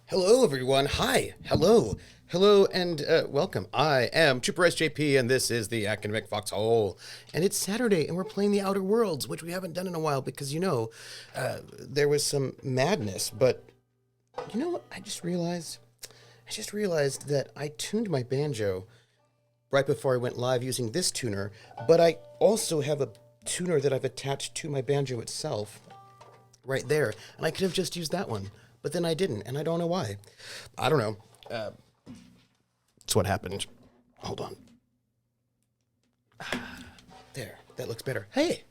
Hello, everyone. Hi. Hello. Hello, and welcome. I am Trooper SJP, and this is the Academic Foxhole. And it's Saturday, and we're playing the Outer Worlds, which we haven't done in a while because, there was some madness. But you know what? I just realized? That I tuned my banjo right before I went live using this tuner, but I also have a tuner that I've attached to my banjo itself right there, and I could have just used that one, but then I didn't, and I don't know why. I don't know. That's what happened. Hold on. There, that looks better. Hey,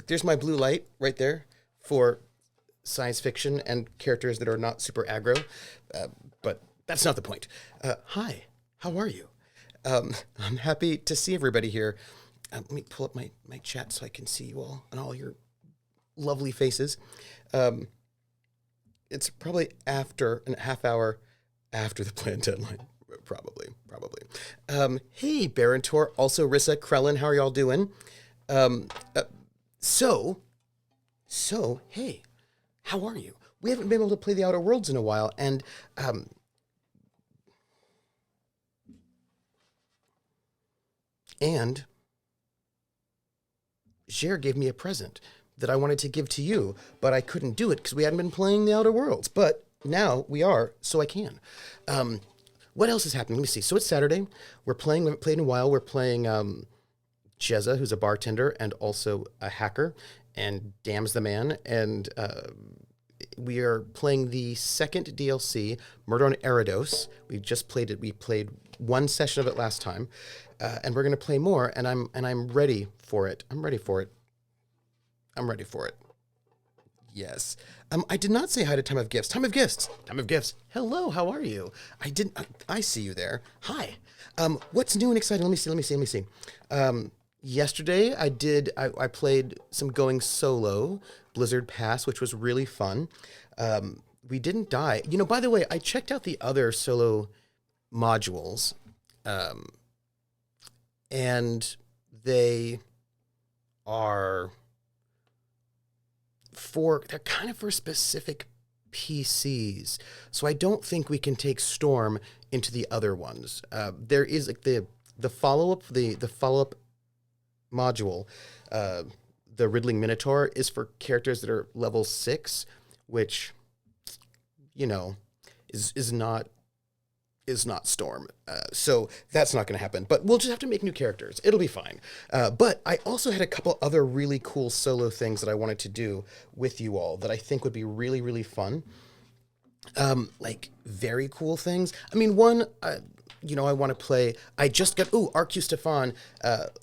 there's my blue light right there for science fiction and characters that are not super aggro, but that's not the point. Hi, how are you? I'm happy to see everybody here. Let me pull up my chat so I can see you all and all your lovely faces. It's probably after a half hour after the planned deadline. Probably. Hey, Barantor, also Rissa, Krellin, how are y'all doing? Um, uh, so, hey, how are you? We haven't been able to play the Outer Worlds in a while, and Jer gave me a present that I wanted to give to you, but I couldn't do it because we hadn't been playing the Outer Worlds. But now we are, so I can. What else is happening? Let me see. So it's Saturday. We're playing. We haven't played in a while. We're playing Jezza, who's a bartender and also a hacker, and Dam's the man. And we are playing the second DLC, Murder on Eridos. We just played it. We played one session of it last time, and we're going to play more. And I'm ready for it. I'm ready for it. I'm ready for it. Yes. I did not say hi to Time of Gifts. Time of Gifts. Time of Gifts. Hello. How are you? I didn't. I see you there. Hi. What's new and exciting? Let me see. Yesterday I played some going solo Blizzard Pass, which was really fun. We didn't die. By the way, I checked out the other solo modules, and they are they're kind of for specific PCs. So I don't think we can take Storm into the other ones. There is like the follow up module, the Riddling Minotaur is for characters that are level 6, which you know is not Storm. So that's not going to happen. But we'll just have to make new characters. It'll be fine. But I also had a couple other really cool solo things that I wanted to do with you all that I think would be really, really fun. Like very cool things. I mean, one, I want to play. I just got, RQ Stefan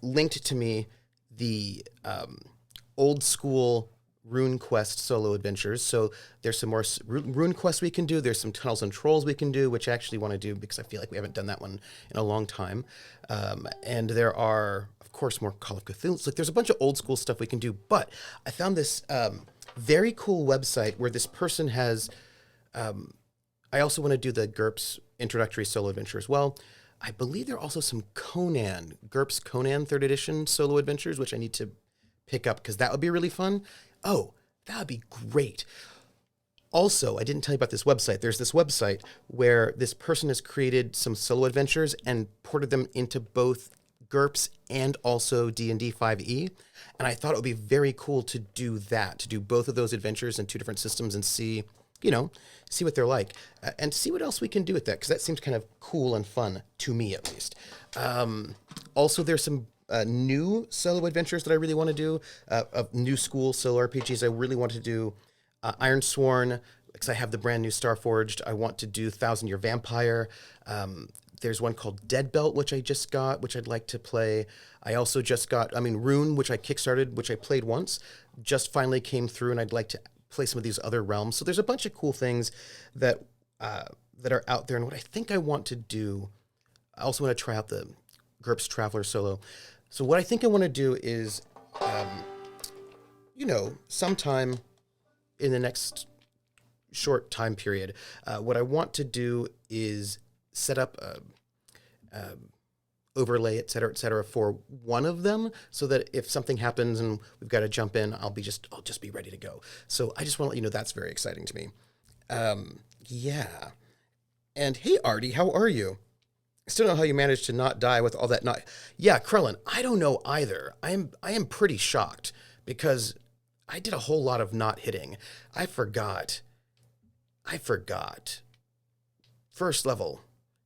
linked to me the old school Rune Quest solo adventures. So there's some more Rune Quests we can do. There's some Tunnels and Trolls we can do, which I actually want to do because I feel like we haven't done that one in a long time. And there are, of course, more Call of Cthulhu. Like there's a bunch of old school stuff we can do. But I found this very cool website where this person has. I also want to do the GURPS introductory solo adventure as well. I believe there are also some GURPS Conan 3rd edition solo adventures, which I need to pick up because that would be really fun. Oh, that would be great. Also, I didn't tell you about this website. There's this website where this person has created some solo adventures and ported them into both GURPS and also D&D 5e. And I thought it would be very cool to do that, to do both of those adventures in two different systems and see what they're like, and see what else we can do with that, because that seems kind of cool and fun, to me at least. Also, there's some new solo adventures that I really want to do, of new school solo RPGs. I really want to do Iron Sworn, because I have the brand new Starforged. I want to do Thousand Year Vampire. There's one called Dead Belt, which I just got, which I'd like to play. I also just got, Rune, which I kickstarted, which I played once, just finally came through, and I'd like to play some of these other realms. So there's a bunch of cool things that are out there. And what I think I want to do, I also want to try out the GURPS Traveler solo. So what I think I want to do is, sometime in the next short time period, what I want to do is set up a overlay, et cetera, for one of them, so that if something happens and we've got to jump in, I'll just be ready to go. So I just want to let you know that's very exciting to me. Yeah. And hey, Artie, how are you? I still don't know how you managed to not die with all that not. Yeah, Krellin, I don't know either. I am pretty shocked because I did a whole lot of not hitting. I forgot. I forgot. First level,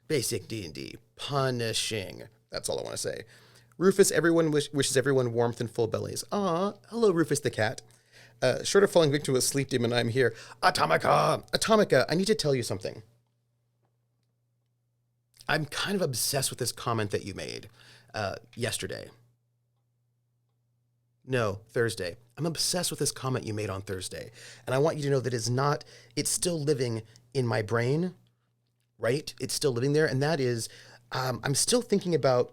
basic D&D, punishing. That's all I want to say. Rufus, everyone wishes everyone warmth and full bellies. Ah, hello, Rufus the cat. Short of falling victim to a sleep demon, I'm here. Atomica! Atomica, I need to tell you something. I'm kind of obsessed with this comment that you made yesterday. No, Thursday. I'm obsessed with this comment you made on Thursday. And I want you to know that it's still living in my brain, right? It's still living there. And that is, I'm still thinking about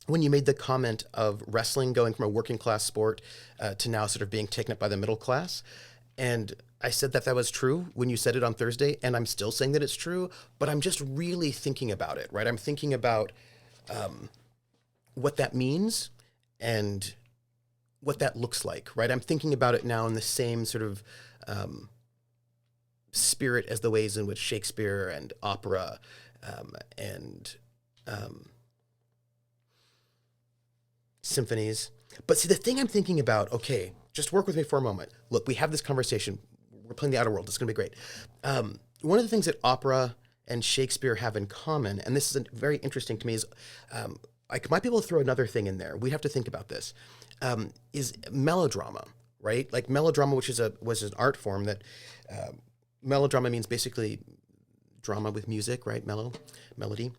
when you made the comment of wrestling going from a working class sport to now sort of being taken up by the middle class. And I said that was true when you said it on Thursday, and I'm still saying that it's true, but I'm just really thinking about it, right? I'm thinking about what that means and what that looks like, right? I'm thinking about it now in the same sort of spirit as the ways in which Shakespeare and opera and symphonies. But see, the thing I'm thinking about, okay, just work with me for a moment. Look, we have this conversation. We're playing the Outer World. It's going to be great. One of the things that opera and Shakespeare have in common, and this is very interesting to me, is I might be able to throw another thing in there. We have to think about this. Is melodrama, right? Like melodrama, which was an art form that melodrama means basically drama with music, right? Melody,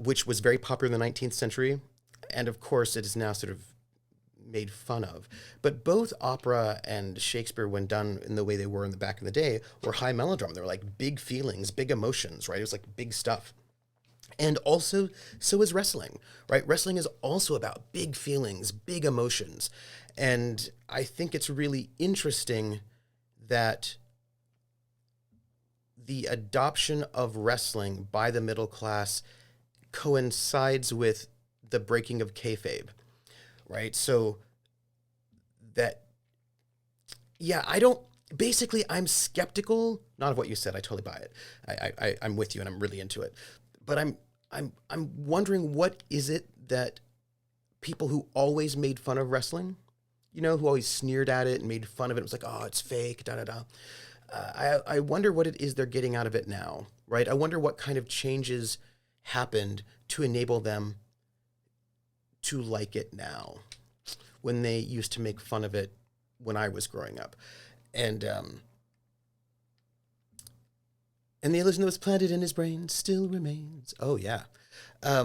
which was very popular in the 19th century. And of course, it is now sort of made fun of. But both opera and Shakespeare, when done in the way they were in the back in the day, were high melodrama. They were like big feelings, big emotions, right? It was like big stuff. And also, so is wrestling, right? Wrestling is also about big feelings, big emotions. And I think it's really interesting that the adoption of wrestling by the middle class coincides with the breaking of kayfabe, right? So that, yeah, basically, I'm skeptical, not of what you said, I totally buy it. I'm with you and I'm really into it. But I'm wondering, what is it that people who always made fun of wrestling, who always sneered at it and made fun of it, it was like, oh, it's fake, da da da. I wonder what it is they're getting out of it now, right? I wonder what kind of changes happened to enable them to like it now when they used to make fun of it when I was growing up. And the illusion that was planted in his brain still remains. Oh, yeah. I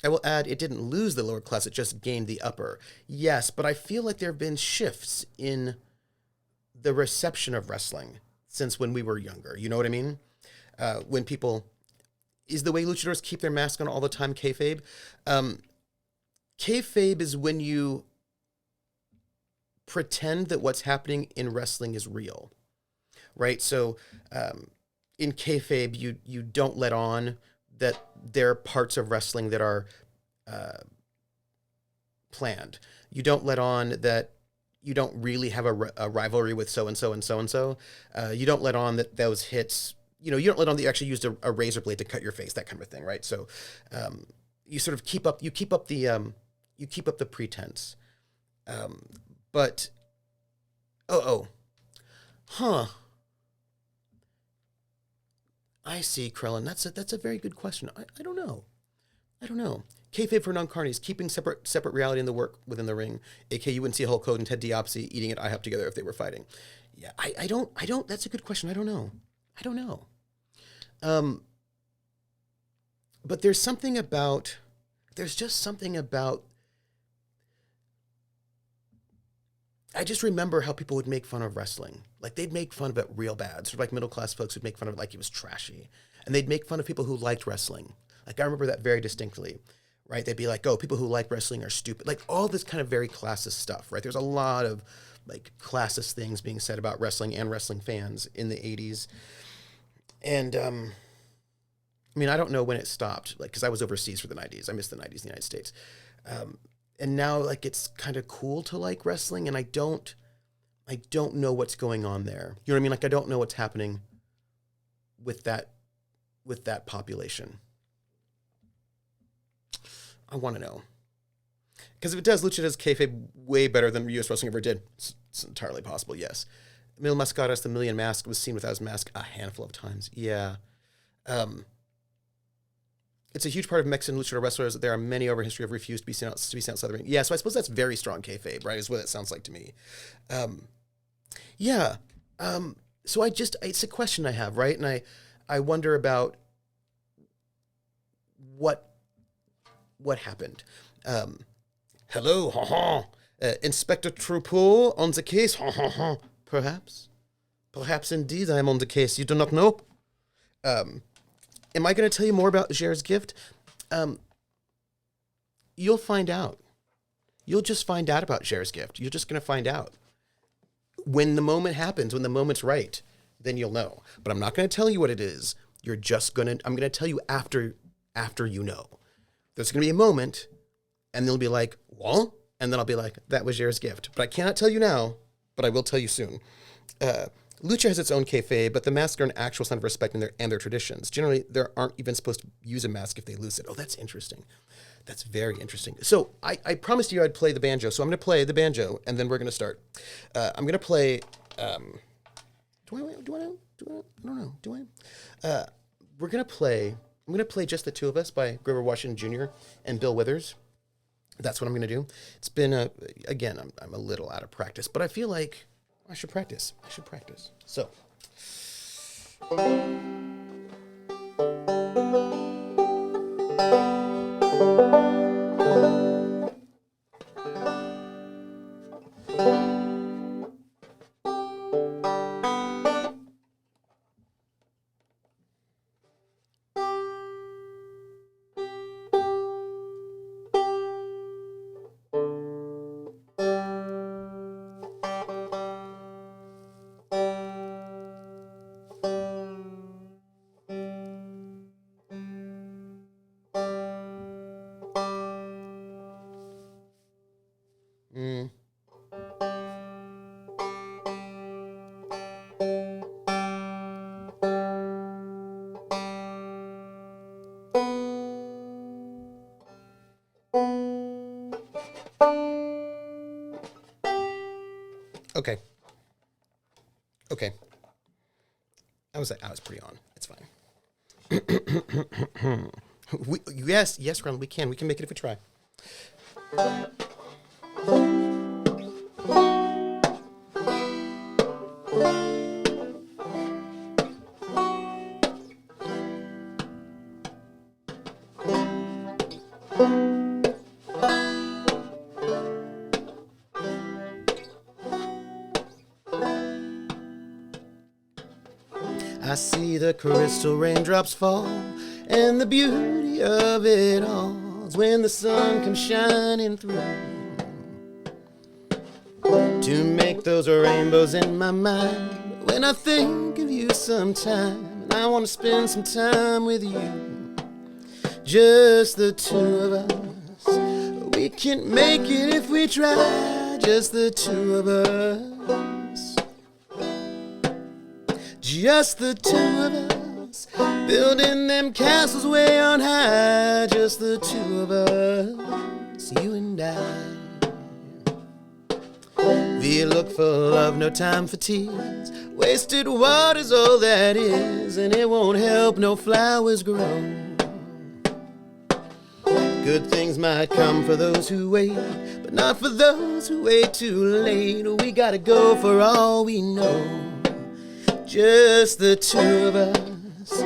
will add, it didn't lose the lower class, it just gained the upper. Yes, but I feel like there have been shifts in the reception of wrestling since when we were younger. You know what I mean? When people... Is the way luchadors keep their mask on all the time kayfabe? Kayfabe is when you pretend that what's happening in wrestling is real, right? So in kayfabe, you don't let on that there are parts of wrestling that are planned. You don't let on that you don't really have a rivalry with so-and-so and so-and-so. You don't let on that those hits, you don't let on that you actually used a razor blade to cut your face, that kind of thing, right? So you sort of keep up the pretense. But, huh. I see, Krellin. That's a very good question. I don't know. Kayfabe for non-carnies, keeping separate reality in the work within the ring. AK, you wouldn't see Hulk Hogan and Ted DiBiase eating at IHOP together if they were fighting. Yeah, I don't. That's a good question. I don't know. But there's just something about. I just remember how people would make fun of wrestling. Like, they'd make fun of it real bad. Sort of like middle-class folks would make fun of it like it was trashy. And they'd make fun of people who liked wrestling. Like, I remember that very distinctly, right? They'd be like, oh, people who like wrestling are stupid. Like, all this kind of very classist stuff, right? There's a lot of, like, classist things being said about wrestling and wrestling fans in the 80s. And, I mean, I don't know when it stopped, like, because I was overseas for the 90s. I missed the 90s in the United States. And now, like, it's kind of cool to like wrestling, and I don't know what's going on there. You know what I mean? Like, I don't know what's happening with that population? I want to know. Because if it does, Lucha does kayfabe way better than U.S. Wrestling ever did. It's entirely possible, yes. Mil Mascaras, the Million Mask, was seen without his mask a handful of times. Yeah. It's a huge part of Mexican luchador wrestlers that there are many over history have refused to be seen outside the ring. Yeah, so I suppose that's very strong kayfabe, right? Is what it sounds like to me. Yeah. So it's a question I have, right? And I wonder about what happened. Hello, Inspector Trupel on the case, Perhaps indeed I am on the case. You do not know? Am I going to tell you more about Jer's gift? You'll find out. You'll just find out about Jer's gift. You're just going to find out. When the moment happens, when the moment's right, then you'll know. But I'm not going to tell you what it is. I'm going to tell you after you know. There's going to be a moment, and they'll be like, what? And then I'll be like, that was Jer's gift. But I cannot tell you now, but I will tell you soon. Lucha has its own kayfabe, but the masks are an actual sign of respect and their traditions. Generally, they aren't even supposed to use a mask if they lose it. Oh, that's interesting. That's very interesting. So I promised you I'd play the banjo, so I'm going to play the banjo, and then we're going to start. I'm going to play... We're going to play... I'm going to play Just the Two of Us by Grover Washington Jr. and Bill Withers. That's what I'm going to do. It's been, again, I'm a little out of practice, but I feel like I should practice. So. Okay. I was pretty on. It's fine. Yes, Ron, we can make it if we try. I see the crystal raindrops fall, and the beauty of it all is when the sun comes shining through to make those rainbows in my mind. When I think of you sometime, and I want to spend some time with you, just the two of us. We can't make it if we try, just the two of us. Just the two of us, building them castles way on high. Just the two of us, you and I. We look for love, no time for tears. Wasted water's all that is, and it won't help no flowers grow. Good things might come for those who wait, but not for those who wait too late. We gotta go for all we know. Just the two of us.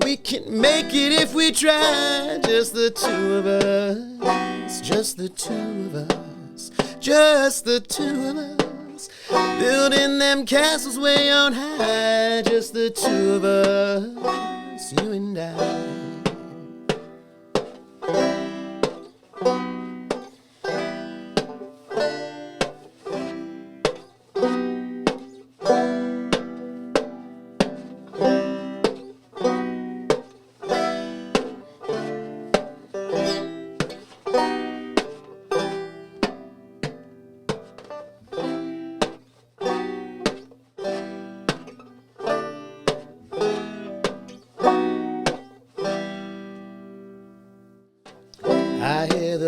We can make it if we try. Just the two of us. Just the two of us. Just the two of us. Building them castles way on high. Just the two of us. You and I.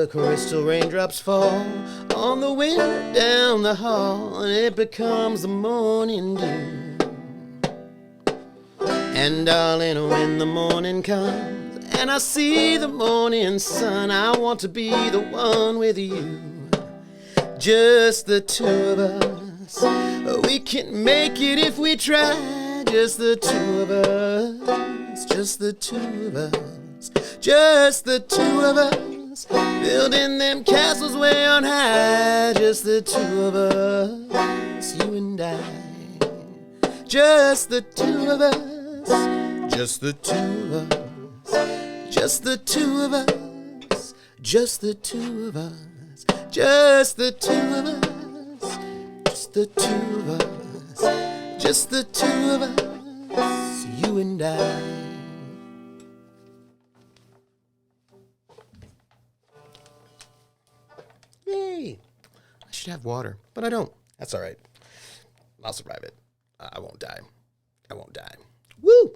the crystal raindrops fall on the window down the hall, and it becomes the morning dew. And darling, when the morning comes and I see the morning sun, I want to be the one with you. Just the two of us. We can make it if we try. Just the two of us. Just the two of us. Just the two of us. Building them castles way on high. Just the two of us. You and I. Just the two of us. Just the two of us. Just the two of us. Just the two of us. Just the two of us. Just the two of us. Just the two of us. You and I. Yay! I should have water, but I don't. That's all right. I'll survive it. I won't die. I won't die. Woo!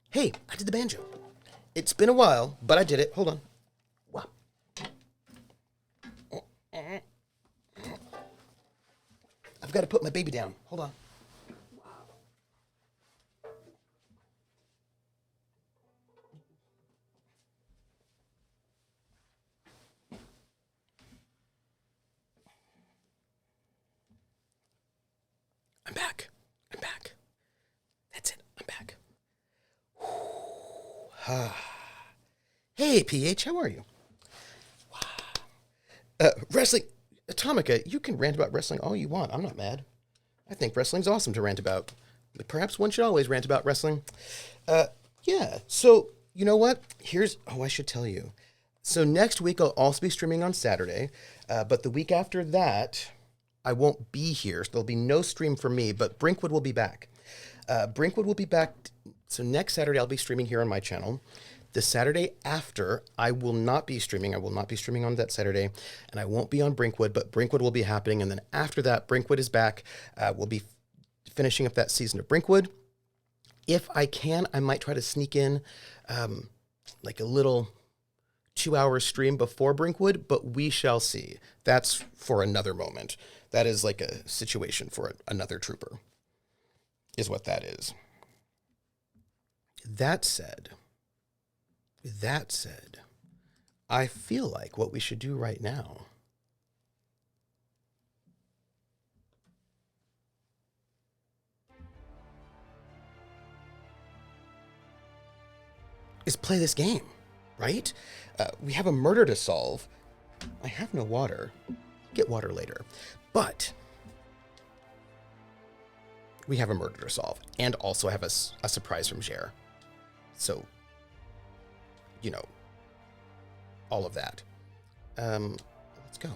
Hey, I did the banjo. It's been a while, but I did it. Hold on. Wow. I've got to put my baby down. Hold on. I'm back. I'm back. That's it. I'm back. Hey, PH, how are you? Wow. Wrestling. Atomica, you can rant about wrestling all you want. I'm not mad. I think wrestling's awesome to rant about. But perhaps one should always rant about wrestling. Yeah, so you know what? I should tell you. So next week I'll also be streaming on Saturday. But the week after that, I won't be here. So there'll be no stream for me, but Brinkwood will be back. Brinkwood will be back. So next Saturday I'll be streaming here on my channel. The Saturday after, I will not be streaming. I will not be streaming on that Saturday, and I won't be on Brinkwood, but Brinkwood will be happening. And then after that, Brinkwood is back. We'll be finishing up that season of Brinkwood. If I can, I might try to sneak in like a little 2-hour stream before Brinkwood, but we shall see. That's for another moment. That is like a situation for another trooper, is what that is. That said, I feel like what we should do right now is play this game, right? We have a murder to solve. I have no water. Get water later. But we have a murder to solve, and also have a surprise from Jer. So, you know, all of that. Let's go.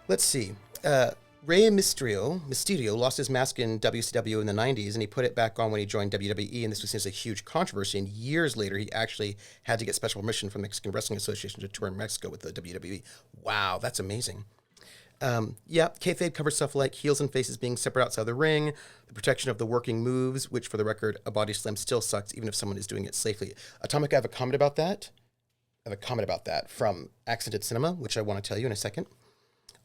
Let's see. Rey Mysterio lost his mask in WCW in the 90s, and he put it back on when he joined WWE, and this was a huge controversy, and years later he actually had to get special permission from the Mexican Wrestling Association to tour in Mexico with the WWE. Wow, that's amazing. Yeah, kayfabe covers stuff like heels and faces being separate outside the ring, the protection of the working moves, which for the record, a body slam still sucks even if someone is doing it safely. Atomic, I have a comment about that. From Accented Cinema, which I want to tell you in a second.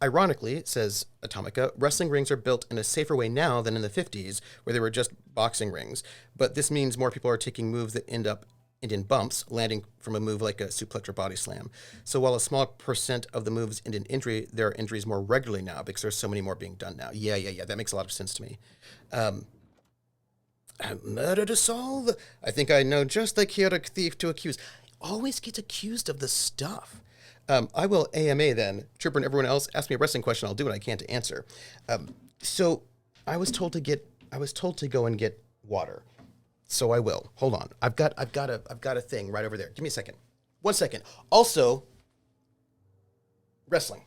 Ironically, it says Atomica, wrestling rings are built in a safer way now than in the 50s, where they were just boxing rings. But this means more people are taking moves that end in bumps, landing from a move like a suplex or body slam. So while a small percent of the moves end in injury, there are injuries more regularly now because there's so many more being done now. Yeah. That makes a lot of sense to me. Murder to solve? I think I know just the chaotic thief to accuse. Always gets accused of the stuff. I will AMA then. Trooper and everyone else, ask me a wrestling question. I'll do what I can to answer. So I was told to go and get water. So I will. Hold on. I've got a thing right over there. Give me a second. 1 second. Also, wrestling.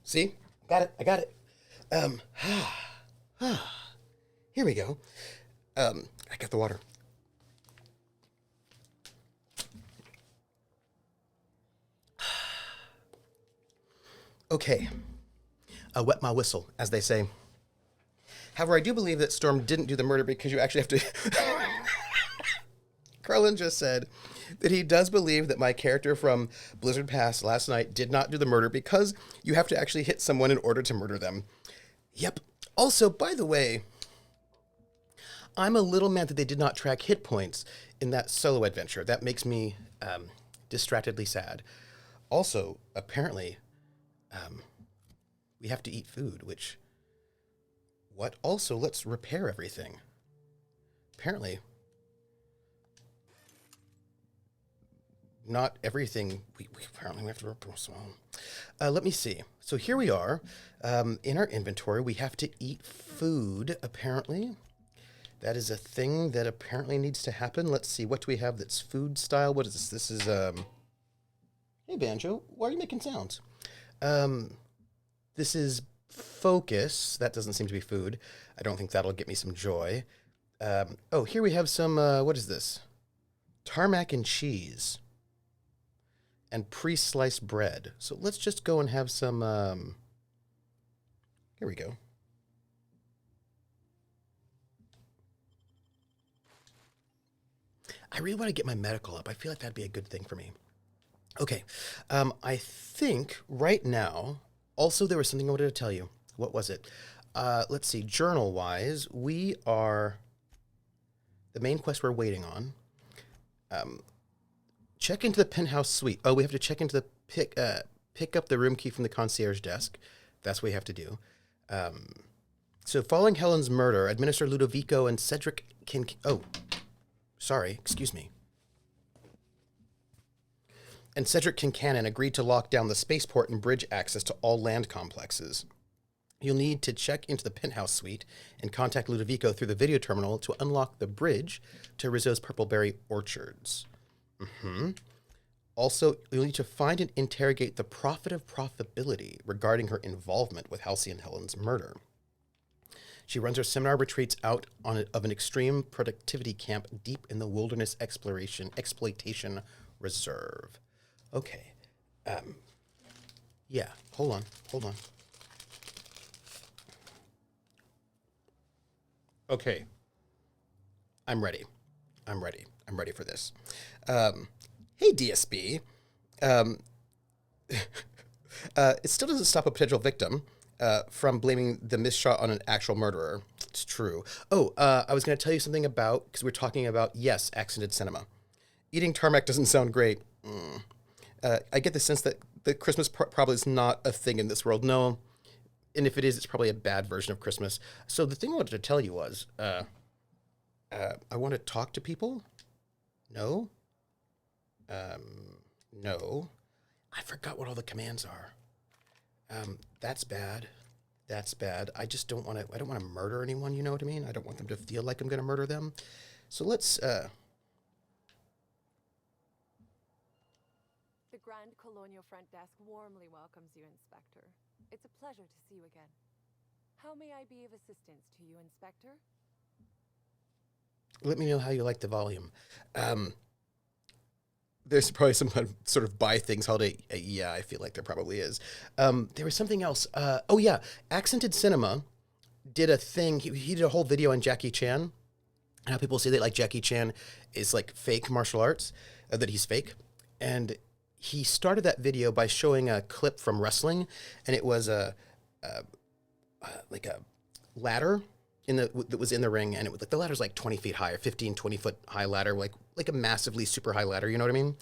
See? Got it. I got it. Um, Here we go. I got the water. Okay. I wet my whistle, as they say. However, I do believe that Storm didn't do the murder because you actually have to. Carlin just said that he does believe that my character from Blizzard Pass last night did not do the murder because you have to actually hit someone in order to murder them. Yep. Also, by the way, I'm a little mad that they did not track hit points in that solo adventure. That makes me distractedly sad. Also, apparently, we have to eat food, which... What? Also, let's repair everything. Apparently, not everything... Apparently, we have to repair some. Let me see. So here we are. In our inventory, we have to eat food, apparently. That is a thing that apparently needs to happen. Let's see. What do we have that's food style? What is this? This is... Hey, Banjo. Why are you making sounds? This is focus. That doesn't seem to be food. I don't think that'll get me some joy. Oh, here we have some... what is this? Tarmac and cheese. And pre-sliced bread. So let's just go and have some... Here we go. I really want to get my medical up. I feel like that'd be a good thing for me. Okay. I think right now... Also, there was something I wanted to tell you. What was it? Let's see. Journal-wise, we are... The main quest we're waiting on. Check into the penthouse suite. Oh, we have to check into the... Pick up the room key from the concierge desk. That's what we have to do. So, following Helen's murder, Administrator Ludovico and Cedric can... Oh, sorry. Excuse me. And Cedric Kincannon agreed to lock down the spaceport and bridge access to all land complexes. You'll need to check into the penthouse suite and contact Ludovico through the video terminal to unlock the bridge to Rizzo's Purpleberry Orchards. Also, you'll need to find and interrogate the Prophet of Profitability regarding her involvement with Halcyon Helen's murder. She runs her seminar retreats out of an extreme productivity camp deep in the Wilderness Exploitation Reserve. Okay. Yeah, hold on. Okay. I'm ready for this. Hey, DSB. It still doesn't stop a potential victim from blaming the missed shot on an actual murderer. It's true. Oh, I was going to tell you something about, because we're talking about, yes, accented cinema. Eating tarmac doesn't sound great. I get the sense that the Christmas probably is not a thing in this world. No. And if it is, it's probably a bad version of Christmas. So the thing I wanted to tell you was, I want to talk to people. No. No. I forgot what all the commands are. That's bad. I just don't want to murder anyone, you know what I mean? I don't want them to feel like I'm going to murder them. So let's, The Grand Colonial Front Desk warmly welcomes you, Inspector. It's a pleasure to see you again. How may I be of assistance to you, Inspector? Let me know how you like the volume. There's probably some sort of buy things holiday. Yeah, I feel like there probably is. There was something else. Oh yeah, Accented Cinema did a thing. He did a whole video on Jackie Chan. How people say that like Jackie Chan is like fake martial arts, that he's fake. And he started that video by showing a clip from wrestling, and it was like a ladder that was in the ring, and it was like the ladder's like 20 feet high, or 15, 20 foot high ladder, like a massively super high ladder, you know what I mean?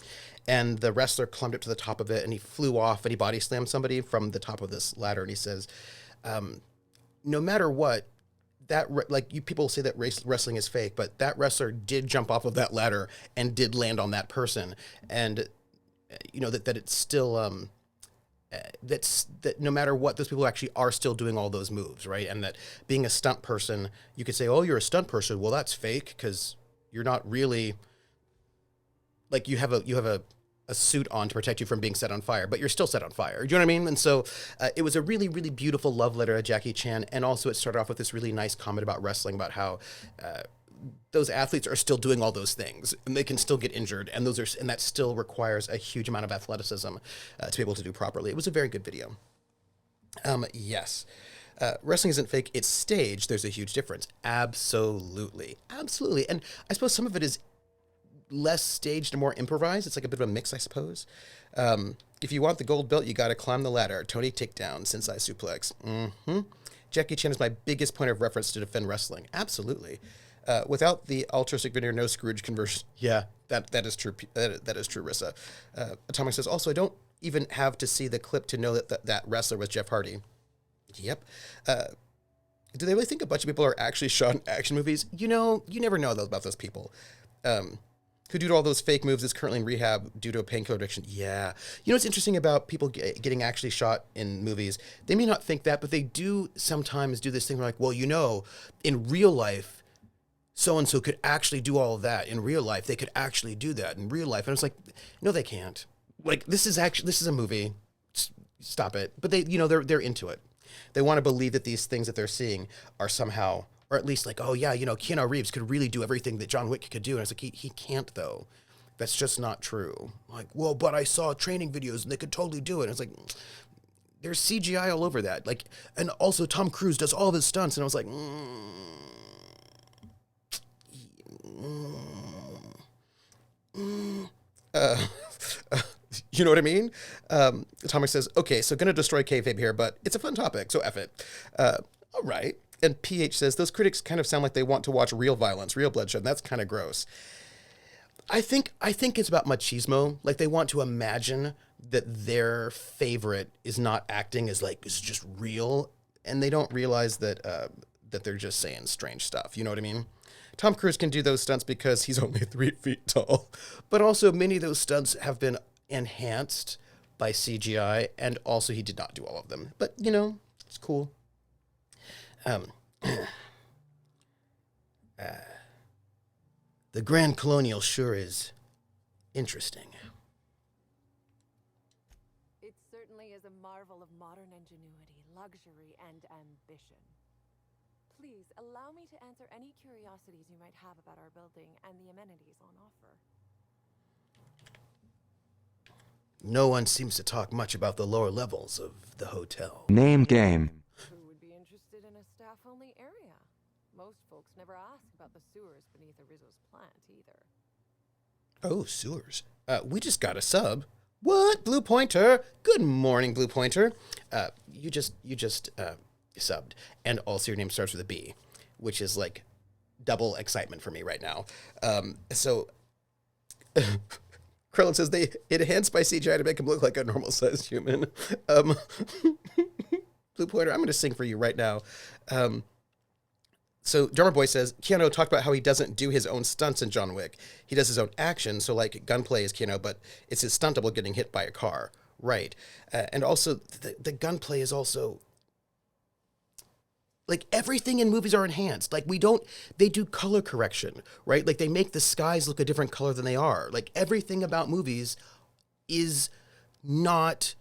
And the wrestler climbed up to the top of it, and he flew off, and he body slammed somebody from the top of this ladder, and he says, no matter what, like you people say that wrestling is fake, but that wrestler did jump off of that ladder and did land on that person, and you know that it's still that no matter what, those people actually are still doing all those moves, right? And that being a stunt person, you could say, oh, you're a stunt person. Well, that's fake because you're not really, like you have a a suit on to protect you from being set on fire, but you're still set on fire. Do you know what I mean? And so it was a really, really beautiful love letter to Jackie Chan. And also it started off with this really nice comment about wrestling, about how those athletes are still doing all those things and they can still get injured. And and that still requires a huge amount of athleticism to be able to do properly. It was a very good video. Yes. Wrestling isn't fake, it's staged. There's a huge difference. Absolutely. Absolutely. And I suppose some of it is less staged and more improvised. It's like a bit of a mix, I suppose. If you want the gold belt, you got to climb the ladder. Tony takedown, sensei suplex. Jackie Chan is my biggest point of reference to defend wrestling. Absolutely. Without the altruistic veneer, no Scrooge conversion. Yeah, that is true. That is true, Rissa. Atomic says, also, I don't even have to see the clip to know that wrestler was Jeff Hardy. Yep. Do they really think a bunch of people are actually shot in action movies? You know, you never know about those people. Who due to all those fake moves is currently in rehab due to a painkiller addiction. Yeah. You know what's interesting about people getting actually shot in movies? They may not think that, but they do sometimes do this thing where like, well, you know, in real life, so-and-so could actually do all of that. In real life, they could actually do that in real life. And it's like, no, they can't. Like, this is a movie. Stop it. But they're into it. They want to believe that these things that they're seeing are somehow, or at least like, oh yeah, Keanu Reeves could really do everything that John Wick could do. And it's like, he can't though. That's just not true. Like, well, but I saw training videos and they could totally do it. And it's like, there's CGI all over that. Like, and also Tom Cruise does all of his stunts. And I was like, you know what I mean? Atomic says, okay, so gonna destroy kayfabe here, but it's a fun topic, so F it. All right. And PH says, those critics kind of sound like they want to watch real violence, real bloodshed, and that's kind of gross. I think it's about machismo. Like, they want to imagine that their favorite is not acting as like, it's just real, and they don't realize that they're just saying strange stuff. You know what I mean? Tom Cruise can do those stunts because he's only 3 feet tall, but also many of those stunts have been enhanced by CGI, and also he did not do all of them. But, it's cool. The Grand Colonial sure is interesting. It certainly is a marvel of modern ingenuity, luxury, and ambition. Please allow me to answer any curiosities you might have about our building and the amenities on offer. No one seems to talk much about the lower levels of the hotel. Name game. Who would be interested in a staff-only area? Most folks never ask about the sewers beneath Arizo's plant, either. Oh, sewers. We just got a sub. What? Blue Pointer? Good morning, Blue Pointer. You just subbed. And also your name starts with a B, which is like double excitement for me right now. So Krillin says they enhanced by CGI to make him look like a normal-sized human. Blue Pointer, I'm going to sing for you right now. So Drummer Boy says, Keanu talked about how he doesn't do his own stunts in John Wick. He does his own action, so like gunplay is Keanu, but it's his stunt double getting hit by a car. Right. And also, the gunplay is also... Like, everything in movies are enhanced. Like, they do color correction, right? Like, they make the skies look a different color than they are. Like, everything about movies is not...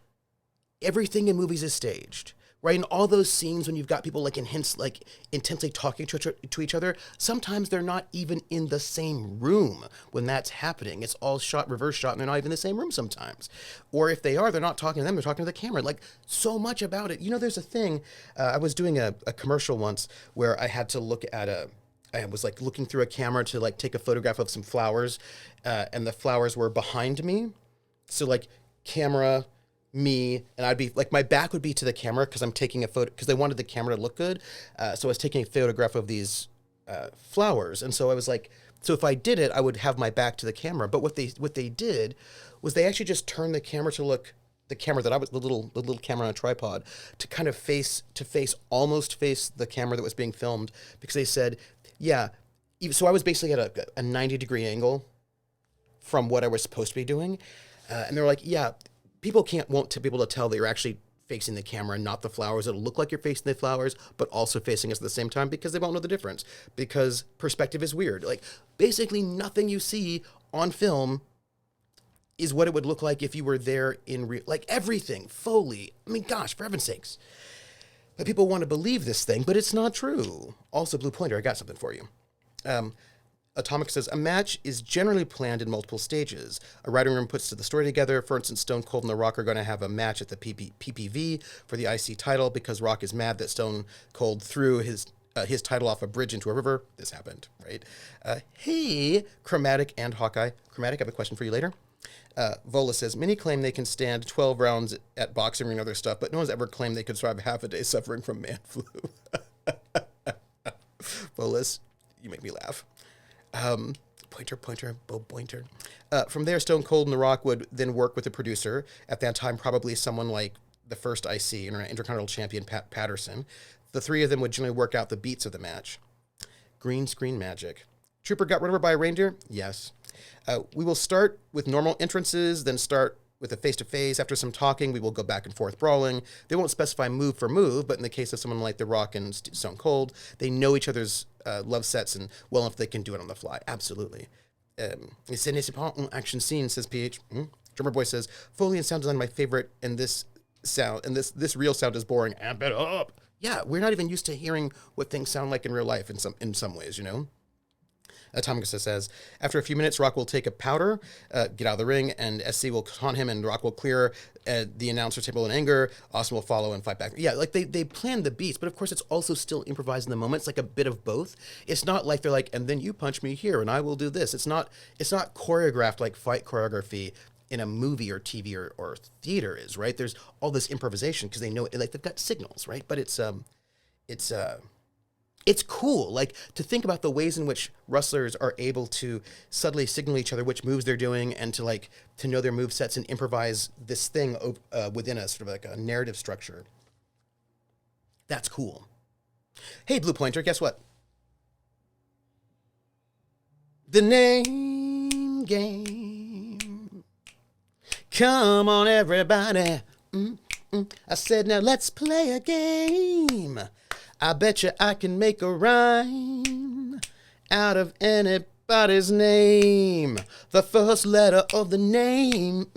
Everything in movies is staged, right? In all those scenes when you've got people like intensely talking to each other, sometimes they're not even in the same room when that's happening. It's all reverse shot, and they're not even in the same room sometimes. Or if they are, they're not talking to them, they're talking to the camera. Like, so much about it. There's a thing, I was doing a commercial once where I had to look at I was like looking through a camera to like take a photograph of some flowers, and the flowers were behind me. So like camera, me, and I'd be like, my back would be to the camera because I'm taking a photo because they wanted the camera to look good. So I was taking a photograph of these flowers. And so I was like, so if I did it, I would have my back to the camera. But what they did was they actually just turned the camera to look, the camera that I was, the little camera on a tripod, to kind of almost face the camera that was being filmed, because they said, yeah, so I was basically at a 90-degree angle from what I was supposed to be doing. And they were like, yeah, people won't be able to tell that you're actually facing the camera and not the flowers. It'll look like you're facing the flowers, but also facing us at the same time, because they won't know the difference, because perspective is weird. Like, basically nothing you see on film is what it would look like if you were there in real, like everything, Foley. I mean, gosh, for heaven's sakes. But people want to believe this thing, but it's not true. Also, Blue Pointer, I got something for you. Atomic says, a match is generally planned in multiple stages. A writing room puts the story together. For instance, Stone Cold and The Rock are going to have a match at the PPV for the IC title because Rock is mad that Stone Cold threw his title off a bridge into a river. This happened, right? Hey, Chromatic and Hawkeye. Chromatic, I have a question for you later. Vola says, many claim they can stand 12 rounds at boxing ring and other stuff, but no one's ever claimed they could survive half a day suffering from man flu. Volas, you make me laugh. Bob Pointer. From there, Stone Cold and The Rock would then work with the producer. At that time, probably someone like the first IC, Intercontinental Champion Pat Patterson. The three of them would generally work out the beats of the match. Green screen magic. Trooper got run over by a reindeer? Yes. We will start with normal entrances, then start with a face-to-face. After some talking, we will go back and forth brawling. They won't specify move for move, but in the case of someone like The Rock and Stone Cold, they know each other's love sets and well enough they can do it on the fly. Absolutely. Ce n'est pas un action scene, says PH. Drummer Boy says, Foley and sound design are my favorite, and this sound, and this real sound is boring. Amp it up. Yeah, we're not even used to hearing what things sound like in real life in some ways, you know? Atomicus says, after a few minutes, Rock will take a powder, get out of the ring, and SC will taunt him, and Rock will clear the announcer table in anger. Austin will follow and fight back. Yeah, like they planned the beats, but of course it's also still improvised in the moment. It's like a bit of both. It's not like they're like, and then you punch me here, and I will do this. It's not choreographed like fight choreography in a movie or TV or theater is, right? There's all this improvisation because they know it, like they've got signals, right? But it's cool, like, to think about the ways in which wrestlers are able to subtly signal each other which moves they're doing and to know their move sets and improvise this thing within a sort of like a narrative structure. That's cool. Hey, Blue Pointer, guess what? The name game. Come on, everybody. I said, now let's play a game. I bet you I can make a rhyme out of anybody's name. The first letter of the name,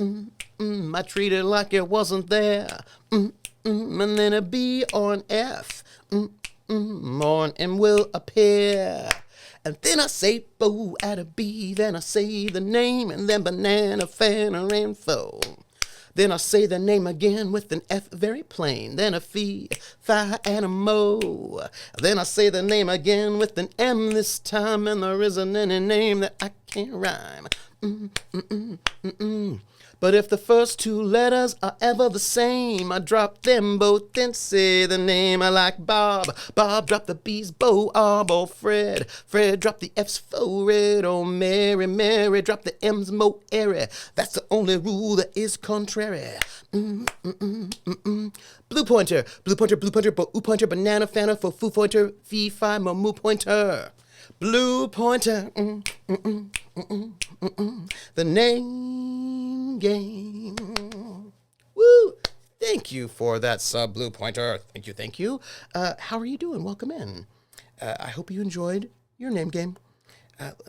I treat it like it wasn't there. And then a B or an F, or an M will appear. And then I say bo at a B, then I say the name, and then banana, fan, or info. Then I say the name again with an F very plain. Then a fee, fi, and a mo. Then I say the name again with an M this time, and there isn't any name that I can't rhyme. But if the first two letters are ever the same, I drop them both and say the name. I like Bob. Bob drop the B's, Bo, or Fred. Fred drop the F's, for Red. Oh, Mary, Mary drop the M's, Mo, airy. That's the only rule that is contrary. Blue Pointer, Blue Pointer, Blue Pointer, Bo, Pointer, Banana, Fana, for Foo Pointer, Fee, Fi, Mo, Moo Pointer. Blue Pointer, the name game. Woo! Thank you for that sub, Blue Pointer. Thank you. How are you doing? Welcome in. I hope you enjoyed your name game.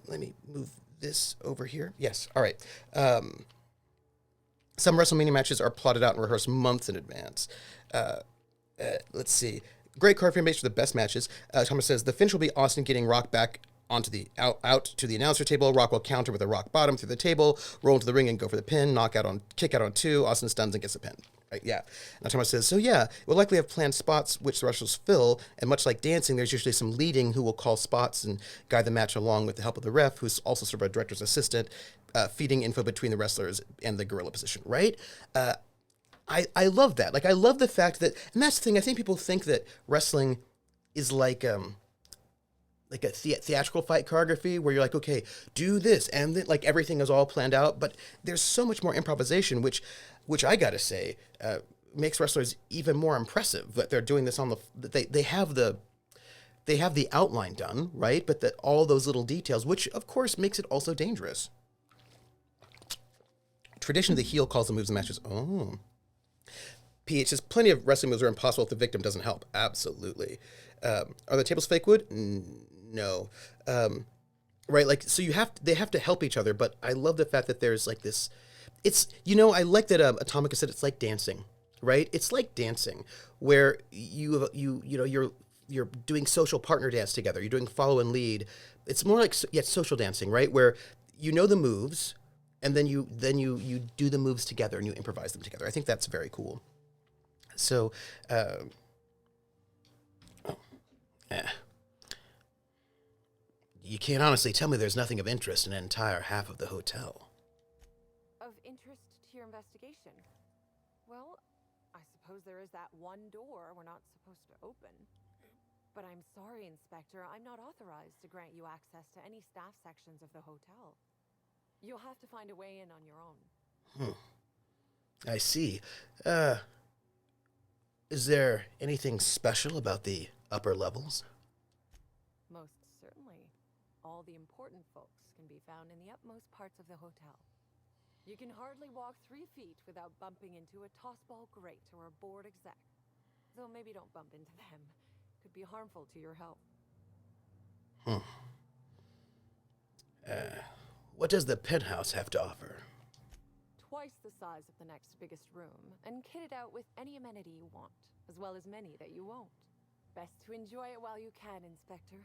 Let me move this over here. Yes, all right. Some WrestleMania matches are plotted out and rehearsed months in advance. Let's see. Great card frame base for the best matches. Thomas says the finish will be Austin getting Rock back onto the out to the announcer table. Rock will counter with a rock bottom through the table, roll into the ring and go for the pin. Kick out on 2. Austin stuns and gets a pin. Right? Yeah. Now Thomas says, so yeah, we'll likely have planned spots which the wrestlers fill, and much like dancing, there's usually some leading who will call spots and guide the match along with the help of the ref, who's also sort of a director's assistant, feeding info between the wrestlers and the gorilla position. Right? I love that. Like, I love the fact that, and that's the thing, I think people think that wrestling is like a theatrical fight choreography where you're like, okay, do this, and then, like, everything is all planned out, but there's so much more improvisation, which I gotta say, makes wrestlers even more impressive, that they're doing this on they have the outline done, right? But that all those little details, which of course makes it also dangerous. Traditionally, the heel calls the moves and matches. Oh. PH says, plenty of wrestling moves are impossible if the victim doesn't help. Absolutely. Are the tables fake wood? No. Right, like, so they have to help each other, but I love the fact that there's like this, It's, you know, I like that Atomica said it's like dancing, right? It's like dancing where you know, you're doing social partner dance together. You're doing follow and lead. It's more like, yeah, social dancing, right? Where you know the moves and then you do the moves together and you improvise them together. I think that's very cool. So, you can't honestly tell me there's nothing of interest in an entire half of the hotel. Of interest to your investigation? Well, I suppose there is that one door we're not supposed to open. But I'm sorry, Inspector, I'm not authorized to grant you access to any staff sections of the hotel. You'll have to find a way in on your own. I see. Is there anything special about the upper levels? Most certainly. All the important folks can be found in the utmost parts of the hotel. You can hardly walk 3 feet without bumping into a tossball grate or a bored exec. Though maybe don't bump into them. Could be harmful to your health. What does the penthouse have to offer? Twice the size of the next biggest room, and kitted out with any amenity you want, as well as many that you won't. Best to enjoy it while you can, Inspector.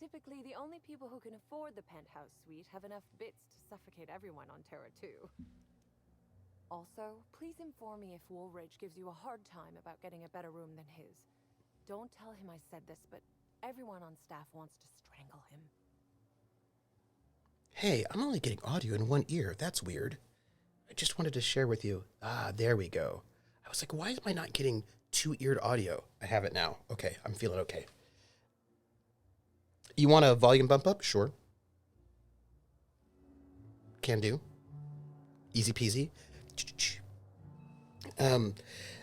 Typically, the only people who can afford the penthouse suite have enough bits to suffocate everyone on Terra 2. Also, please inform me if Woolridge gives you a hard time about getting a better room than his. Don't tell him I said this, but everyone on staff wants to strangle him. Hey, I'm only getting audio in one ear. That's weird. I just wanted to share with you. Ah, there we go. I was like, why am I not getting two-eared audio? I have it now. Okay, I'm feeling okay. You want a volume bump up? Sure. Can do. Easy peasy.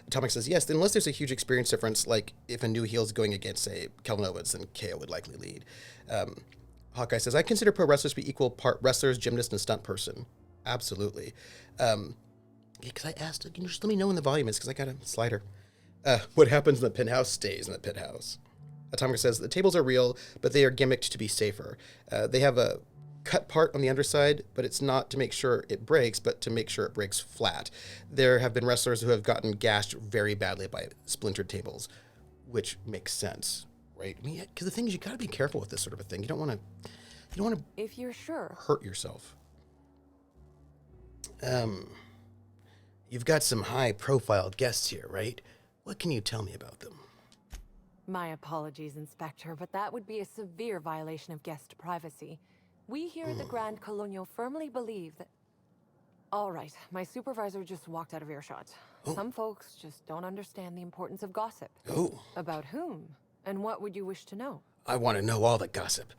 Atomic says, yes, unless there's a huge experience difference, like if a new heel's going against, say, Kelnovitz, then KO would likely lead. Hawkeye says, I consider pro wrestlers to be equal part wrestlers, gymnast, and stunt person. Absolutely. Because I asked, can you just let me know when the volume is, because I got a slider. What happens in the penthouse stays in the penthouse. Atomic says, the tables are real, but they are gimmicked to be safer. They have a cut part on the underside, but it's not to make sure it breaks, but to make sure it breaks flat. There have been wrestlers who have gotten gashed very badly by splintered tables, which makes sense, right? I mean, because the thing is, you got to be careful with this sort of a thing. You don't want to. If you're sure. Hurt yourself. You've got some high-profile guests here, right? What can you tell me about them? My apologies, Inspector, but that would be a severe violation of guest privacy. We here at the Grand Colonial firmly believe that... All right, my supervisor just walked out of earshot. Oh. Some folks just don't understand the importance of gossip. Oh. About whom? And what would you wish to know? I want to know all the gossip.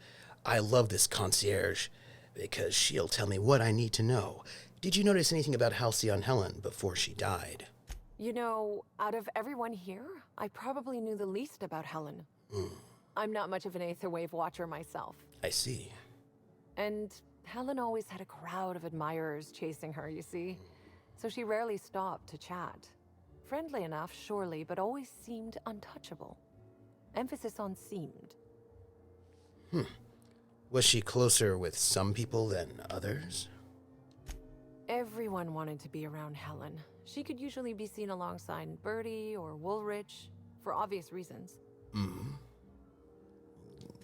I love this concierge, because she'll tell me what I need to know. Did you notice anything about Halcyon Helen before she died? You know, out of everyone here, I probably knew the least about Helen. I'm not much of an Aether Wave watcher myself. I see. And Helen always had a crowd of admirers chasing her, you see. So she rarely stopped to chat. Friendly enough, surely, but always seemed untouchable. Emphasis on seemed. Was she closer with some people than others? Everyone wanted to be around Helen. She could usually be seen alongside Bertie or Woolrich, for obvious reasons.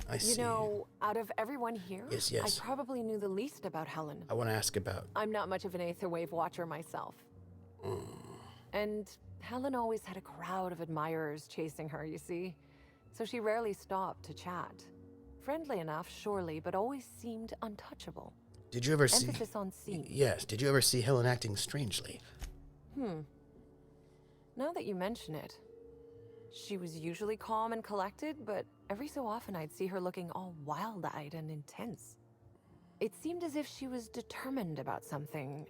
I see. You know, out of everyone here, Yes. I probably knew the least about Helen. I want to ask about... I'm not much of an Aether Wave watcher myself. And Helen always had a crowd of admirers chasing her, you see. So she rarely stopped to chat. Friendly enough, surely, but always seemed untouchable. Did you ever see... Emphasis on seemed. Yes. Did you ever see Helen acting strangely? Now that you mention it, she was usually calm and collected, but every so often I'd see her looking all wild-eyed and intense. It seemed as if she was determined about something.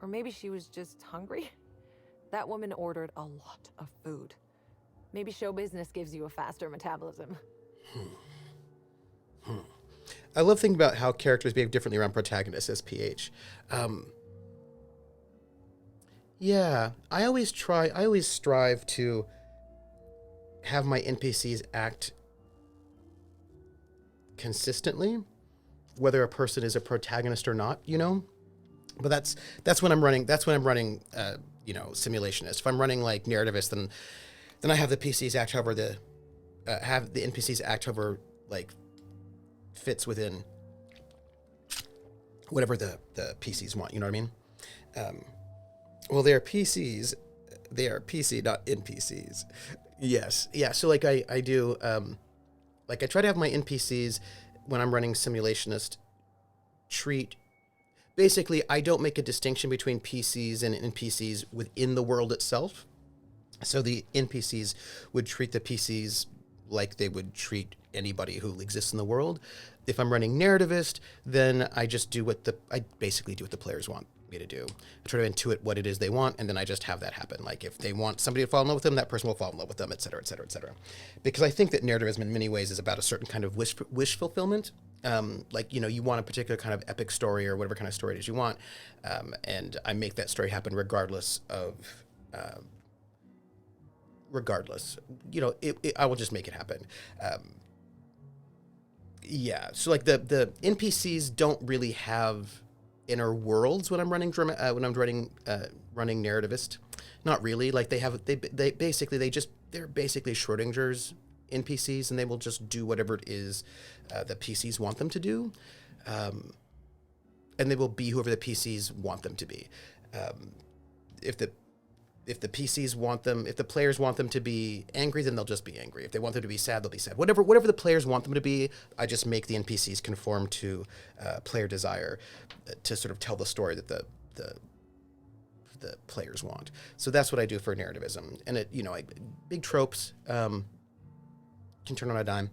Or maybe she was just hungry. That woman ordered a lot of food. Maybe show business gives you a faster metabolism. I love thinking about how characters behave differently around protagonists as PH. Yeah, I always strive to have my NPCs act consistently, whether a person is a protagonist or not, you know? But that's when I'm running. That's when I'm running. Simulationist. If I'm running like narrativist, then I have the PCs act however have the NPCs act however like fits within whatever the PCs want. You know what I mean? Well, they are PCs. They are PC, not NPCs. Yes, yeah. So like I do. Like I try to have my NPCs when I'm running simulationist treat. Basically, I don't make a distinction between PCs and NPCs within the world itself. So the NPCs would treat the PCs like they would treat anybody who exists in the world. If I'm running narrativist, then I just do I basically do what the players want me to do. I try to intuit what it is they want, and then I just have that happen. Like if they want somebody to fall in love with them, that person will fall in love with them, et cetera, et cetera, et cetera. Because I think that narrativism in many ways is about a certain kind of wish fulfillment. Like, you want a particular kind of epic story or whatever kind of story it is you want. And I make that story happen regardless of, I will just make it happen. Yeah. So like the NPCs don't really have inner worlds when I'm running running narrativist. Not really. Like they're basically Schrodinger's NPCs, and they will just do whatever it is the PCs want them to do, and they will be whoever the PCs want them to be. If the players want them to be angry, then they'll just be angry. If they want them to be sad, they'll be sad. Whatever the players want them to be, I just make the NPCs conform to player desire to sort of tell the story that the players want. So that's what I do for narrativism. And big tropes can turn on a dime.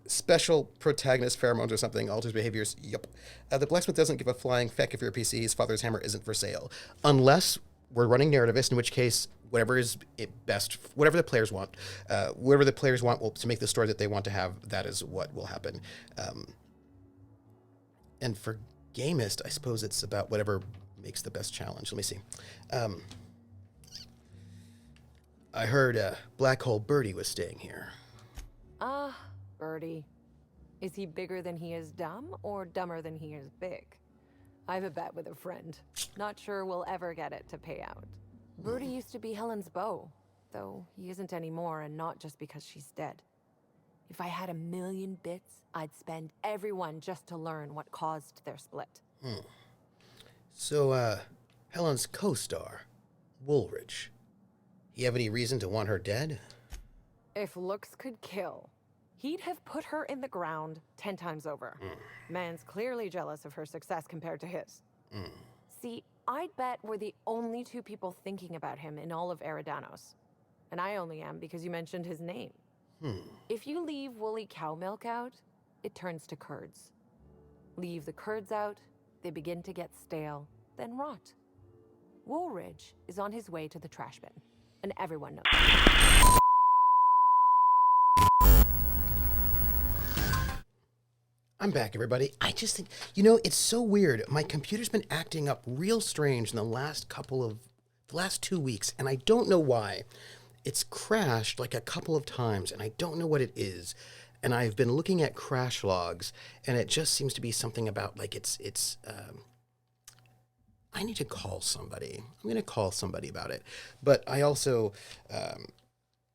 Special protagonist pheromones or something alters behaviors. Yep. The blacksmith doesn't give a flying feck if you're a PC. His father's hammer isn't for sale, unless we're running narrativist, in which case whatever is best, whatever the players want, to make the story that they want to have, that is what will happen. And for gamist, I suppose it's about whatever makes the best challenge. Let me see. I heard Black Hole Birdie was staying here. Birdie. Is he bigger than he is dumb, or dumber than he is big? I have a bet with a friend. Not sure we'll ever get it to pay out. Birdie used to be Helen's beau, though he isn't anymore, and not just because she's dead. If I had 1,000,000 bits, I'd spend everyone just to learn what caused their split. So, Helen's co-star, Woolridge, you have any reason to want her dead? If looks could kill, he'd have put her in the ground 10 times over. Man's clearly jealous of her success compared to his. See, I'd bet we're the only two people thinking about him in all of Eridanos. And I only am because you mentioned his name. If you leave woolly cow milk out, it turns to curds. Leave the curds out, they begin to get stale, then rot. Woolridge is on his way to the trash bin, and everyone knows. I'm back, everybody. I just think, it's so weird. My computer's been acting up real strange in the last 2 weeks, and I don't know why. It's crashed like a couple of times, and I don't know what it is. And I've been looking at crash logs, and it just seems to be something about like I need to call somebody. I'm going to call somebody about it. But I also,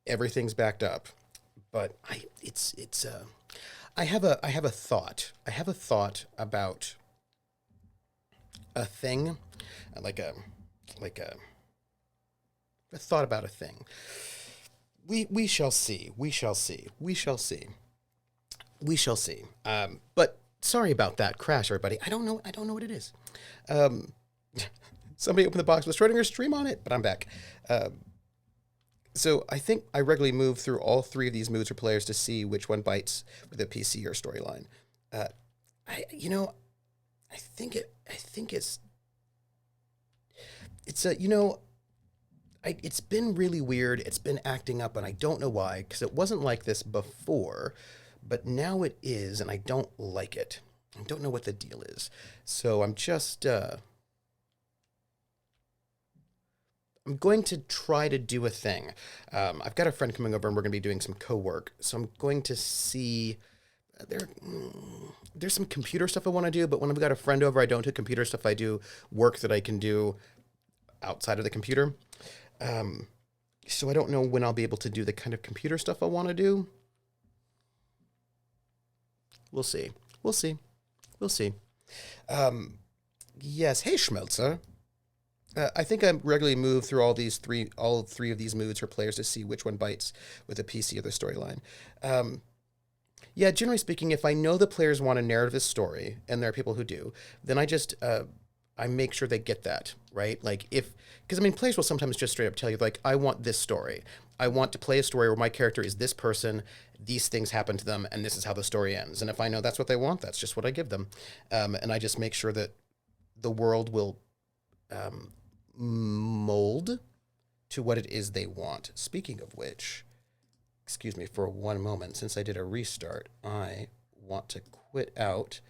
everything's backed up. But I have a thought. I have a thought about a thing, a thought about a thing. We shall see. We shall see. We shall see. We shall see. But sorry about that crash, everybody. I don't know what it is. Somebody opened the box with Schrodinger's stream on it, but I'm back. So I think I regularly move through all three of these moods for players to see which one bites with a PC or storyline. I think it's been really weird. It's been acting up, and I don't know why, because it wasn't like this before, but now it is, and I don't like it. I don't know what the deal is. So I'm just, I'm going to try to do a thing. I've got a friend coming over, and we're going to be doing some co-work. So I'm going to see there there's some computer stuff I want to do, but when I've got a friend over, I don't do computer stuff. I do work that I can do outside of the computer. Um, so I don't know when I'll be able to do the kind of computer stuff I want to do. We'll see. We'll see. We'll see. Um, yes. Hey, Schmelzer. I think I regularly move through all three of these moods for players to see which one bites with the PC or the storyline. Um, yeah, generally speaking, if I know the players want a narrative story, and there are people who do, then I make sure they get that right. Like because I mean, players will sometimes just straight up tell you like, I want this story. I want to play a story where my character is this person, these things happen to them, and this is how the story ends. And if I know that's what they want, that's just what I give them, and I just make sure that the world will um, mold to what it is they want. Speaking of which, excuse me for one moment, since I did a restart, I want to quit out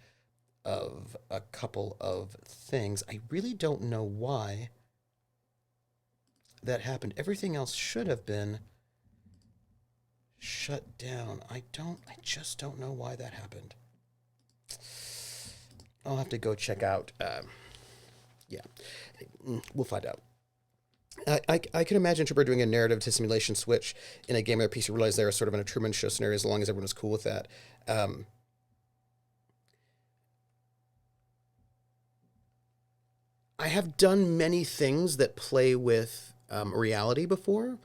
of a couple of things. I really don't know why that happened. Everything else should have been shut down. I just don't know why that happened. I'll have to go check out. Yeah, we'll find out. I can imagine Trooper doing a narrative to simulation switch in a game where PC realized they were sort of in a Truman Show scenario as long as everyone was cool with that. Um, I have done many things that play with reality before,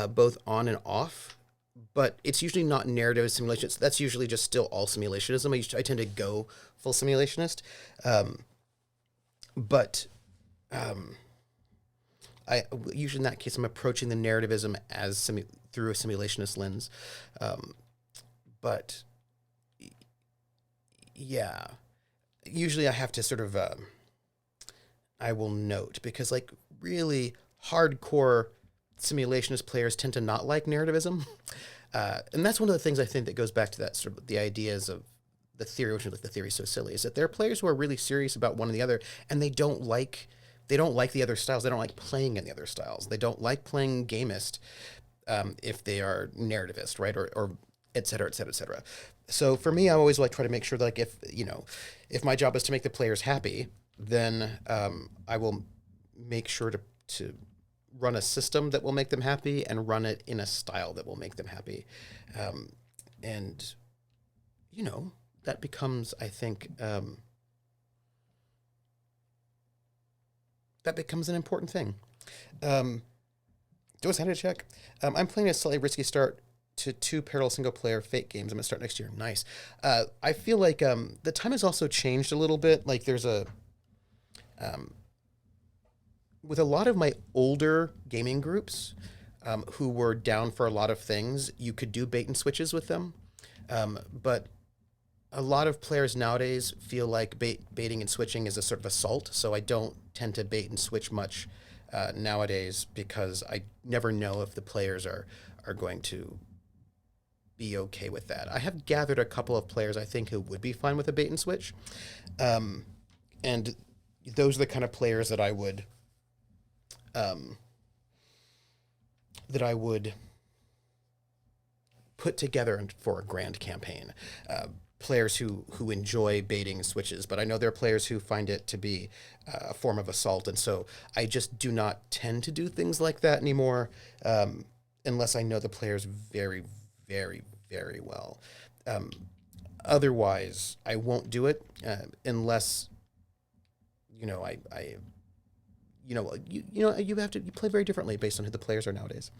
both on and off, but it's usually not narrative simulation. That's usually just still all simulationism. I tend to go full simulationist, um, but um, I usually in that case I'm approaching the narrativism as through a simulationist lens, um, but yeah, usually I have to sort of I will note because like really hardcore simulationist players tend to not like narrativism, and that's one of the things I think that goes back to that sort of the ideas of the theory, which is like the theory is so silly, is that there are players who are really serious about one or the other, and they don't like the other styles. They don't like playing in the other styles. They don't like playing gamist if they are narrativist, right, or et cetera, et cetera, et cetera. So for me, I always like try to make sure that like if my job is to make the players happy, then I will make sure to run a system that will make them happy and run it in a style that will make them happy, and that becomes, I think, that becomes an important thing. Do I have to check? I'm playing a slightly risky start to two parallel single player Fate games. I'm gonna start next year. Nice. I feel like the time has also changed a little bit. Like there's um, with a lot of my older gaming groups who were down for a lot of things, you could do bait and switches with them. But a lot of players nowadays feel like baiting and switching is a sort of assault, so I don't tend to bait and switch much nowadays because I never know if the players are going to be okay with that. I have gathered a couple of players I think who would be fine with a bait and switch, and those are the kind of players um, that I would put together for a grand campaign. Players who enjoy baiting switches, but I know there are players who find it to be a form of assault, and so I just do not tend to do things like that anymore, unless I know the players very, very, very well. Um, Otherwise, I won't do it unless I you play very differently based on who the players are nowadays.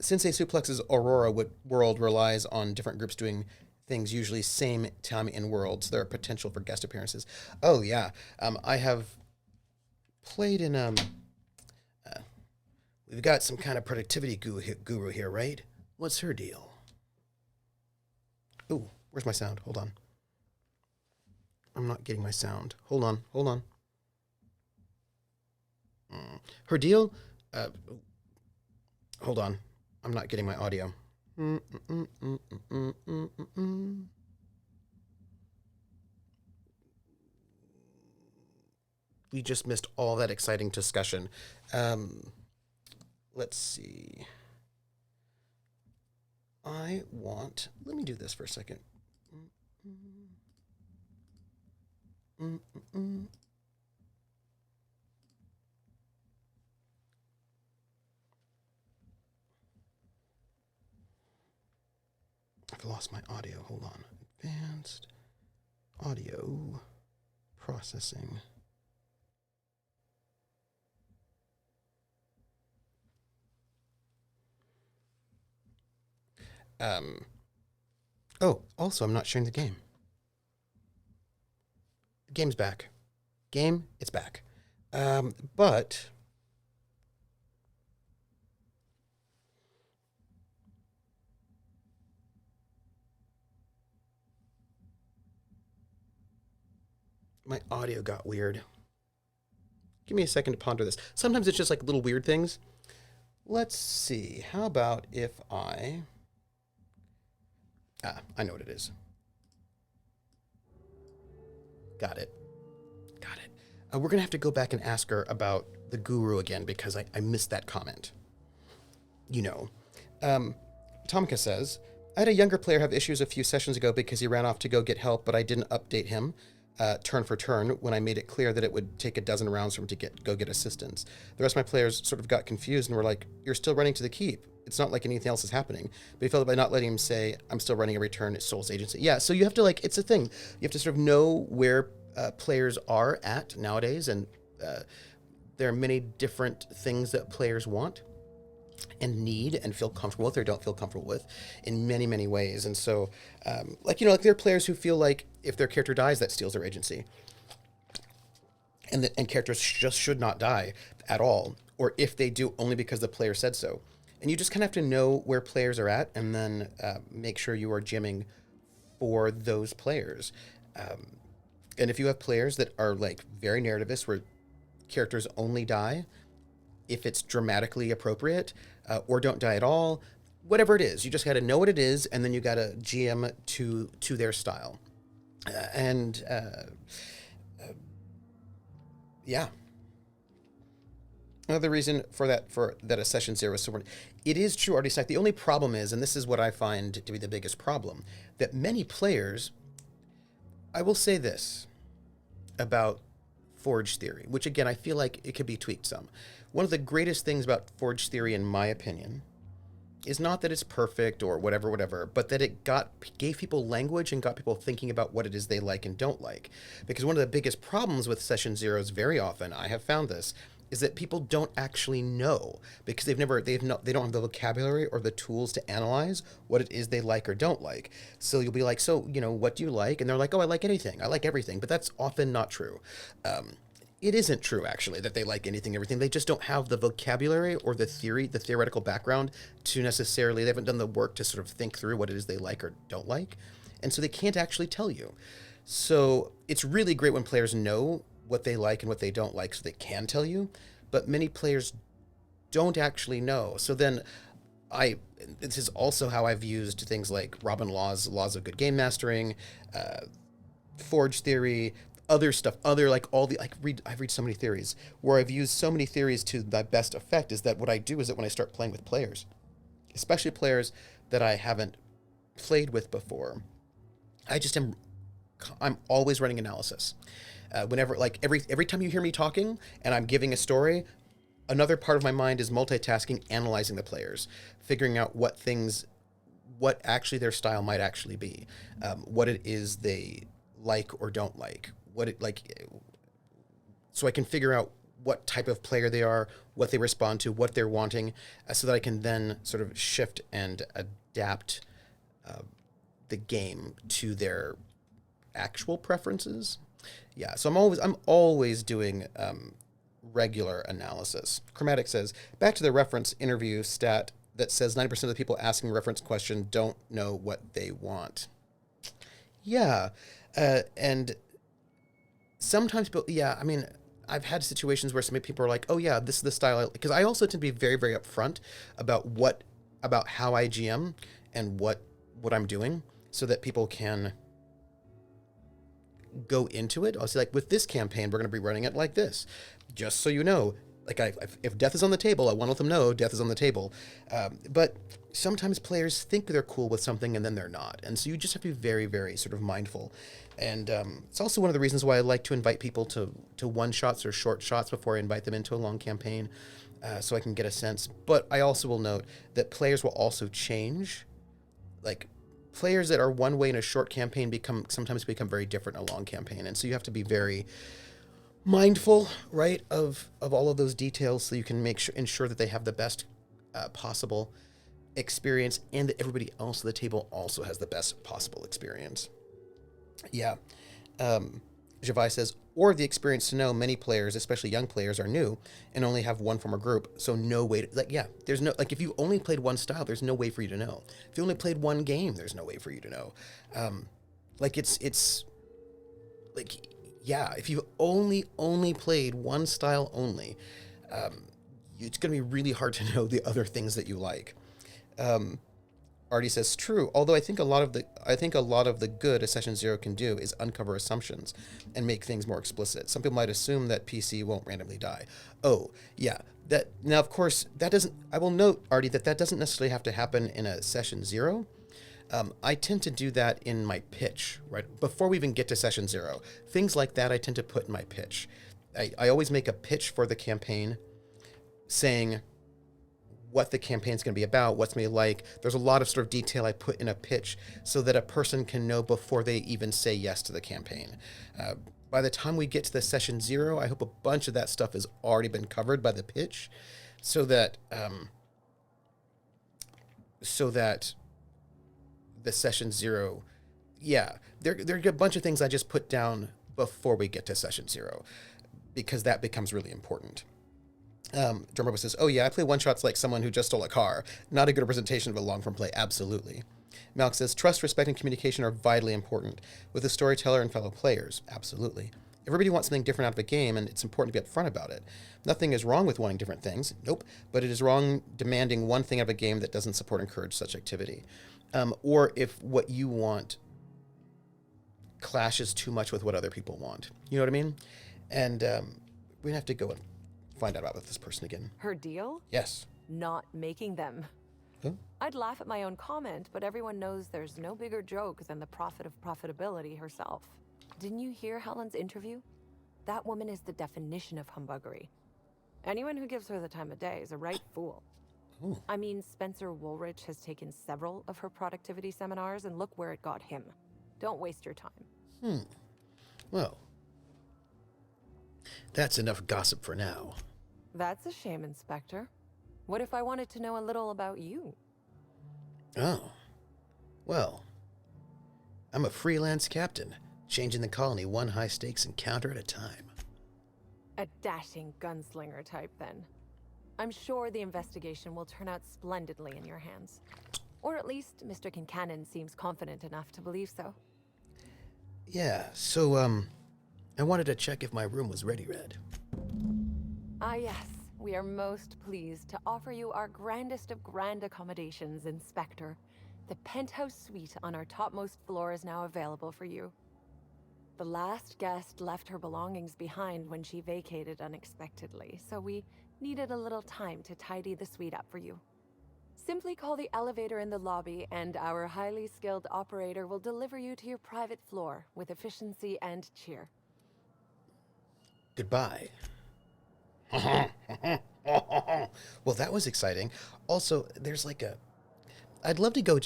Sensei Suplex's Aurora world relies on different groups doing things, usually same time in world, so there are potential for guest appearances. Oh yeah, I have played in we've got some kind of productivity guru here, right? What's her deal? Ooh, where's my sound? Hold on. I'm not getting my sound. Hold on. Her deal? Hold on. I'm not getting my audio. We just missed all that exciting discussion. Um, let's see. let me do this for a second. I've lost my audio. Hold on. Advanced audio processing. Oh, also, I'm not sharing the game. The game's back. Game, it's back. But my audio got weird. Give me a second to ponder this. Sometimes it's just like little weird things. Let's see. How about if I... I know what it is. Got it. We're going to have to go back and ask her about the guru again because I missed that comment. You know. Tomka says, I had a younger player have issues a few sessions ago because he ran off to go get help, but I didn't update him turn for turn when I made it clear that it would take a dozen rounds for him to go get assistance. The rest of my players sort of got confused and were like, you're still running to the keep. It's not like anything else is happening. But he felt by not letting him say, I'm still running every turn, it's Soul's agency. Yeah, so you have to it's a thing. You have to sort of know where players are at nowadays, and there are many different things that players want and need and feel comfortable with or don't feel comfortable with in many, many ways. And so, there are players who feel like if their character dies, that steals their agency. And characters just should not die at all, or if they do, only because the player said so. And you just kind of have to know where players are at and then make sure you are gymming for those players. And if you have players that are very narrativist where characters only die if it's dramatically appropriate, or don't die at all, whatever it is, you just got to know what it is, and then you got to GM to their style. Yeah. Another reason for that a session 0 is so important. It is true, Artie Stack. The only problem is, and this is what I find to be the biggest problem, that many players, I will say this about Forge Theory, which again, I feel like it could be tweaked some. One of the greatest things about Forge Theory, in my opinion, is not that it's perfect or whatever, but that it gave people language and got people thinking about what it is they like and don't like. Because one of the biggest problems with session zeros, very often, I have found this, is that people don't actually know because they don't have the vocabulary or the tools to analyze what it is they like or don't like. So you'll be like, so, what do you like? And they're like, oh, I like anything. I like everything. But that's often not true. It isn't true, actually, that they like anything, everything. They just don't have the vocabulary or the theoretical background to necessarily, they haven't done the work to sort of think through what it is they like or don't like. And so they can't actually tell you. So it's really great when players know what they like and what they don't like so they can tell you. But many players don't actually know. So then this is also how I've used things like Robin Laws of Good Game Mastering, Forge Theory, other stuff, I've read so many theories where I've used so many theories to the best effect. Is that what I do is that when I start playing with players, especially players that I haven't played with before, I'm always running analysis. Whenever, every time you hear me talking and I'm giving a story, another part of my mind is multitasking, analyzing the players, figuring out what actually their style might actually be, what it is they like or don't like, so I can figure out what type of player they are, what they respond to, what they're wanting, so that I can then sort of shift and adapt the game to their actual preferences. Yeah, so I'm always doing regular analysis. Chromatic says, back to the reference interview stat that says 90% of the people asking a reference question don't know what they want. Yeah, and sometimes people, I've had situations where some people are like, oh yeah, this is the style, because I also tend to be very, very upfront about how I GM and what I'm doing so that people can go into it. I'll say, with this campaign, we're going to be running it like this. Just so you know, Like, if death is on the table, I want to let them know death is on the table. But sometimes players think they're cool with something and then they're not. And so you just have to be very, very sort of mindful. And it's also one of the reasons why I like to invite people to one-shots or short shots before I invite them into a long campaign, so I can get a sense. But I also will note that players will also change. Like, players that are one way in a short campaign sometimes become very different in a long campaign. And so you have to be very mindful, right, of all of those details, so you can ensure that they have the best possible experience, and that everybody else at the table also has the best possible experience. Yeah. Javai says, or the experience to know many players, especially young players, are new and only have one from a group, so no way to, like, yeah, there's no, like, if you only played one style, there's no way for you to know. If you only played one game, there's no way for you to know. Like, it's like, yeah, if you've only played one style only, it's going to be really hard to know the other things that you like. Artie says, true, although I think a lot of the good a Session Zero can do is uncover assumptions and make things more explicit. Some people might assume that PC won't randomly die. Oh, yeah. Now, of course, I will note, Artie, that doesn't necessarily have to happen in a Session Zero. I tend to do that in my pitch, right? Before we even get to Session Zero. Things like that I tend to put in my pitch. I always make a pitch for the campaign saying what the campaign's going to be about, what's going to be like. There's a lot of sort of detail I put in a pitch so that a person can know before they even say yes to the campaign. By the time we get to the Session Zero, I hope a bunch of that stuff has already been covered by the pitch, so that the Session Zero, yeah, there are a bunch of things I just put down before we get to Session Zero, because that becomes really important. Drummer says, oh yeah, I play one-shots like someone who just stole a car. Not a good representation of a long-form play, absolutely. Malk says, trust, respect, and communication are vitally important with the storyteller and fellow players, absolutely. Everybody wants something different out of a game, and it's important to be upfront about it. Nothing is wrong with wanting different things, nope, but it is wrong demanding one thing out of a game that doesn't support or encourage such activity. Or if what you want clashes too much with what other people want. You know what I mean? And we'd have to go and find out about this person again. Her deal? Yes. Not making them. Huh? I'd laugh at my own comment, but everyone knows there's no bigger joke than the prophet of profitability herself. Didn't you hear Helen's interview? That woman is the definition of humbuggery. Anyone who gives her the time of day is a right fool. Ooh. I mean, Spencer Woolrich has taken several of her productivity seminars, and look where it got him. Don't waste your time. Well, that's enough gossip for now. That's a shame, Inspector. What if I wanted to know a little about you? Oh. Well, I'm a freelance captain, changing the colony one high-stakes encounter at a time. A dashing gunslinger type, then. I'm sure the investigation will turn out splendidly in your hands. Or at least Mr. Kincannon seems confident enough to believe so. Yeah, so, I wanted to check if my room was ready, Red. Ah, yes. We are most pleased to offer you our grandest of grand accommodations, Inspector. The penthouse suite on our topmost floor is now available for you. The last guest left her belongings behind when she vacated unexpectedly, so we needed a little time to tidy the suite up for you. Simply call the elevator in the lobby, and our highly skilled operator will deliver you to your private floor with efficiency and cheer. Goodbye. Well, that was exciting. Also, there's like I'd love to go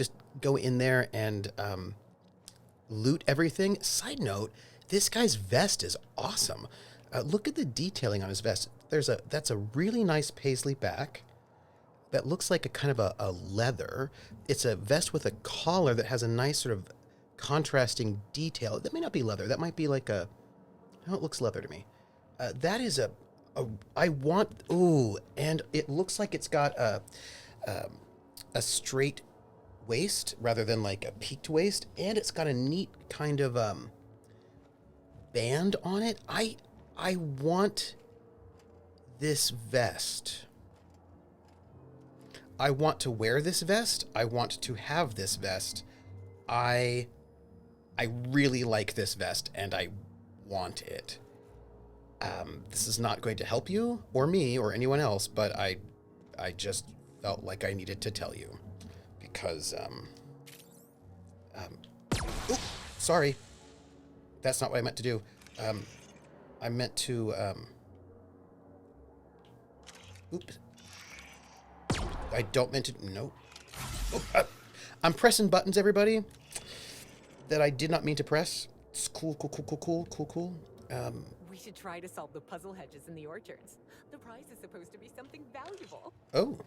in there and loot everything. Side note, this guy's vest is awesome. Look at the detailing on his vest. That's a really nice paisley back that looks like a kind of a leather. It's a vest with a collar that has a nice sort of contrasting detail. That may not be leather. That might be like no, it looks leather to me. That is and it looks like it's got a straight waist rather than like a peaked waist, and it's got a neat kind of band on it. I want this vest. I want to wear this vest. I want to have this vest. I really like this vest, and I want it. This is not going to help you or me or anyone else, but I just felt like I needed to tell you because, um, oop, sorry, that's not what I meant to do. I meant to, oops, I don't meant to, nope. Oh, I'm pressing buttons, everybody, that I did not mean to press. It's cool, cool, cool, cool, cool, cool, cool. We should try to solve the puzzle hedges in the orchards. The prize is supposed to be something valuable. Oh,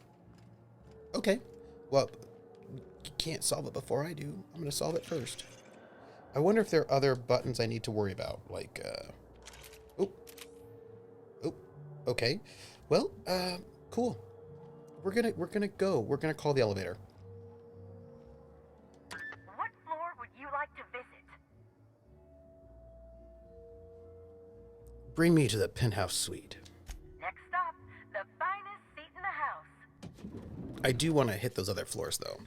okay. Well, you can't solve it before I do. I'm going to solve it first. I wonder if there are other buttons I need to worry about, like, oh, oh, okay. Well, cool. We're gonna go. We're gonna call the elevator. What floor would you like to visit? Bring me to the penthouse suite. Next stop, the finest seat in the house. I do want to hit those other floors, though.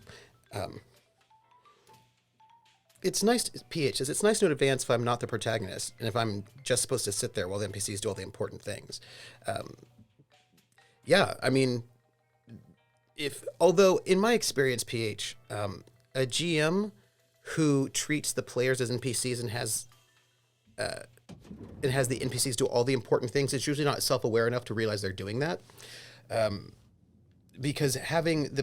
It's nice, PH says, it's nice to know in advance if I'm not the protagonist, and if I'm just supposed to sit there while the NPCs do all the important things. Yeah, I mean, although in my experience, PH, a GM who treats the players as NPCs and has the NPCs do all the important things is usually not self-aware enough to realize they're doing that. Because having the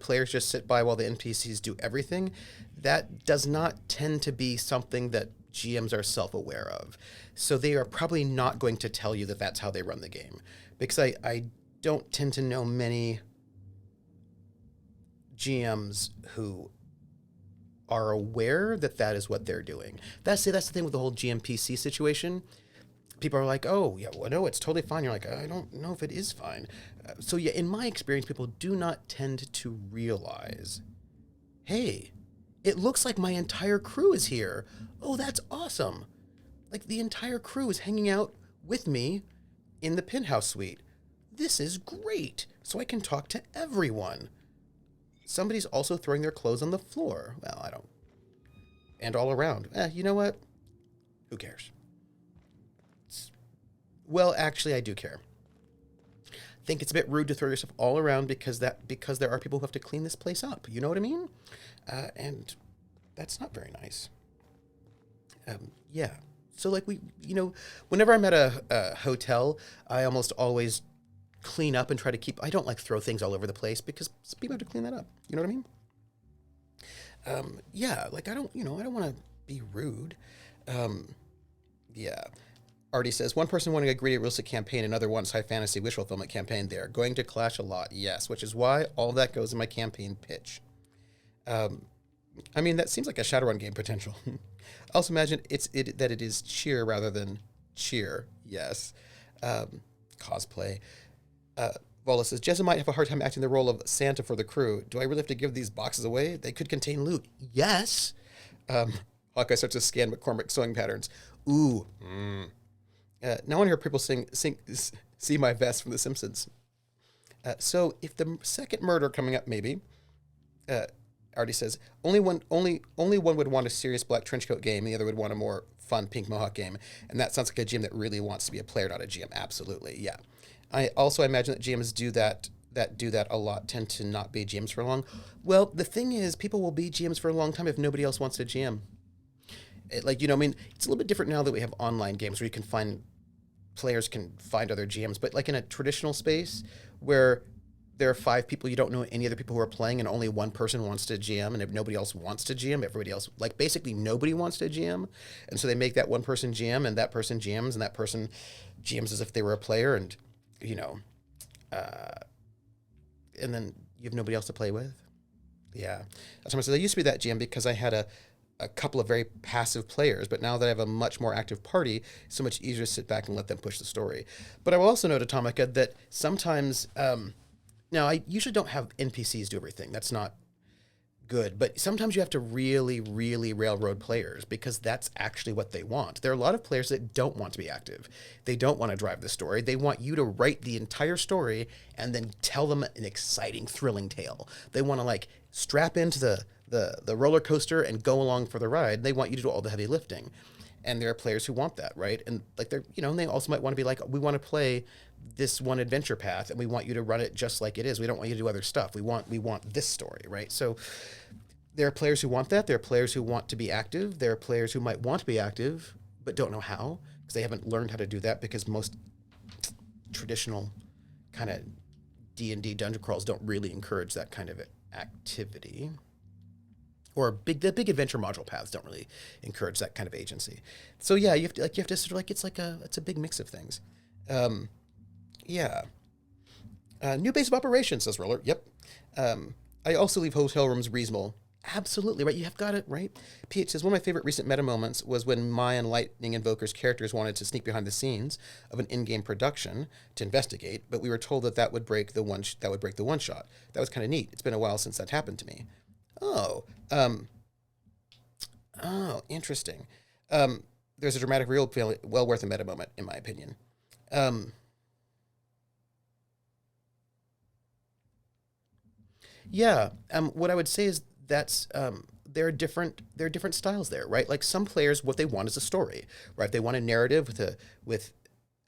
players just sit by while the NPCs do everything, that does not tend to be something that GMs are self-aware of. So they are probably not going to tell you that that's how they run the game. Because I don't tend to know many GMs who are aware that that is what they're doing. That's the thing with the whole GMPC situation. People are like, oh, yeah, well, no, it's totally fine. You're like, I don't know if it is fine. So, yeah, in my experience, people do not tend to realize, hey, it looks like my entire crew is here. Oh, that's awesome. Like, the entire crew is hanging out with me in the penthouse suite. This is great. So I can talk to everyone. Somebody's also throwing their clothes on the floor. Well, I don't. And all around. You know what? Who cares? Well, actually, I do care. I think it's a bit rude to throw yourself all around because there are people who have to clean this place up. You know what I mean? And that's not very nice. Yeah. So, like, whenever I'm at a hotel, I almost always clean up and try to keep. I don't like throw things all over the place because people have to clean that up. You know what I mean? Yeah. Like, I don't want to be rude. Yeah. Artie says, one person wanting a gritty realistic campaign, another wants high fantasy wish fulfillment campaign. They're going to clash a lot, yes, which is why all that goes in my campaign pitch. I mean, that seems like a Shadowrun game potential. I also imagine that it is cheer rather than cheer, yes. Cosplay. Vola says, Jessa might have a hard time acting the role of Santa for the crew. Do I really have to give these boxes away? They could contain loot. Yes. Hawkeye starts to scan McCormick sewing patterns. Ooh. Now I want to hear people sing "See My Vest" from The Simpsons. So if the second murder coming up, maybe, Artie says only one would want a serious black trenchcoat game, and the other would want a more fun pink mohawk game, and that sounds like a GM that really wants to be a player, not a GM. Absolutely, yeah. I imagine that GMs do that a lot tend to not be GMs for long. Well, the thing is, people will be GMs for a long time if nobody else wants to GM. It's a little bit different now that we have online games where players can find other GMs, but like in a traditional space where there are 5 people, you don't know any other people who are playing and only one person wants to GM, and if nobody else wants to GM, everybody else, like basically nobody wants to GM, and so they make that one person GM, and that person GMs, and that person GMs as if they were a player, and and then you have nobody else to play with. Yeah. That's why I said I used to be that GM because I had a couple of very passive players, but now that I have a much more active party, it's so much easier to sit back and let them push the story. But I will also note, Atomica, that sometimes, now I usually don't have NPCs do everything. That's not good. But sometimes you have to really, really railroad players because that's actually what they want. There are a lot of players that don't want to be active. They don't want to drive the story. They want you to write the entire story and then tell them an exciting, thrilling tale. They want to strap into the roller coaster and go along for the ride. They want you to do all the heavy lifting. And there are players who want that, right? And like they're, and they also might want to be like, we want to play this one adventure path, and we want you to run it just like it is. We don't want you to do other stuff. We want this story, right? So there are players who want that. There are players who want to be active. There are players who might want to be active but don't know how because they haven't learned how to do that because most traditional kind of D&D dungeon crawls don't really encourage that kind of activity. Or the big adventure module paths don't really encourage that kind of agency. So yeah, you have to sort of like it's a big mix of things. Yeah. New base of operations, says Roller. Yep. I also leave hotel rooms reasonable. Absolutely, right? You have got it, right? PH says, one of my favorite recent meta moments was when Maya and Lightning Invoker's characters wanted to sneak behind the scenes of an in-game production to investigate, but we were told that would break the one shot. That was kind of neat. It's been a while since that happened to me. Oh, interesting. There's a dramatic reel well worth a meta moment, in my opinion. Yeah. What I would say is that's there are different styles there, right? Like some players, what they want is a story, right? They want a narrative with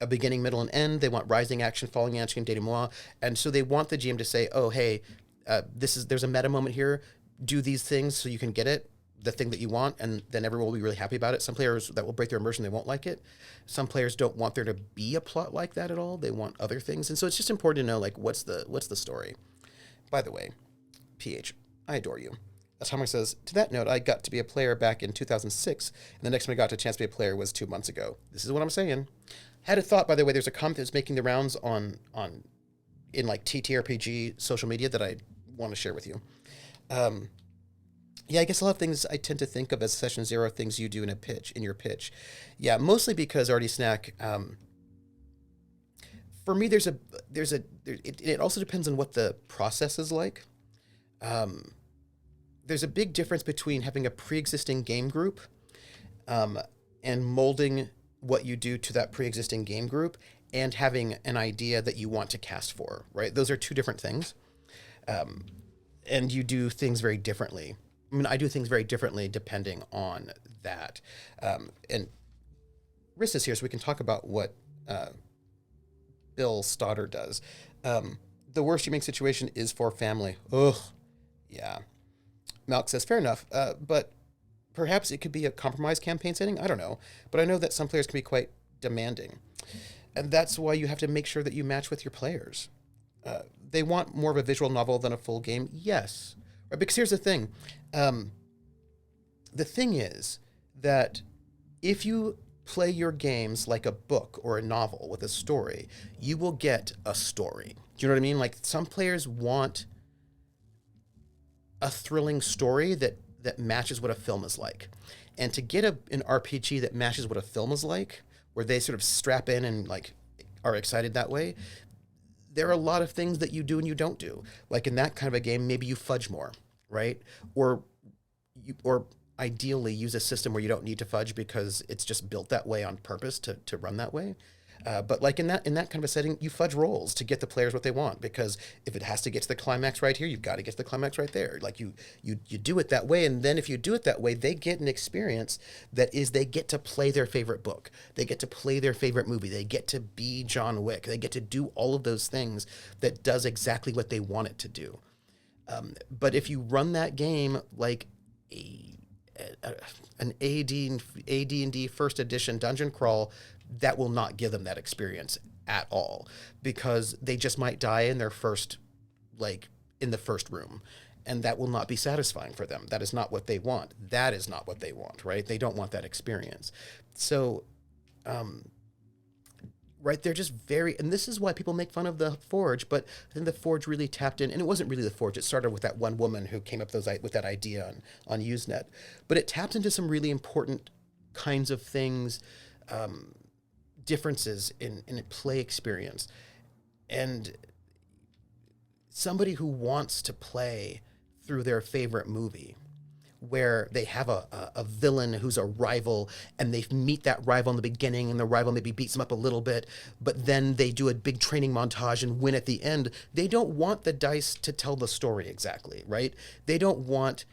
a beginning, middle, and end. They want rising action, falling action, denouement, and so they want the GM to say, "Oh, hey, there's a meta moment here. Do these things so you can get it, the thing that you want, and then everyone will be really happy about it." Some players that will break their immersion, they won't like it. Some players don't want there to be a plot like that at all. They want other things, and so it's just important to know like what's the story. By the way, PH, I adore you. As Homer says, to that note, I got to be a player back in 2006, and the next time I got a chance to be a player was 2 months ago. This is what I'm saying. Had a thought, by the way, there's a comment that's making the rounds in like TTRPG social media that I want to share with you. Yeah, I guess a lot of things I tend to think of as session zero things you do in your pitch. Yeah, mostly because Artie Snack, for me, it also depends on what the process is like. There's a big difference between having a pre-existing game group and molding what you do to that pre-existing game group and having an idea that you want to cast for, right? Those are two different things. And you do things very differently. I mean, I do things very differently depending on that. And Riss is here, so we can talk about what Bill Stoddard does. The worst you make situation is for family. Ugh. Yeah. Malk says, fair enough, but perhaps it could be a compromise campaign setting. I don't know. But I know that some players can be quite demanding. And that's why you have to make sure that you match with your players. They want more of a visual novel than a full game. Yes. Right, because here's the thing. The thing is that if you play your games like a book or a novel with a story, you will get a story. Do you know what I mean? Like some players want a thrilling story that matches what a film is like. And to get an RPG that matches what a film is like, where they sort of strap in and like are excited that way, there are a lot of things that you do and you don't do. Like in that kind of a game, maybe you fudge more, right? Or ideally use a system where you don't need to fudge because it's just built that way on purpose to run that way. But like in that kind of a setting, you fudge rolls to get the players what they want, because if it has to get to the climax right here, you've got to get to the climax right there. Like you do it that way, and then if you do it that way, they get an experience that is they get to play their favorite book, they get to play their favorite movie, they get to be John Wick, they get to do all of those things that does exactly what they want it to do. But if you run that game like an AD&D first edition dungeon crawl, that will not give them that experience at all, because they just might die in the first room, and that will not be satisfying for them. That is not what they want. That is not what they want, right? They don't want that experience. So, right, they're just and this is why people make fun of the Forge, but I think the Forge really tapped in, and it wasn't really the Forge, it started with that one woman who came up with that idea on Usenet, but it tapped into some really important kinds of things, differences in play experience. And somebody who wants to play through their favorite movie, where they have a villain who's a rival, and they meet that rival in the beginning, and the rival maybe beats them up a little bit, but then they do a big training montage and win at the end. They don't want the dice to tell the story exactly, right? They don't want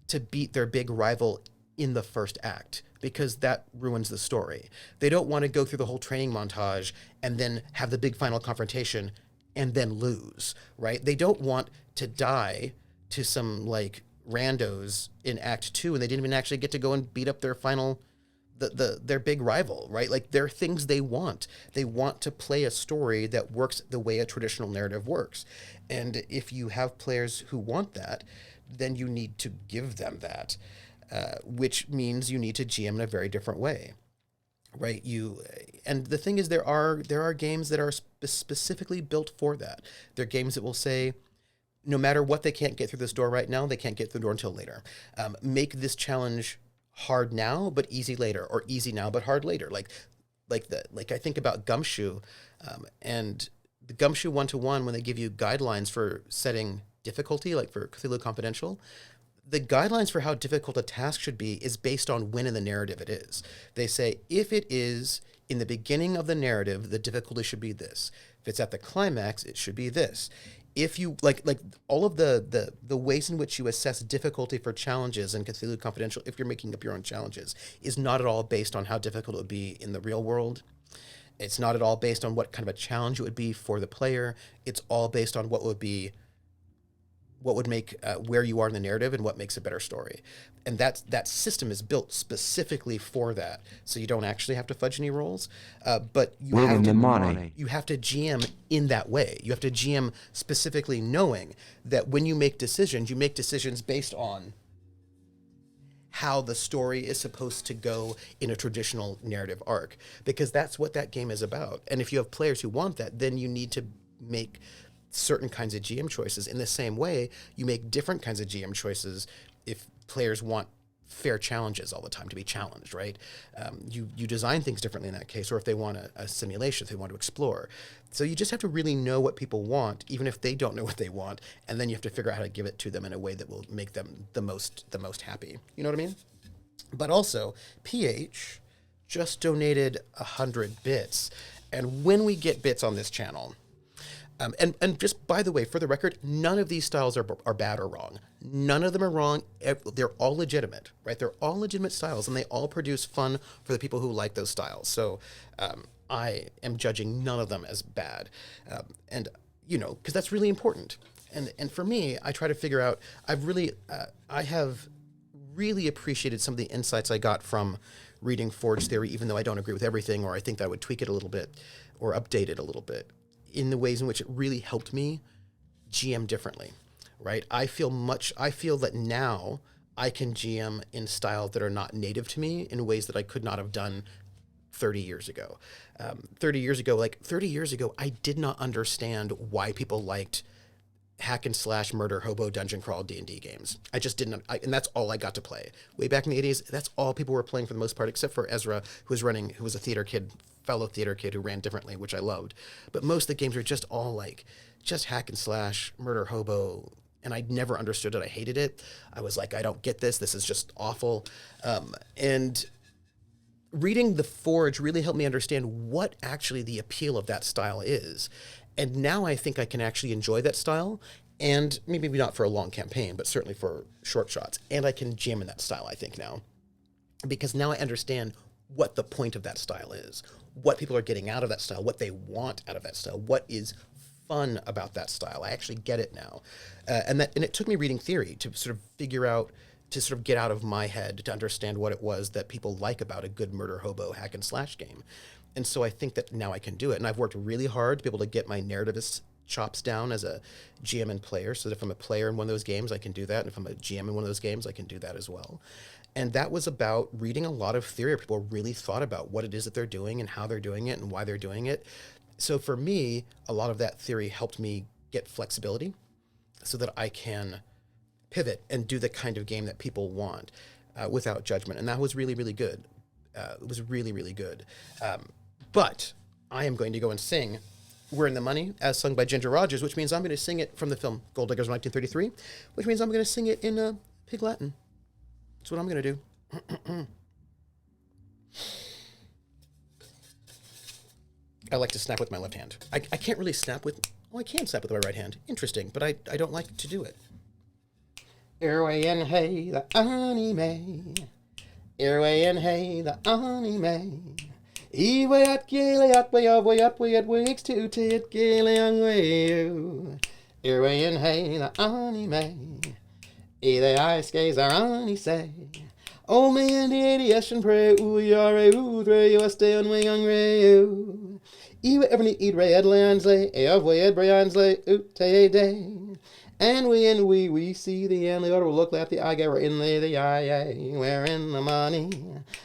to beat their big rival in the first act, because that ruins the story. They don't want to go through the whole training montage and then have the big final confrontation and then lose, right? They don't want to die to some like randos in Act 2 and they didn't even actually get to go and beat up their final their big rival, right? Like, there are things they want. They want to play a story that works the way a traditional narrative works. And if you have players who want that, then you need to give them that, which means you need to GM in a very different way, right? And the thing is, there are games that are specifically built for that. They're games that will say, no matter what they can't get through this door right now, they can't get through the door until later. Make this challenge hard now but easy later, or easy now but hard later. Like I think about Gumshoe, and the Gumshoe 1-to-1, when they give you guidelines for setting difficulty, like for Cthulhu Confidential, the guidelines for how difficult a task should be is based on when in the narrative it is. They say, if it is in the beginning of the narrative, the difficulty should be this. If it's at the climax, it should be this. If you like all of the ways in which you assess difficulty for challenges in Cthulhu Confidential, if you're making up your own challenges, is not at all based on how difficult it would be in the real world. It's not at all based on what kind of a challenge it would be for the player. It's all based on what would make where you are in the narrative and what makes a better story. And that system is built specifically for that, so you don't actually have to fudge any rolls. But you have to GM in that way. You have to GM specifically knowing that when you make decisions based on how the story is supposed to go in a traditional narrative arc, because that's what that game is about. And if you have players who want that, then you need to make certain kinds of GM choices. In the same way, you make different kinds of GM choices if players want fair challenges all the time, to be challenged, right? You design things differently in that case, or if they want a simulation, if they want to explore. So you just have to really know what people want, even if they don't know what they want, and then you have to figure out how to give it to them in a way that will make them the most happy. You know what I mean? But also, PH just donated 100 bits, and when we get bits on this channel, and just by the way, for the record, none of these styles are bad or wrong. None of them are wrong. They're all legitimate, right? They're all legitimate styles, and they all produce fun for the people who like those styles. So I am judging none of them as bad, and because that's really important. And for me, I try to figure out. I have really appreciated some of the insights I got from reading Forge Theory, even though I don't agree with everything, or I think that I would tweak it a little bit, or update it a little bit, in the ways in which it really helped me GM differently, right? I feel that now I can GM in styles that are not native to me in ways that I could not have done 30 years ago. 30 years ago, I did not understand why people liked hack and slash murder hobo dungeon crawl D&D games. I just didn't, and that's all I got to play. Way back in the 80s, that's all people were playing for the most part, except for Ezra, who was a fellow theater kid who ran differently, which I loved. But most of the games were just all just hack and slash, murder hobo, and I never understood it. I hated it. I was like, I don't get this. This is just awful. And reading The Forge really helped me understand what actually the appeal of that style is. And now I think I can actually enjoy that style, and maybe not for a long campaign, but certainly for short shots. And I can jam in that style, I think, now. Because now I understand what the point of that style is, what people are getting out of that style, what they want out of that style, what is fun about that style. I actually get it now. And it took me reading theory to sort of figure out, to sort of get out of my head, to understand what it was that people like about a good murder hobo hack and slash game. And so I think that now I can do it. And I've worked really hard to be able to get my narrativist chops down as a GM and player, so that if I'm a player in one of those games, I can do that. And if I'm a GM in one of those games, I can do that as well. And that was about reading a lot of theory. People really thought about what it is that they're doing and how they're doing it and why they're doing it. So for me, a lot of that theory helped me get flexibility so that I can pivot and do the kind of game that people want without judgment. And that was really, really good. It was really, really good. But I am going to go and sing We're in the Money, as sung by Ginger Rogers, which means I'm going to sing it from the film Gold Diggers 1933, which means I'm going to sing it in Pig Latin. That's what I'm going to do. I like to snap with my left hand. I can't really snap with... Oh, I can snap with my right hand. Interesting, but I don't like to do it. Erway and hey, the anime. Airway and hey, the anime. Way at gale at way of way up way at wakes to tit gale young way. Airway and hey, the anime. The ice skates are on say. Oh man, the adiation pray, ooh, yare, ooh, three, you stay on way young ray. Ewe ever eat ray at landsley, of way at Briansley, ooh, tay day. And we see the end, the order will look like the eye, we're in the eye, we're in the money,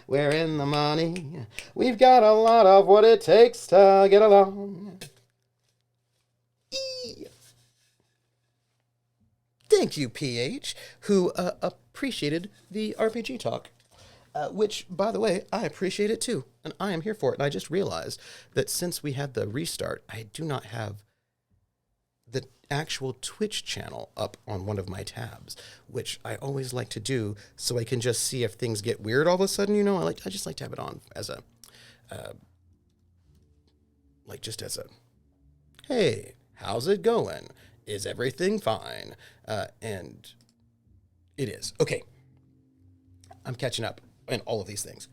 we're in the money. We've got a lot of what it takes to get along. Thank you, PH, who appreciated the RPG talk. Which, by the way, I appreciate it too, and I am here for it. And I just realized that since we had the restart, I do not have the actual Twitch channel up on one of my tabs, which I always like to do so I can just see if things get weird all of a sudden. You know, I just like to have it on as a, hey, how's it going? Is everything fine? And it is. Okay. I'm catching up in all of these things.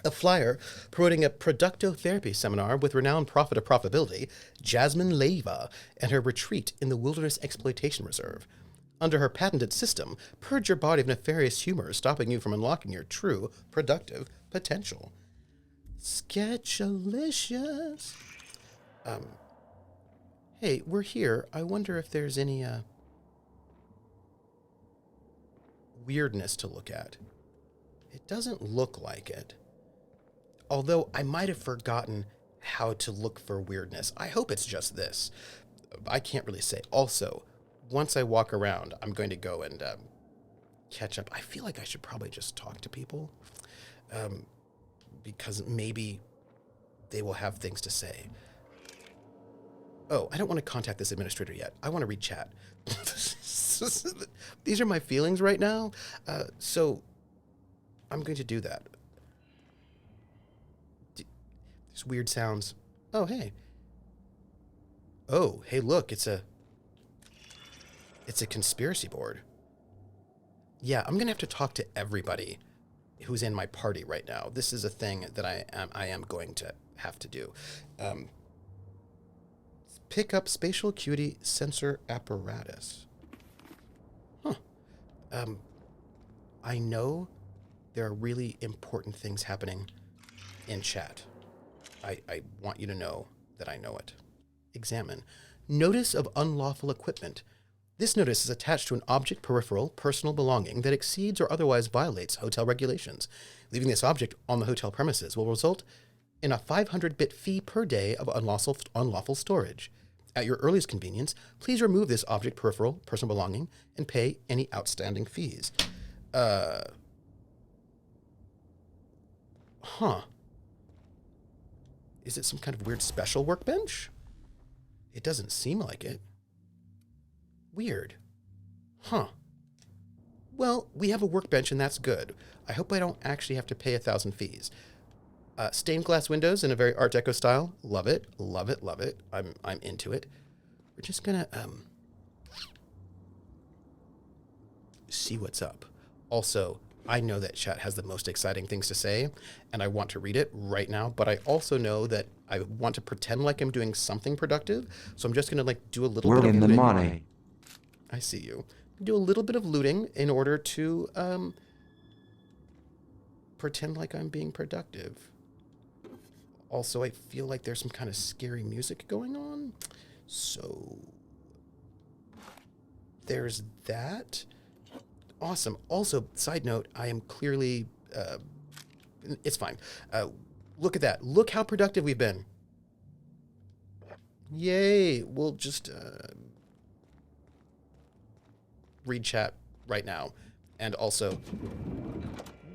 A flyer promoting a productotherapy seminar with renowned prophet of profitability, Jasmine Leiva, and her retreat in the Wilderness Exploitation Reserve. Under her patented system, purge your body of nefarious humor, stopping you from unlocking your true, productive potential. Sketchalicious. Hey, we're here. I wonder if there's any, weirdness to look at. It doesn't look like it. Although I might have forgotten how to look for weirdness. I hope it's just this. I can't really say. Also, once I walk around, I'm going to go and catch up. I feel like I should probably just talk to people because maybe they will have things to say. Oh, I don't want to contact this administrator yet. I want to read chat. These are my feelings right now. So I'm going to do that. There's weird sounds. Oh, hey. Oh, hey, look, it's a conspiracy board. Yeah, I'm going to have to talk to everybody who's in my party right now. This is a thing that I am going to have to do. Pick up spatial acuity sensor apparatus. Huh. I know there are really important things happening in chat. I want you to know that I know it. Examine. Notice of unlawful equipment. This notice is attached to an object, peripheral, personal belonging that exceeds or otherwise violates hotel regulations. Leaving this object on the hotel premises will result in a 500-bit fee per day of unlawful storage. At your earliest convenience, please remove this object, peripheral, personal belonging, and pay any outstanding fees. Is it some kind of weird special workbench? It doesn't seem like it. Weird. Well, we have a workbench and that's good. I hope I don't actually have to pay 1,000 fees. Stained glass windows in a very Art Deco style. Love it, love it, love it. I'm into it. We're just gonna see what's up. Also, I know that chat has the most exciting things to say, and I want to read it right now, but I also know that I want to pretend like I'm doing something productive, so I'm just gonna do a little bit of looting. We're in the money. I see you. Do a little bit of looting in order to pretend like I'm being productive. Also, I feel like there's some kind of scary music going on. So there's that. Awesome. Also, side note, I am clearly, it's fine. Look at that. Look how productive we've been. Yay. We'll just read chat right now. And also,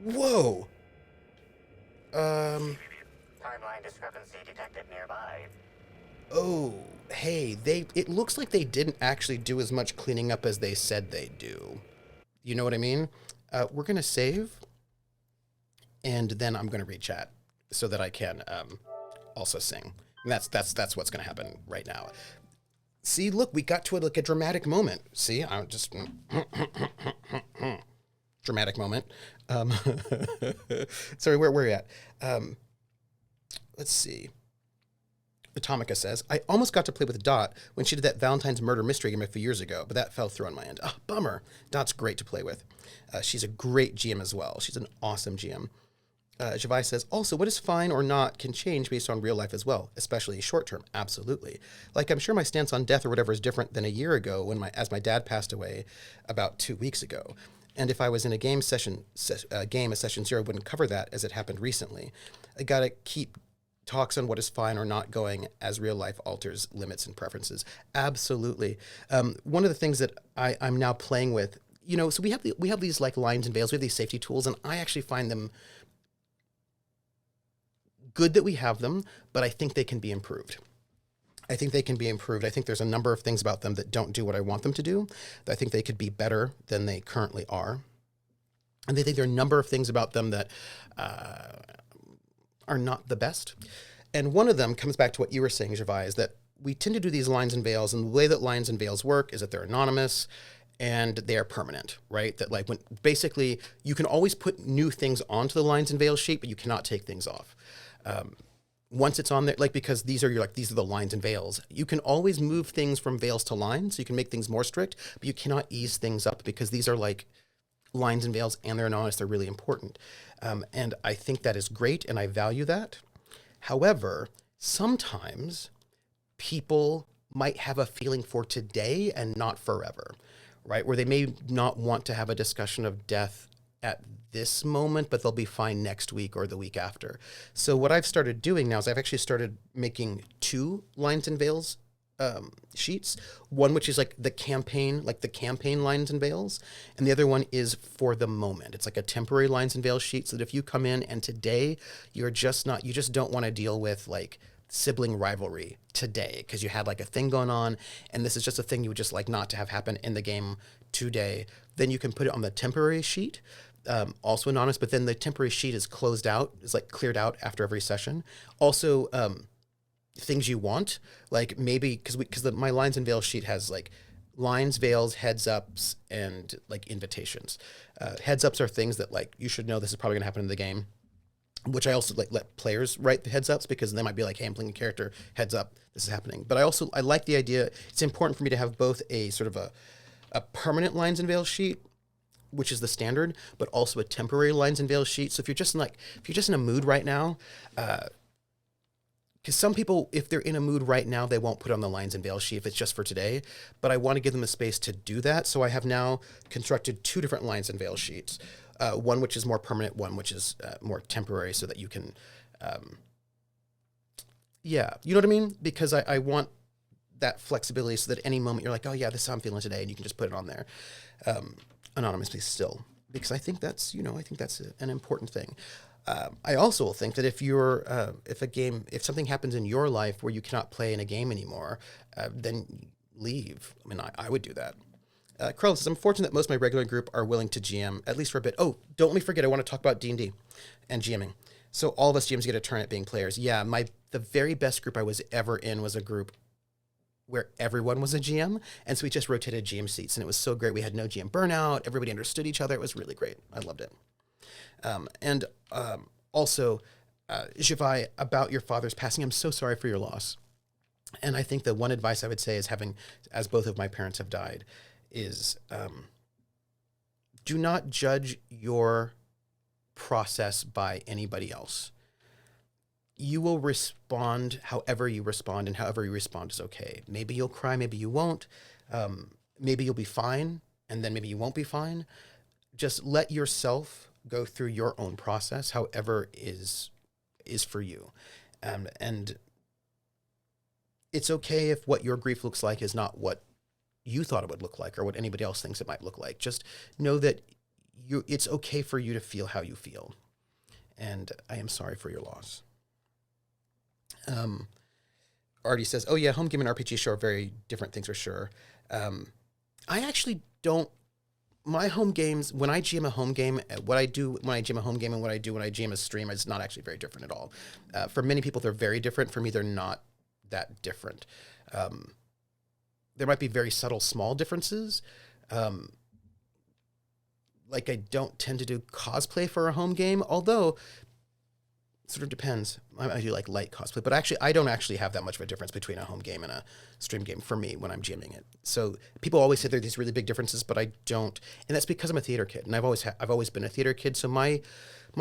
whoa. Timeline discrepancy detected nearby. Oh, hey, it looks like they didn't actually do as much cleaning up as they said they'd do. You know what I mean? We're going to save, and then I'm going to read chat so that I can also sing. And that's what's going to happen right now. See, look, we got to a dramatic moment. See, I'm just... dramatic moment. Sorry, where are you at? Let's see. Atomica says, I almost got to play with Dot when she did that Valentine's murder mystery game a few years ago, but that fell through on my end. Oh, bummer. Dot's great to play with. She's a great GM as well. She's an awesome GM. Javai says, also, what is fine or not can change based on real life as well, especially short term. Absolutely. Like, I'm sure my stance on death or whatever is different than a year ago as my dad passed away about 2 weeks ago. And if I was in a game, a session 0 wouldn't cover that as it happened recently. I gotta keep talks on what is fine or not going as real life alters limits and preferences. Absolutely. One of the things that I'm now playing with, so we have these like lines and veils, we have these safety tools, and I actually find them good that we have them, but I think they can be improved. I think there's a number of things about them that don't do what I want them to do. I think they could be better than they currently are. And I think there are a number of things about them that are not the best. And one of them comes back to what you were saying, Javai, is that we tend to do these lines and veils, and the way that lines and veils work is that they're anonymous and they are permanent, right? That like when basically you can always put new things onto the lines and veils sheet, but you cannot take things off. Once it's on there, like, because these are the lines and veils, you can always move things from veils to lines. So you can make things more strict, but you cannot ease things up because these are like lines and veils and they're anonymous. They're really important. And I think that is great. And I value that. However, sometimes people might have a feeling for today and not forever, right? Where they may not want to have a discussion of death at this moment, but they'll be fine next week or the week after. So what I've started doing now is I've actually started making 2 lines and veils sheets. One which is like the campaign lines and veils, and the other one is for the moment. It's like a temporary lines and veils sheet, so that if you come in and today you just don't want to deal with like sibling rivalry today because you had like a thing going on, and this is just a thing you would just like not to have happen in the game today, then you can put it on the temporary sheet. Also anonymous, but then the temporary sheet is closed out, is like cleared out after every session. Also, things you want, like maybe because my lines and veils sheet has like lines, veils, heads ups, and like invitations. Heads ups are things that like you should know this is probably gonna happen in the game, which I also like let players write the heads ups because they might be like, hey, I'm playing a character, heads up, this is happening. But I like the idea. It's important for me to have both a sort of a permanent lines and veils sheet, which is the standard, but also a temporary lines and veils sheet. So if you're just in a mood right now, because some people, if they're in a mood right now, they won't put on the lines and veils sheet if it's just for today, but I want to give them a space to do that. So I have now constructed 2 different lines and veils sheets, one which is more permanent, one which is more temporary, so that you can, you know what I mean? Because I want that flexibility so that at any moment you're like, oh yeah, this is how I'm feeling today, and you can just put it on there. Anonymously still, because I think that's an important thing. I also think that if something happens in your life where you cannot play in a game anymore, then leave. I mean, I would do that. Carl says, I'm fortunate that most of my regular group are willing to GM, at least for a bit. Oh, don't let me forget, I want to talk about D&D and GMing. So all of us GMs get a turn at being players. Yeah, the very best group I was ever in was a group where everyone was a GM, and so we just rotated GM seats, and it was so great. We had no GM burnout. Everybody understood each other. It was really great. I loved it. Also, Javai, about your father's passing, I'm so sorry for your loss. And I think the one advice I would say is as both of my parents have died, is do not judge your process by anybody else. You will respond however you respond, and however you respond is okay. Maybe you'll cry, maybe you won't. Maybe you'll be fine, and then maybe you won't be fine. Just let yourself go through your own process, however is for you. And it's okay if what your grief looks like is not what you thought it would look like or what anybody else thinks it might look like. Just know that it's okay for you to feel how you feel. And I am sorry for your loss. Artie says, oh yeah, home game and RPG show are very different things for sure. I actually don't, my home games, when I GM a home game, what I do when I GM a home game and what I do when I GM a stream is not actually very different at all. For many people, they're very different. For me, they're not that different. There might be very subtle, small differences. like I don't tend to do cosplay for a home game, although it sort of depends. I do like light cosplay, but actually I don't actually have that much of a difference between a home game and a stream game for me when I'm GMing it. So people always say there are these really big differences, but I don't, and that's because I'm a theater kid, and I've always been a theater kid. So my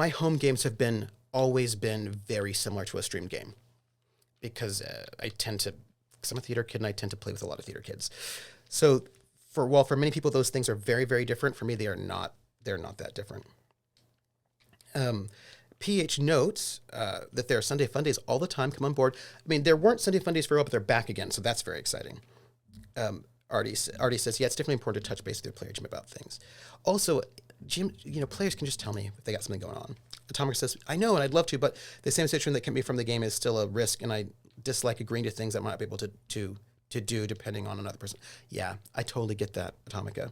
home games have always been very similar to a stream game because because I'm a theater kid and I tend to play with a lot of theater kids. So for many people those things are very, very different. For me, they're not that different. PH notes that there are Sunday Fun Days all the time. Come on board. I mean, there weren't Sunday Fun Days for a while, but they're back again, so that's very exciting. Artie says, yeah, it's definitely important to touch base with your player, Jim, about things. Also, Jim, players can just tell me if they got something going on. Atomic says, I know, and I'd love to, but the same situation that can be from the game is still a risk, and I dislike agreeing to things that I might be able to do depending on another person. Yeah, I totally get that, Atomica.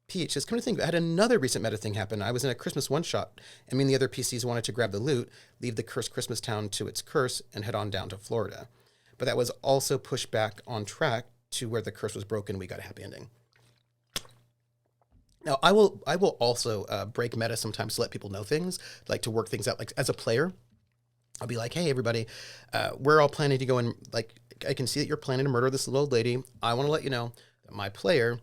PH says, come to think, I had another recent meta thing happen. I was in a Christmas one-shot, and me and the other PCs wanted to grab the loot, leave the cursed Christmas town to its curse, and head on down to Florida. But that was also pushed back on track to where the curse was broken. We got a happy ending. Now, I will also break meta sometimes to let people know things, like to work things out. Like as a player, I'll be like, hey, everybody, we're all planning to go and, like, I can see that you're planning to murder this little old lady. I want to let you know that my player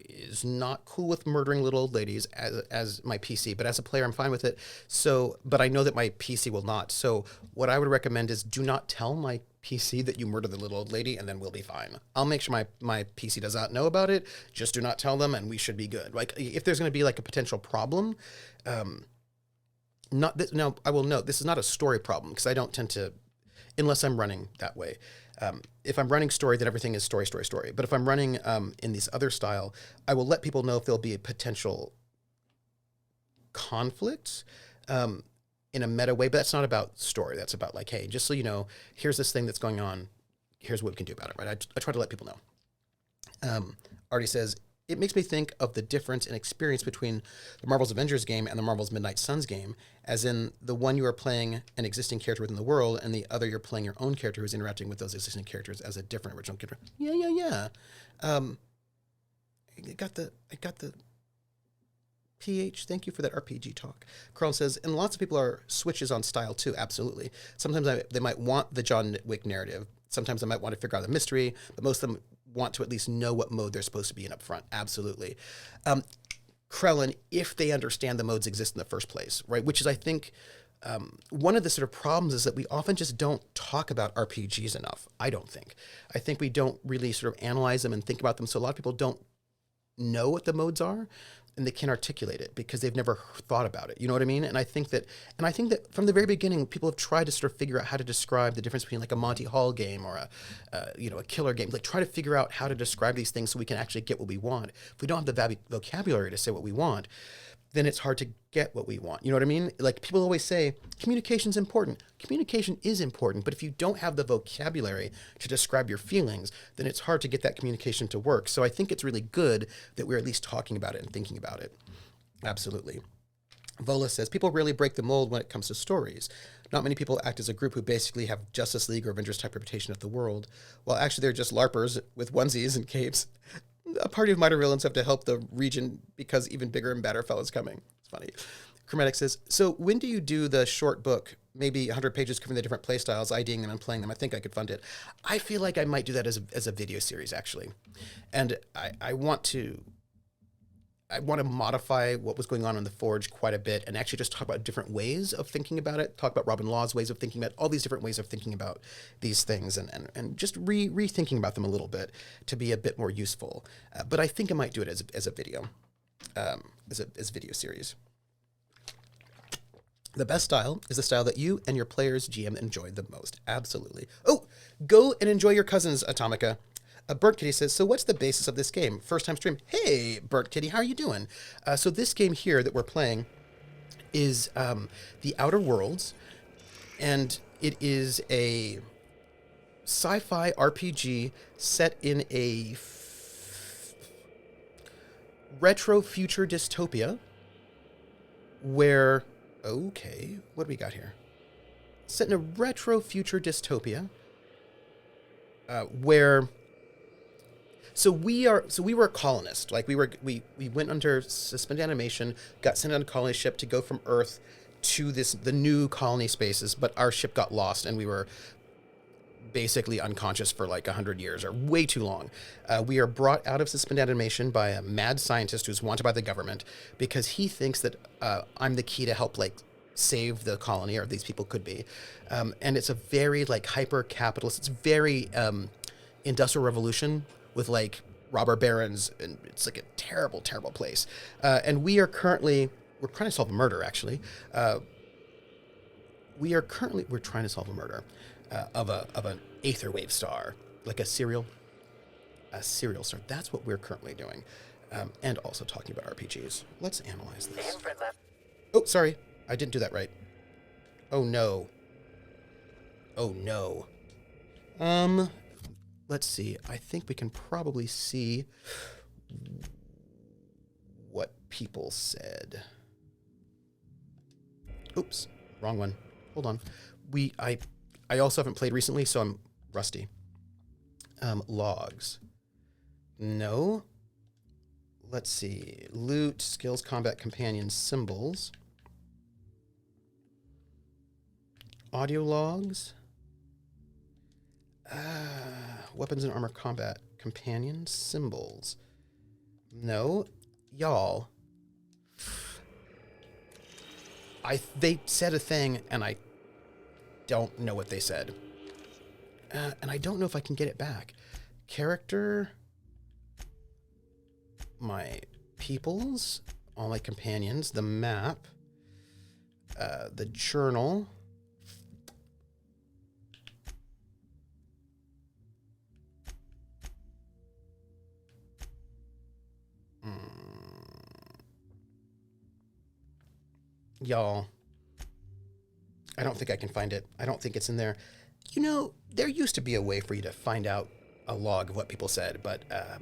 is not cool with murdering little old ladies as my PC, but as a player, I'm fine with it. So, but I know that my PC will not. So what I would recommend is do not tell my PC that you murdered the little old lady, and then we'll be fine. I'll make sure my PC does not know about it. Just do not tell them, and we should be good. Like, if there's going to be like a potential problem, not this, now I will note this is not a story problem because I don't tend to, unless I'm running that way. If I'm running story, then everything is story. But if I'm running in this other style, I will let people know if there'll be a potential conflict in a meta way. But that's not about story. That's about like, hey, just so you know, here's this thing that's going on. Here's what we can do about it, right? I try to let people know. Artie says, it makes me think of the difference in experience between the Marvel's Avengers game and the Marvel's Midnight Suns game, as in the one you are playing an existing character within the world, and the other you're playing your own character who's interacting with those existing characters as a different original character. Yeah. I got the PH, thank you for that RPG talk. Carl says, and lots of people are switches on style too, absolutely. Sometimes they might want the John Wick narrative. Sometimes they might want to figure out the mystery, but most of them want to at least know what mode they're supposed to be in up front. Absolutely. Krellin, if they understand the modes exist in the first place, right? Which is, I think, one of the sort of problems is that we often just don't talk about RPGs enough, I don't think. I think we don't really sort of analyze them and think about them, so a lot of people don't know what the modes are, and they can't articulate it because they've never thought about it. You know what I mean? And I think that from the very beginning, people have tried to sort of figure out how to describe the difference between like a Monty Hall game or a killer game. Like try to figure out how to describe these things so we can actually get what we want. If we don't have the vocabulary to say what we want, then it's hard to get what we want. You know what I mean? Like people always say, communication's important. Communication is important, but if you don't have the vocabulary to describe your feelings, then it's hard to get that communication to work. So I think it's really good that we're at least talking about it and thinking about it. Absolutely. Vola says, people really break the mold when it comes to stories. Not many people act as a group who basically have Justice League or Avengers type reputation of the world, while actually they're just LARPers with onesies and capes. A party of minor villains have to help the region because even bigger and badder fellows coming. It's funny. Chromatic says, so when do you do the short book, maybe 100 pages covering the different playstyles, IDing them and playing them? I think I could fund it. I feel like I might do that as a video series, actually. And I want to modify what was going on in the Forge quite a bit and actually just talk about different ways of thinking about it, talk about Robin Law's ways of thinking about all these different ways of thinking about these things and just rethinking about them a little bit to be a bit more useful. But I think I might do it as a video, as a video series. The best style is the style that you and your players GM enjoy the most. Absolutely. Oh, go and enjoy your cousins, Atomica. Burnt Kitty says, so what's the basis of this game? First time stream. Hey, Burnt Kitty, how are you doing? So this game here that we're playing is The Outer Worlds, and it is a sci-fi RPG set in a retro future dystopia where, okay, what do we got here? Set in a retro future dystopia where So we were a colonist. Like we went under suspended animation, got sent on a colony ship to go from Earth to the new colony spaces, but our ship got lost and we were basically unconscious for like 100 years or way too long. We are brought out of suspended animation by a mad scientist who's wanted by the government because he thinks that I'm the key to help like save the colony, or these people could be. And it's a very like hyper capitalist. It's very industrial revolution with like robber barons, and it's like a terrible, terrible place. And we're trying to solve a murder actually. We're trying to solve a murder of an aether wave star, like a serial star. That's what we're currently doing, and also talking about RPGs. Let's analyze The this. imprint left. Oh, sorry, I didn't do that right. Oh no. Oh no. Let's see. I think we can probably see what people said. Oops, wrong one. Hold on. I also haven't played recently, so I'm rusty. Logs. No. Let's see. Loot, skills, combat, companions, symbols. Audio logs. Weapons and armor, combat, companions, symbols. No. Y'all. They said a thing, and I don't know what they said. And I don't know if I can get it back. Character, my peoples, all my companions, the map, the journal. Y'all, I don't think I can find it. I don't think it's in there. You know, there used to be a way for you to find out a log of what people said, but I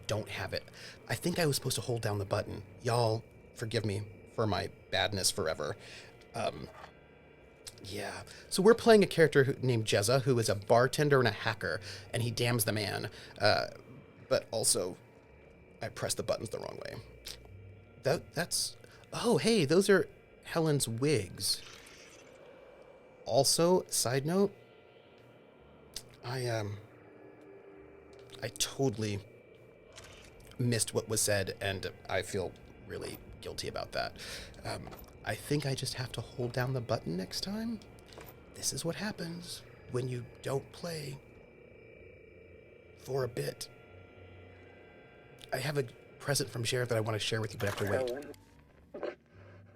don't have it. I think I was supposed to hold down the button. Y'all, forgive me for my badness forever. Yeah. So we're playing a character named Jezza, who is a bartender and a hacker, and he damns the man. But also, I pressed the buttons the wrong way. That's... Oh, hey, those are Helen's wigs. Also, side note, I totally missed what was said, and I feel really guilty about that. I think I just have to hold down the button next time. This is what happens when you don't play for a bit. I have a present from Jared that I want to share with you, but I have to wait. Helen,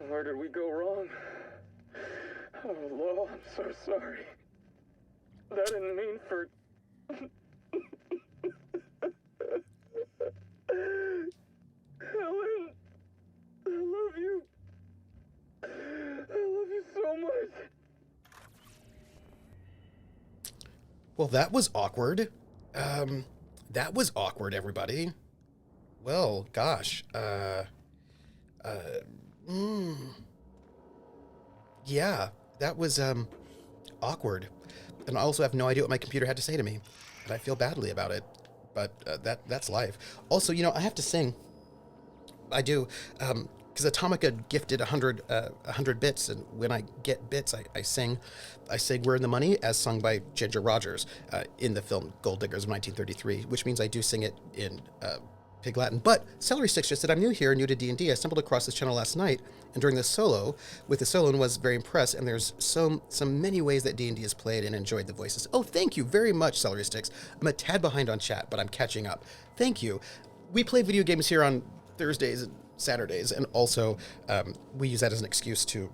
where did we go wrong? Oh, Lo, I'm so sorry. That didn't mean for... Helen, I love you. I love you so much. Well, that was awkward. That was awkward, everybody. Well, gosh. Yeah, that was, awkward. And I also have no idea what my computer had to say to me. And I feel badly about it. But that's life. Also, you know, I have to sing. I do. Because Atomica gifted 100 bits, and when I get bits, I sing. I sing "We're in the Money" as sung by Ginger Rogers in the film Gold Diggers of 1933, which means I do sing it in Pig Latin. But Celery Sticks just said, "I'm new here, new to D&D. I stumbled across this channel last night, and during the solo, and was very impressed, and there's some many ways that D&D is played, and enjoyed the voices." Oh, thank you very much, Celery Sticks. I'm a tad behind on chat, but I'm catching up. Thank you. We play video games here on Thursdays and Saturdays, and also we use that as an excuse to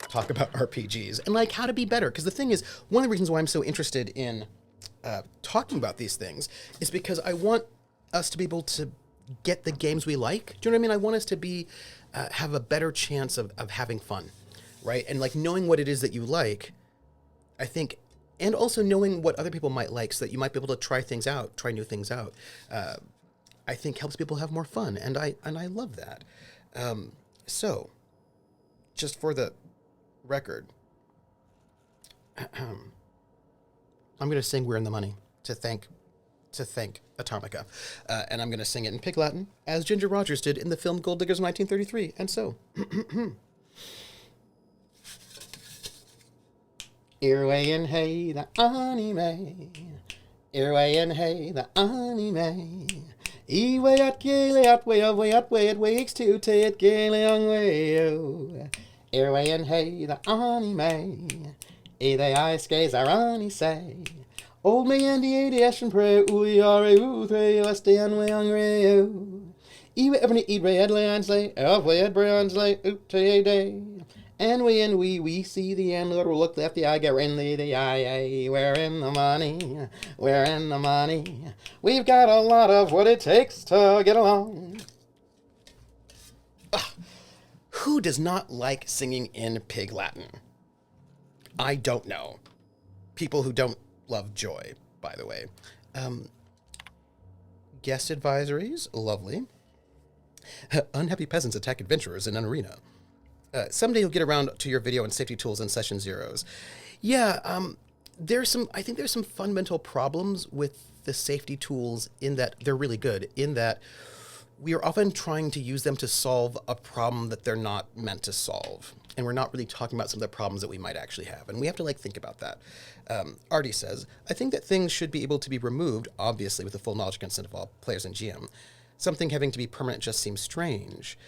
talk about RPGs and like how to be better. Because the thing is, one of the reasons why I'm so interested in talking about these things is because I want us to be able to get the games we like. Do you know what I mean? I want us to be have a better chance of having fun, right? And like knowing what it is that you like, I think, and also knowing what other people might like, so that you might be able to try new things out. I think helps people have more fun, and I love that. So, just for the record, I'm going to sing "We're in the Money" to thank to thank Atomica. And I'm going to sing it in Pig Latin, as Ginger Rogers did in the film Gold Diggers 1933. And so... Earway and hey, the anime. Earway and hey, the anime. Eway at gaily at way of way at way it wakes to te it gaily on way. Earway and hey, the anime. E they eyes gaze our ani say. Old me and the ADS and pray, ooey are ooh, three, let's stay on way on rayo. Ewe every eat ray at lansley, of way at bransley, oot te day. And we see the landlord will look left the eye, get in the eye, we're in the money, we're in the money. We've got a lot of what it takes to get along. Ugh. Who does not like singing in Pig Latin? I don't know. People who don't love joy, by the way. Guest advisories, lovely. Unhappy peasants attack adventurers in an arena. Someday you'll get around to your video and safety tools in session zeros. Yeah, I think there's some fundamental problems with the safety tools in that they're really good, in that we are often trying to use them to solve a problem that they're not meant to solve. And we're not really talking about some of the problems that we might actually have. And we have to think about that. Artie says, I think that things should be able to be removed, obviously with the full knowledge and consent of all players and GM. Something having to be permanent just seems strange.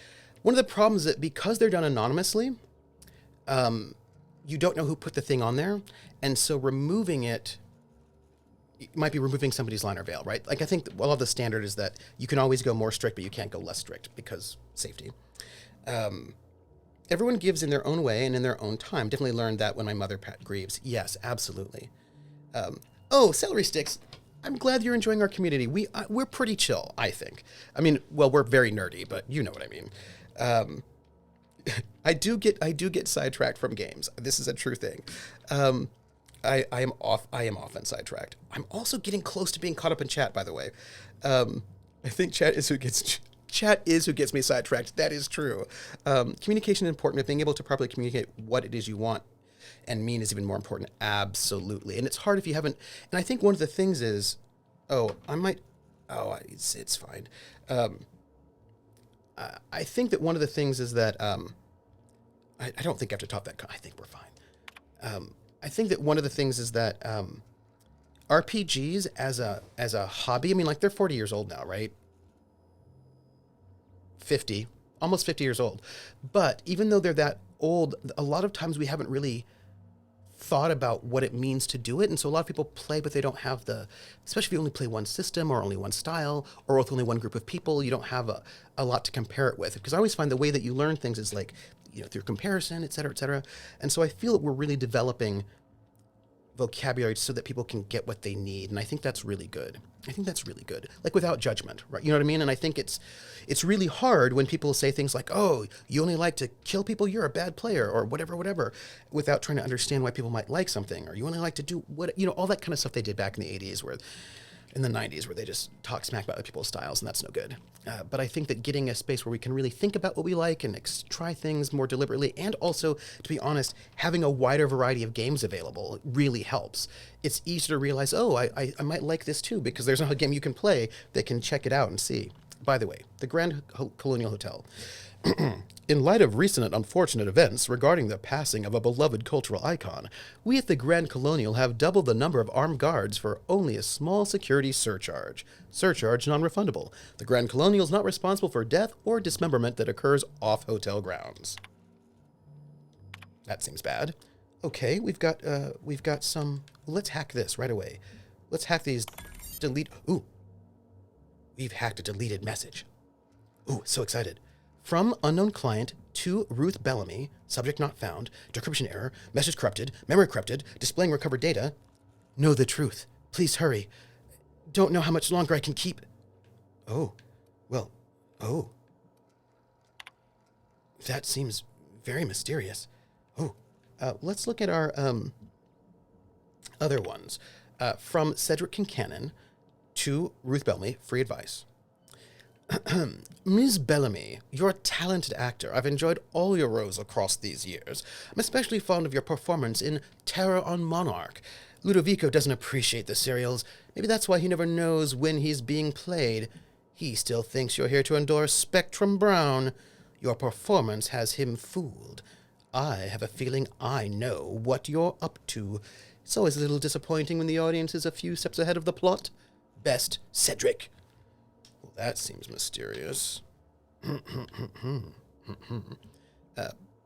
One of the problems is that because they're done anonymously, you don't know who put the thing on there. And so removing it might be removing somebody's liner veil, right? I think a lot of the standard is that you can always go more strict, but you can't go less strict because safety. Everyone gives in their own way and in their own time. Definitely learned that when my mother grieves. Yes, absolutely. Celery sticks. I'm glad you're enjoying our community. We're pretty chill, I think. I mean, well, we're very nerdy, but you know what I mean. I do get sidetracked from games. This is a true thing. I am often sidetracked. I'm also getting close to being caught up in chat, by the way. I think chat is who gets me sidetracked. That is true. Communication is important, but being able to properly communicate what it is you want and mean is even more important. Absolutely. And it's hard if you haven't. And I think one of the things is, it's fine. I think that one of the things is that, I don't think I have to top that. I think we're fine. I think that one of the things is that, RPGs as a hobby, I mean, they're 40 years old now, right? 50, almost 50 years old. But even though they're that old, a lot of times we haven't really thought about what it means to do it. And so a lot of people play, but they don't have especially if you only play one system or only one style or with only one group of people, you don't have a lot to compare it with. Because I always find the way that you learn things is through comparison, et cetera, et cetera. And so I feel that we're really developing vocabulary so that people can get what they need. And I think that's really good. Without judgment, right? You know what I mean? And I think it's really hard when people say things like, oh, you only like to kill people, you're a bad player, or whatever, without trying to understand why people might like something, or you only like to do all that kind of stuff they did back in the 80s in the 90s where they just talk smack about other people's styles, and that's no good. But I think that getting a space where we can really think about what we like and try things more deliberately, and also, to be honest, having a wider variety of games available really helps. It's easy to realize, I might like this too, because there's not a game you can play that can check it out and see. By the way, the Grand Colonial Hotel. In light of recent and unfortunate events regarding the passing of a beloved cultural icon, we at the Grand Colonial have doubled the number of armed guards for only a small security surcharge. Surcharge non-refundable. The Grand Colonial is not responsible for death or dismemberment that occurs off hotel grounds. That seems bad. Okay, we've got some. Let's hack this right away. Let's hack these. Delete. Ooh, we've hacked a deleted message. Ooh, so excited. From unknown client to Ruth Bellamy, subject not found, decryption error, message corrupted, memory corrupted, displaying recovered data. Know the truth. Please hurry. Don't know how much longer I can keep. Oh. That seems very mysterious. Oh. Let's look at our other ones. From Cedric Kincannon to Ruth Bellamy, free advice. Ms. Bellamy, you're a talented actor. I've enjoyed all your roles across these years. I'm especially fond of your performance in Terror on Monarch. Ludovico doesn't appreciate the serials. Maybe that's why he never knows when he's being played. He still thinks you're here to endorse Spectrum Brown. Your performance has him fooled. I have a feeling I know what you're up to. It's always a little disappointing when the audience is a few steps ahead of the plot. Best, Cedric. Well, that seems mysterious.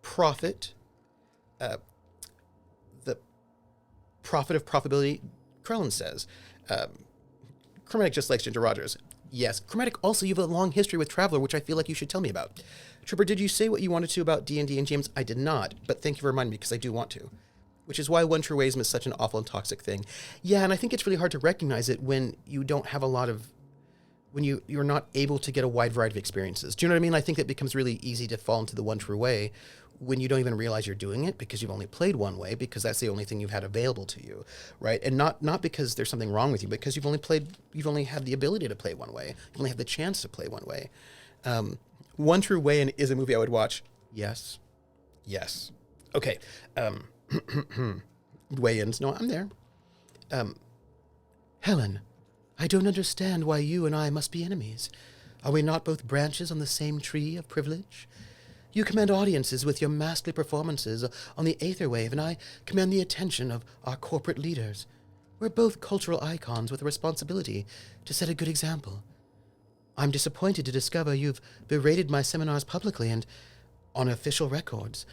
Profit. The profit of profitability, Krellin says. Chromatic just likes Ginger Rogers. Yes. Chromatic, also, you have a long history with Traveler, which I feel like you should tell me about. Tripper, did you say what you wanted to about D&D and James? I did not, but thank you for reminding me, because I do want to. Which is why One True Waism is such an awful and toxic thing. Yeah, and I think it's really hard to recognize it when you don't have a lot of... when you're not able to get a wide variety of experiences. Do you know what I mean? I think it becomes really easy to fall into the one true way when you don't even realize you're doing it because you've only played one way, because that's the only thing you've had available to you, right? And not because there's something wrong with you, but because you've only had the ability to play one way. You've only had the chance to play one way. One True Way is a movie I would watch. Yes. Okay. Weigh-ins. No, I'm there. Helen, I don't understand why you and I must be enemies. Are we not both branches on the same tree of privilege? You command audiences with your masterly performances on the Aetherwave, and I command the attention of our corporate leaders. We're both cultural icons with a responsibility to set a good example. I'm disappointed to discover you've berated my seminars publicly and on official records.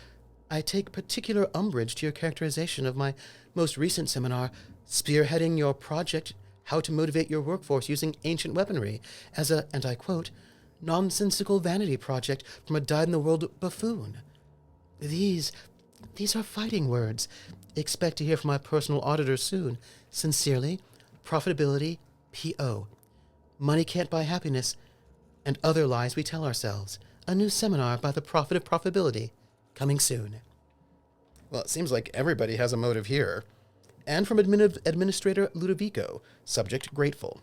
I take particular umbrage to your characterization of my most recent seminar, spearheading your project, How to Motivate Your Workforce Using Ancient Weaponry, as a, and I quote, nonsensical vanity project from a dyed-in-the-world buffoon. These are fighting words. Expect to hear from my personal auditor soon. Sincerely, Profitability, P.O. Money Can't Buy Happiness, and Other Lies We Tell Ourselves. A new seminar by the Prophet of Profitability. Coming soon. Well, it seems like everybody has a motive here. And from Administrator Ludovico, subject grateful.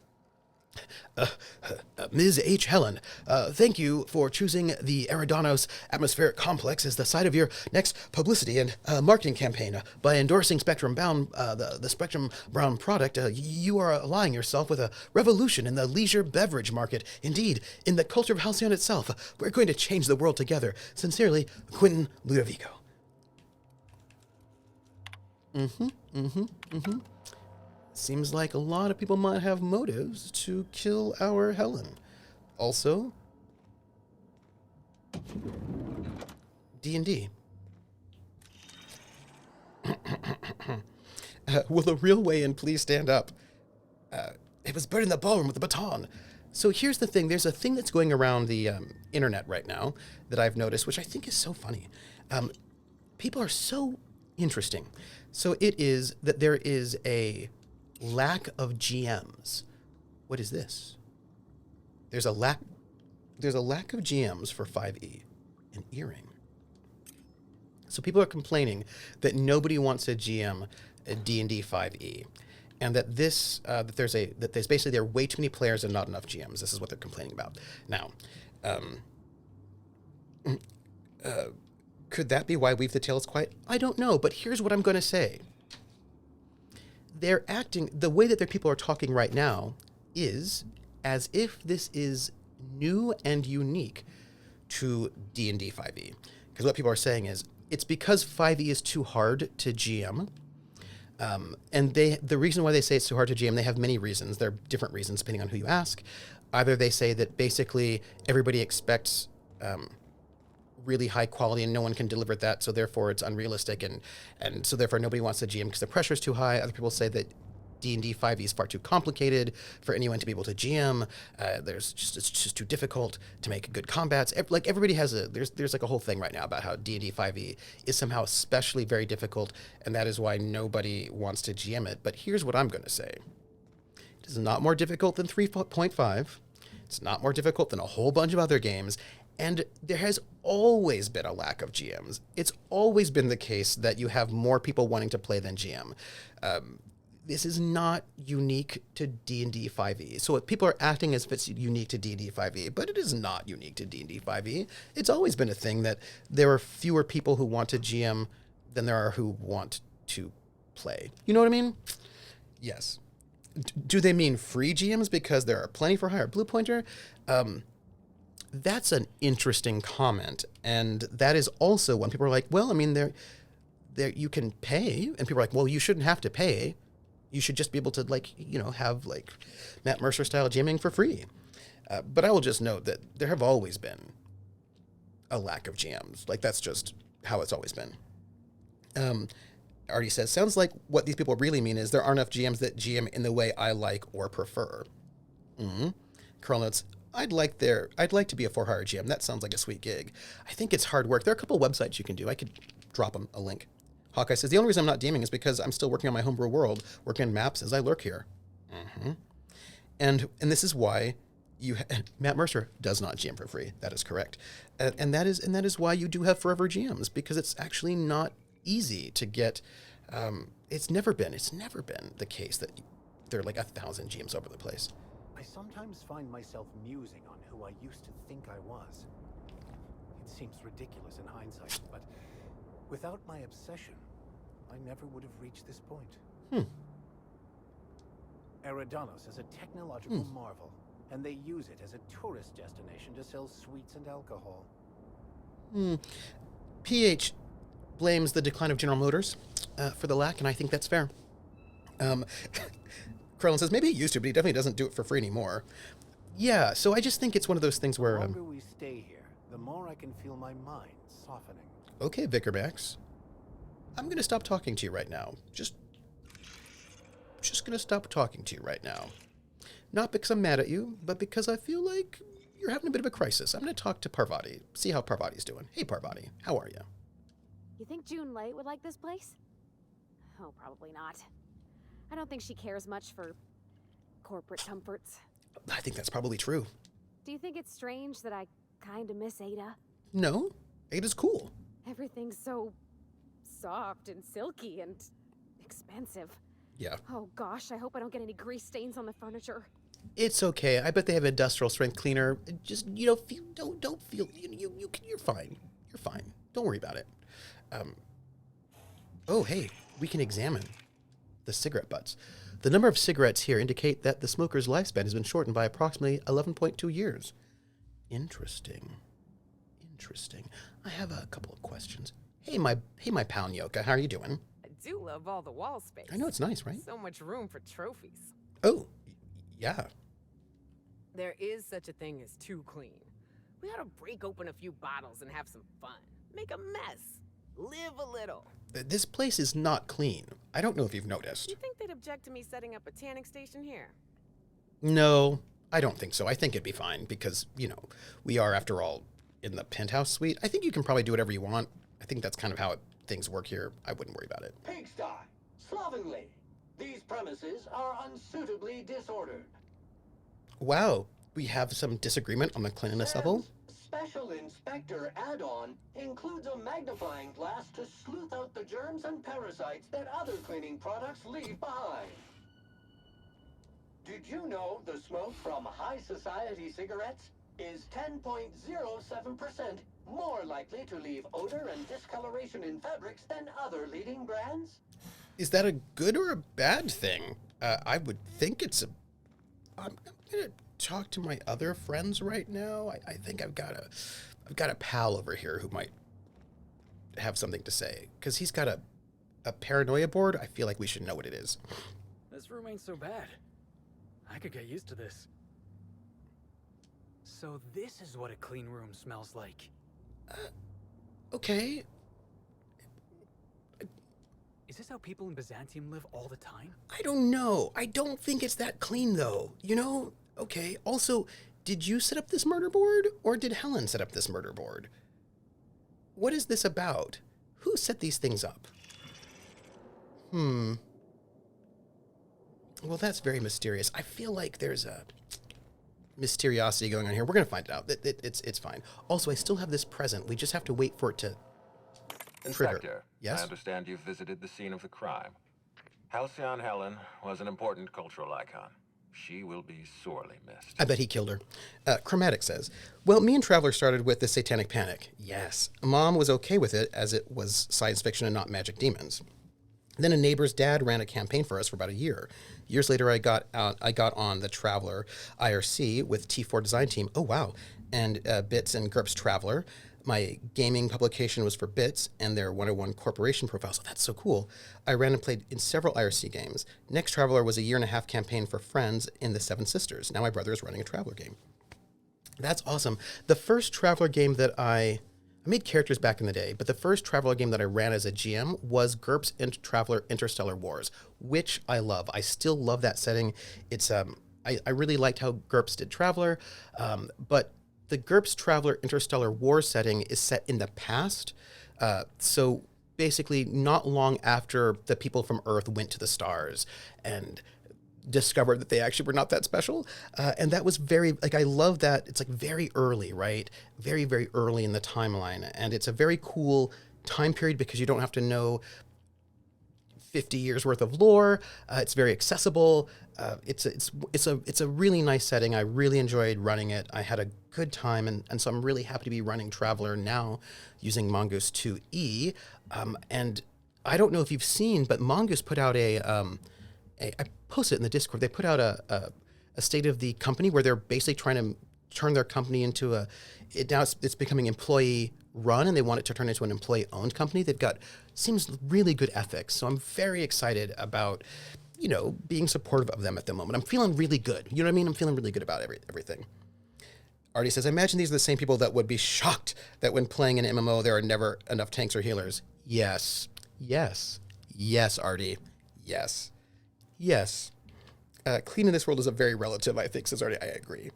Ms. H. Helen, thank you for choosing the Eridanos Atmospheric Complex as the site of your next publicity and marketing campaign. By endorsing Spectrum Brown, the Spectrum Brown product, you are allying yourself with a revolution in the leisure beverage market. Indeed, in the culture of Halcyon itself. We're going to change the world together. Sincerely, Quentin Ludovico. Seems like a lot of people might have motives to kill our Helen. Also, D&D. Will the real weigh-in please stand up? It was burned in the ballroom with a baton. So here's the thing. There's a thing that's going around the internet right now that I've noticed, which I think is so funny. People are so interesting. So it is that there is a lack of GMs. What is this? There's a lack of GMs for 5e. An earring. So people are complaining that nobody wants to GM a D&D 5e, and that that there's basically there are way too many players and not enough GMs. This is what they're complaining about. Now, could that be why Weave the Tale is quiet? I don't know, but here's what I'm going to say. They're acting, the way that their people are talking right now is as if this is new and unique to D&D 5e. Because what people are saying is, it's because 5e is too hard to GM. And the reason why they say it's too hard to GM, they have many reasons. There are different reasons depending on who you ask. Either they say that basically everybody expects really high quality and no one can deliver that, so therefore it's unrealistic, and so therefore nobody wants to GM because the pressure is too high. Other people say that D&D 5e is far too complicated for anyone to be able to GM. It's just too difficult to make good combats. Like everybody has there's like a whole thing right now about how D&D 5e is somehow especially very difficult, and that is why nobody wants to GM it. But here's what I'm going to say. It is not more difficult than 3.5. It's not more difficult than a whole bunch of other games. And there has always been a lack of GMs. It's always been the case that you have more people wanting to play than GM. This is not unique to D&D 5e. So people are acting as if it's unique to D&D 5e, but it is not unique to D&D 5e. It's always been a thing that there are fewer people who want to GM than there are who want to play. You know what I mean? Yes. Do they mean free GMs because there are plenty for hire? Blue Pointer, that's an interesting comment, and that is also when people are like, well, I mean, there you can pay, and people are like, well, you shouldn't have to pay. You should just be able to, like, you know, have like Matt Mercer style GMing for free. But I will just note that there have always been a lack of GMs. Like, that's just how it's always been. Artie says, sounds like what these people really mean is there aren't enough GMs that GM in the way I like or prefer. Mm-hmm. Curl notes, I'd like to be a for-hire GM. That sounds like a sweet gig. I think it's hard work. There are a couple websites you can do. I could drop them a link. Hawkeye says, the only reason I'm not DMing is because I'm still working on my homebrew world, working on maps as I lurk here. Mm-hmm. And this is why Matt Mercer does not GM for free. That is correct. And that is why you do have forever GMs, because it's actually not easy to get. It's never been the case that there are like 1,000 GMs over the place. I sometimes find myself musing on who I used to think I was. It seems ridiculous in hindsight, but without my obsession, I never would have reached this point. Eridanos is a technological marvel, and they use it as a tourist destination to sell sweets and alcohol. PH blames the decline of General Motors for the lack, and I think that's fair. Krellin says, maybe he used to, but he definitely doesn't do it for free anymore. Yeah, so I just think it's one of those things where... The longer we stay here, the more I can feel my mind softening. Okay, Vicar Max. I'm going to stop talking to you right now. Just going to stop talking to you right now. Not because I'm mad at you, but because I feel like you're having a bit of a crisis. I'm going to talk to Parvati, see how Parvati's doing. Hey, Parvati, how are you? You think June Light would like this place? Oh, probably not. I don't think she cares much for corporate comforts. I think that's probably true. Do you think it's strange that I kinda miss Ada? No, Ada's cool. Everything's so soft and silky and expensive. Yeah. Oh gosh, I hope I don't get any grease stains on the furniture. It's okay. I bet they have industrial strength cleaner. Just, you know, don't feel you're fine. You're fine. Don't worry about it. Oh, hey, we can examine the cigarette butts. The number of cigarettes here indicate that the smoker's lifespan has been shortened by approximately 11.2 years. Interesting. I have a couple of questions. Hey, my pal Nyoka, how are you doing? I do love all the wall space. I know it's nice, right? So much room for trophies. Oh, yeah. There is such a thing as too clean. We ought to break open a few bottles and have some fun. Make a mess. Live a little. This place is not clean. I don't know if you've noticed. You think they'd object to me setting up a tanning station here? No, I don't think so. I think it'd be fine because, you know, we are, after all, in the penthouse suite. I think you can probably do whatever you want. I think that's kind of how things work here. I wouldn't worry about it. Pigsty, slovenly. These premises are unsuitably disordered. Wow, we have some disagreement on the cleanliness level. Special Inspector add-on includes a magnifying glass to sleuth out the germs and parasites that other cleaning products leave behind. Did you know the smoke from high society cigarettes is 10.07% more likely to leave odor and discoloration in fabrics than other leading brands? Is that a good or a bad thing? I would think it's a... I'm going to talk to my other friends right now. I think I've got a pal over here who might have something to say. Because he's got a paranoia board. I feel like we should know what it is. This room ain't so bad. I could get used to this. So this is what a clean room smells like. Okay. Is this how people in Byzantium live all the time? I don't know. I don't think it's that clean, though. You know? Okay. Also, did you set up this murder board, or did Helen set up this murder board? What is this about? Who set these things up? Well, that's very mysterious. I feel like there's a mysteriosity going on here. We're going to find it out. It's fine. Also, I still have this present. We just have to wait for it to trigger. Inspector, Yes? I understand you've visited the scene of the crime. Halcyon Helen was an important cultural icon. She will be sorely missed. I bet he killed her. Chromatic says, well, me and Traveler started with the Satanic Panic. Yes. Mom was okay with it as it was science fiction and not magic demons. Then a neighbor's dad ran a campaign for us for about a year. Years later, I got on the Traveler IRC with T4 Design Team. Oh, wow. And Bits and GURPS Traveler. My gaming publication was for Bits and their 101 corporation profile. So that's so cool. I ran and played in several IRC games. Next Traveler was a 1.5 year campaign for Friends in the Seven Sisters. Now my brother is running a Traveler game. That's awesome. The first Traveler game that I made characters back in the day, but the first Traveler game that I ran as a GM was GURPS Traveler Interstellar Wars, which I love. I still love that setting. It's I really liked how GURPS did Traveler, but the GURPS Traveler Interstellar Wars setting is set in the past. So basically not long after the people from Earth went to the stars and discovered that they actually were not that special. And that was very, like, I love that. It's like very early, right? Very, very early in the timeline. And it's a very cool time period because you don't have to know 50 years worth of lore. It's very accessible. It's a really nice setting. I really enjoyed running it. I had a good time. And so I'm really happy to be running Traveler now using Mongoose 2E. And I don't know if you've seen, but Mongoose put out I posted it in the Discord. They put out a state of the company where they're basically trying to turn their company into now it's becoming employee run, and they want it to turn into an employee owned company. They've got, seems really good ethics. So I'm very excited about, being supportive of them at the moment. I'm feeling really good. You know what I mean? I'm feeling really good about everything. Artie says, I imagine these are the same people that would be shocked that when playing an MMO, there are never enough tanks or healers. Yes, Artie. Yes. Clean in this world is a very relative, I think, says Artie. I agree.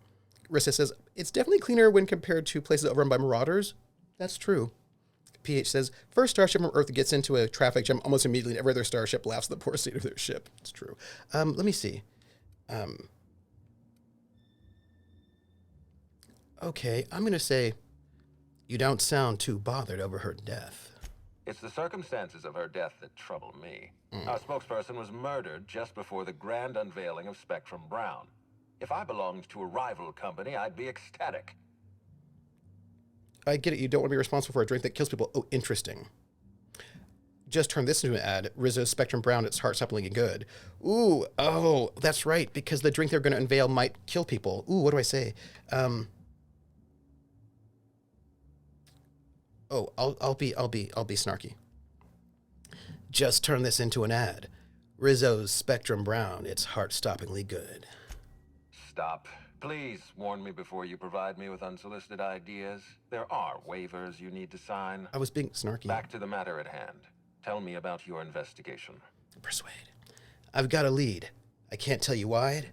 Rissa says, it's definitely cleaner when compared to places overrun by marauders. That's true. PH says, first starship from Earth gets into a traffic jam almost immediately, and every other starship laughs at the poor state of their ship. It's true. Let me see. Okay, I'm going to say, you don't sound too bothered over her death. It's the circumstances of her death that trouble me. Our spokesperson was murdered just before the grand unveiling of Spectrum Brown. If I belonged to a rival company, I'd be ecstatic. I get it. You don't want to be responsible for a drink that kills people. Oh, interesting. Just turn this into an ad. Rizzo's Spectrum Brown, it's heart-stoppingly good. Ooh, oh, that's right, because the drink they're going to unveil might kill people. Ooh, what do I say? I'll be snarky. Just turn this into an ad. Rizzo's Spectrum Brown, it's heart-stoppingly good. Stop. Please warn me before you provide me with unsolicited ideas. There are waivers you need to sign. I was being snarky. Back to the matter at hand. Tell me about your investigation. Persuade. I've got a lead. I can't tell you why,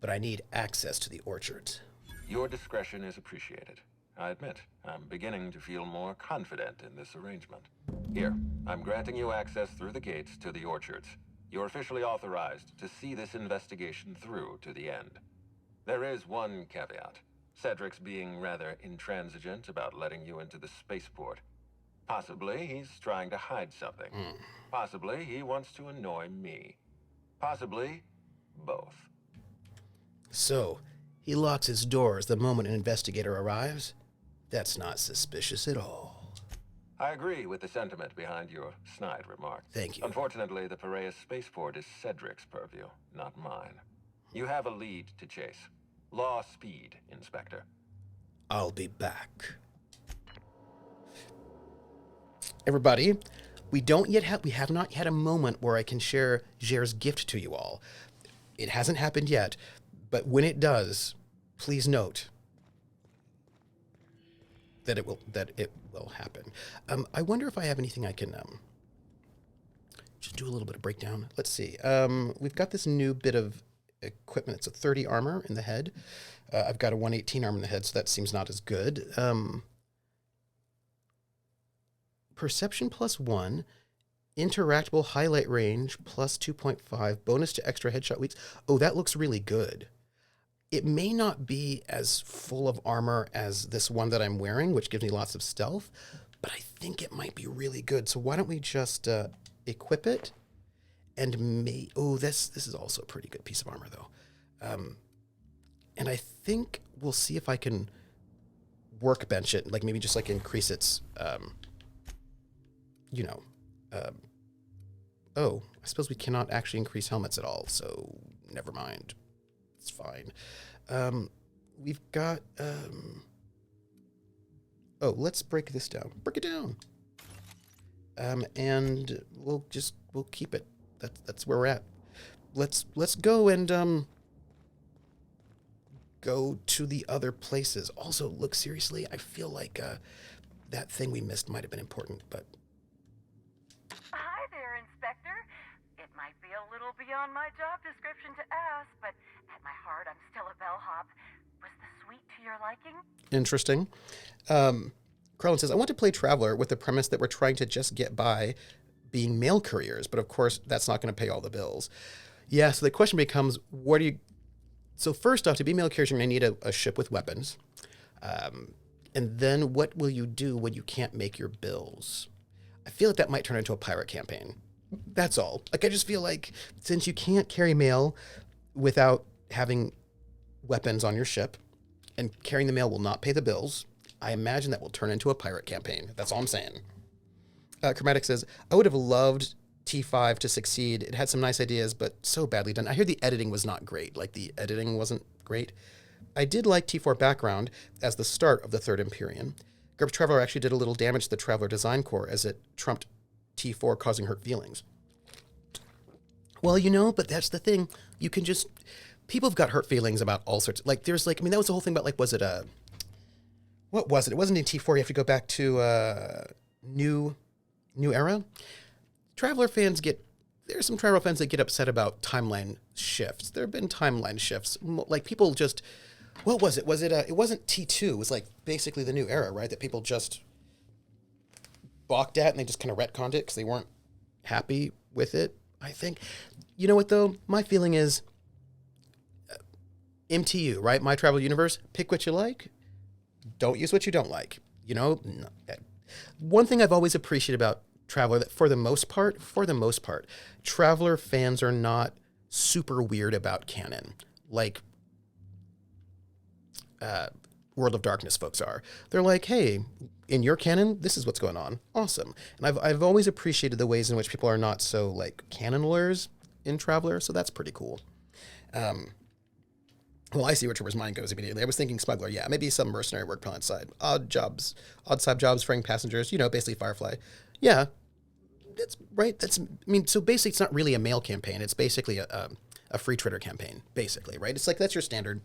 but I need access to the orchards. Your discretion is appreciated. I admit, I'm beginning to feel more confident in this arrangement. Here, I'm granting you access through the gates to the orchards. You're officially authorized to see this investigation through to the end. There is one caveat. Cedric's being rather intransigent about letting you into the spaceport. Possibly he's trying to hide something. Possibly he wants to annoy me. Possibly both. So, he locks his doors the moment an investigator arrives? That's not suspicious at all. I agree with the sentiment behind your snide remark. Thank you. Unfortunately, the Piraeus spaceport is Cedric's purview, not mine. You have a lead to chase. Law speed, Inspector. I'll be back. Everybody, we have not had a moment where I can share Jer's gift to you all. It hasn't happened yet, but when it does, please note that it will happen. I wonder if I have anything I can just do a little bit of breakdown. Let's see. We've got this new bit of equipment. It's a 30 armor in the head. I've got a 118 armor in the head, so that seems not as good. Perception +1, interactable highlight range +2.5, bonus to extra headshot weeks. Oh, that looks really good. It may not be as full of armor as this one that I'm wearing, which gives me lots of stealth, but I think it might be really good. So why don't we just equip it? And this is also a pretty good piece of armor, though. And I think we'll see if I can workbench it, like maybe just like increase its, Oh, I suppose we cannot actually increase helmets at all, so never mind. It's fine. We've got... Oh, let's break this down. Break it down. And we'll keep it. That's where we're at. Let's go and go to the other places. Also, look, seriously, I feel like that thing we missed might have been important, but... Hi there, Inspector. It might be a little beyond my job description to ask, but at my heart, I'm still a bellhop. Was the suite to your liking? Interesting. Carlin says, I want to play Traveler with the premise that we're trying to just get by being mail couriers, but of course, that's not going to pay all the bills. Yeah, so the question becomes, what do you... So first off, to be mail couriers, you're going to need a ship with weapons. And then what will you do when you can't make your bills? I feel like that might turn into a pirate campaign. That's all. Like, I just feel like since you can't carry mail without having weapons on your ship, and carrying the mail will not pay the bills, I imagine that will turn into a pirate campaign. That's all I'm saying. Chromatic says, I would have loved T5 to succeed. It had some nice ideas, but so badly done. I hear the editing was not great. Like, the editing wasn't great. I did like T4 background as the start of the Third Empyrean. GURPS Traveler actually did a little damage to the Traveler design core as it trumped T4, causing hurt feelings. Well, but that's the thing. You can just... People have got hurt feelings about all sorts. Like, there's like... I mean, that was the whole thing about, like, was it a... What was it? It wasn't in T4. You have to go back to New Era. Traveler fans get... There are some Traveler fans that get upset about timeline shifts. There have been timeline shifts. Like, people just... What was it? Was it... It wasn't T2. It was, like, basically the New Era, right? That people just balked at and they just kind of retconned it because they weren't happy with it, I think. You know what, though? My feeling is... MTU, right? My Travel Universe. Pick what you like. Don't use what you don't like. No. One thing I've always appreciated about Traveler, that for the most part, Traveler fans are not super weird about canon, like World of Darkness folks are. They're like, hey, in your canon, this is what's going on. Awesome. And I've always appreciated the ways in which people are not so, like, canon lawyers in Traveler, so that's pretty cool. Well, I see where Trevor's mind goes immediately. I was thinking smuggler, yeah, maybe some mercenary work on side. Odd side jobs, ferrying passengers, basically Firefly. Yeah, that's right. So basically it's not really a mail campaign. It's basically a free trader campaign, basically, right? It's like, that's your standard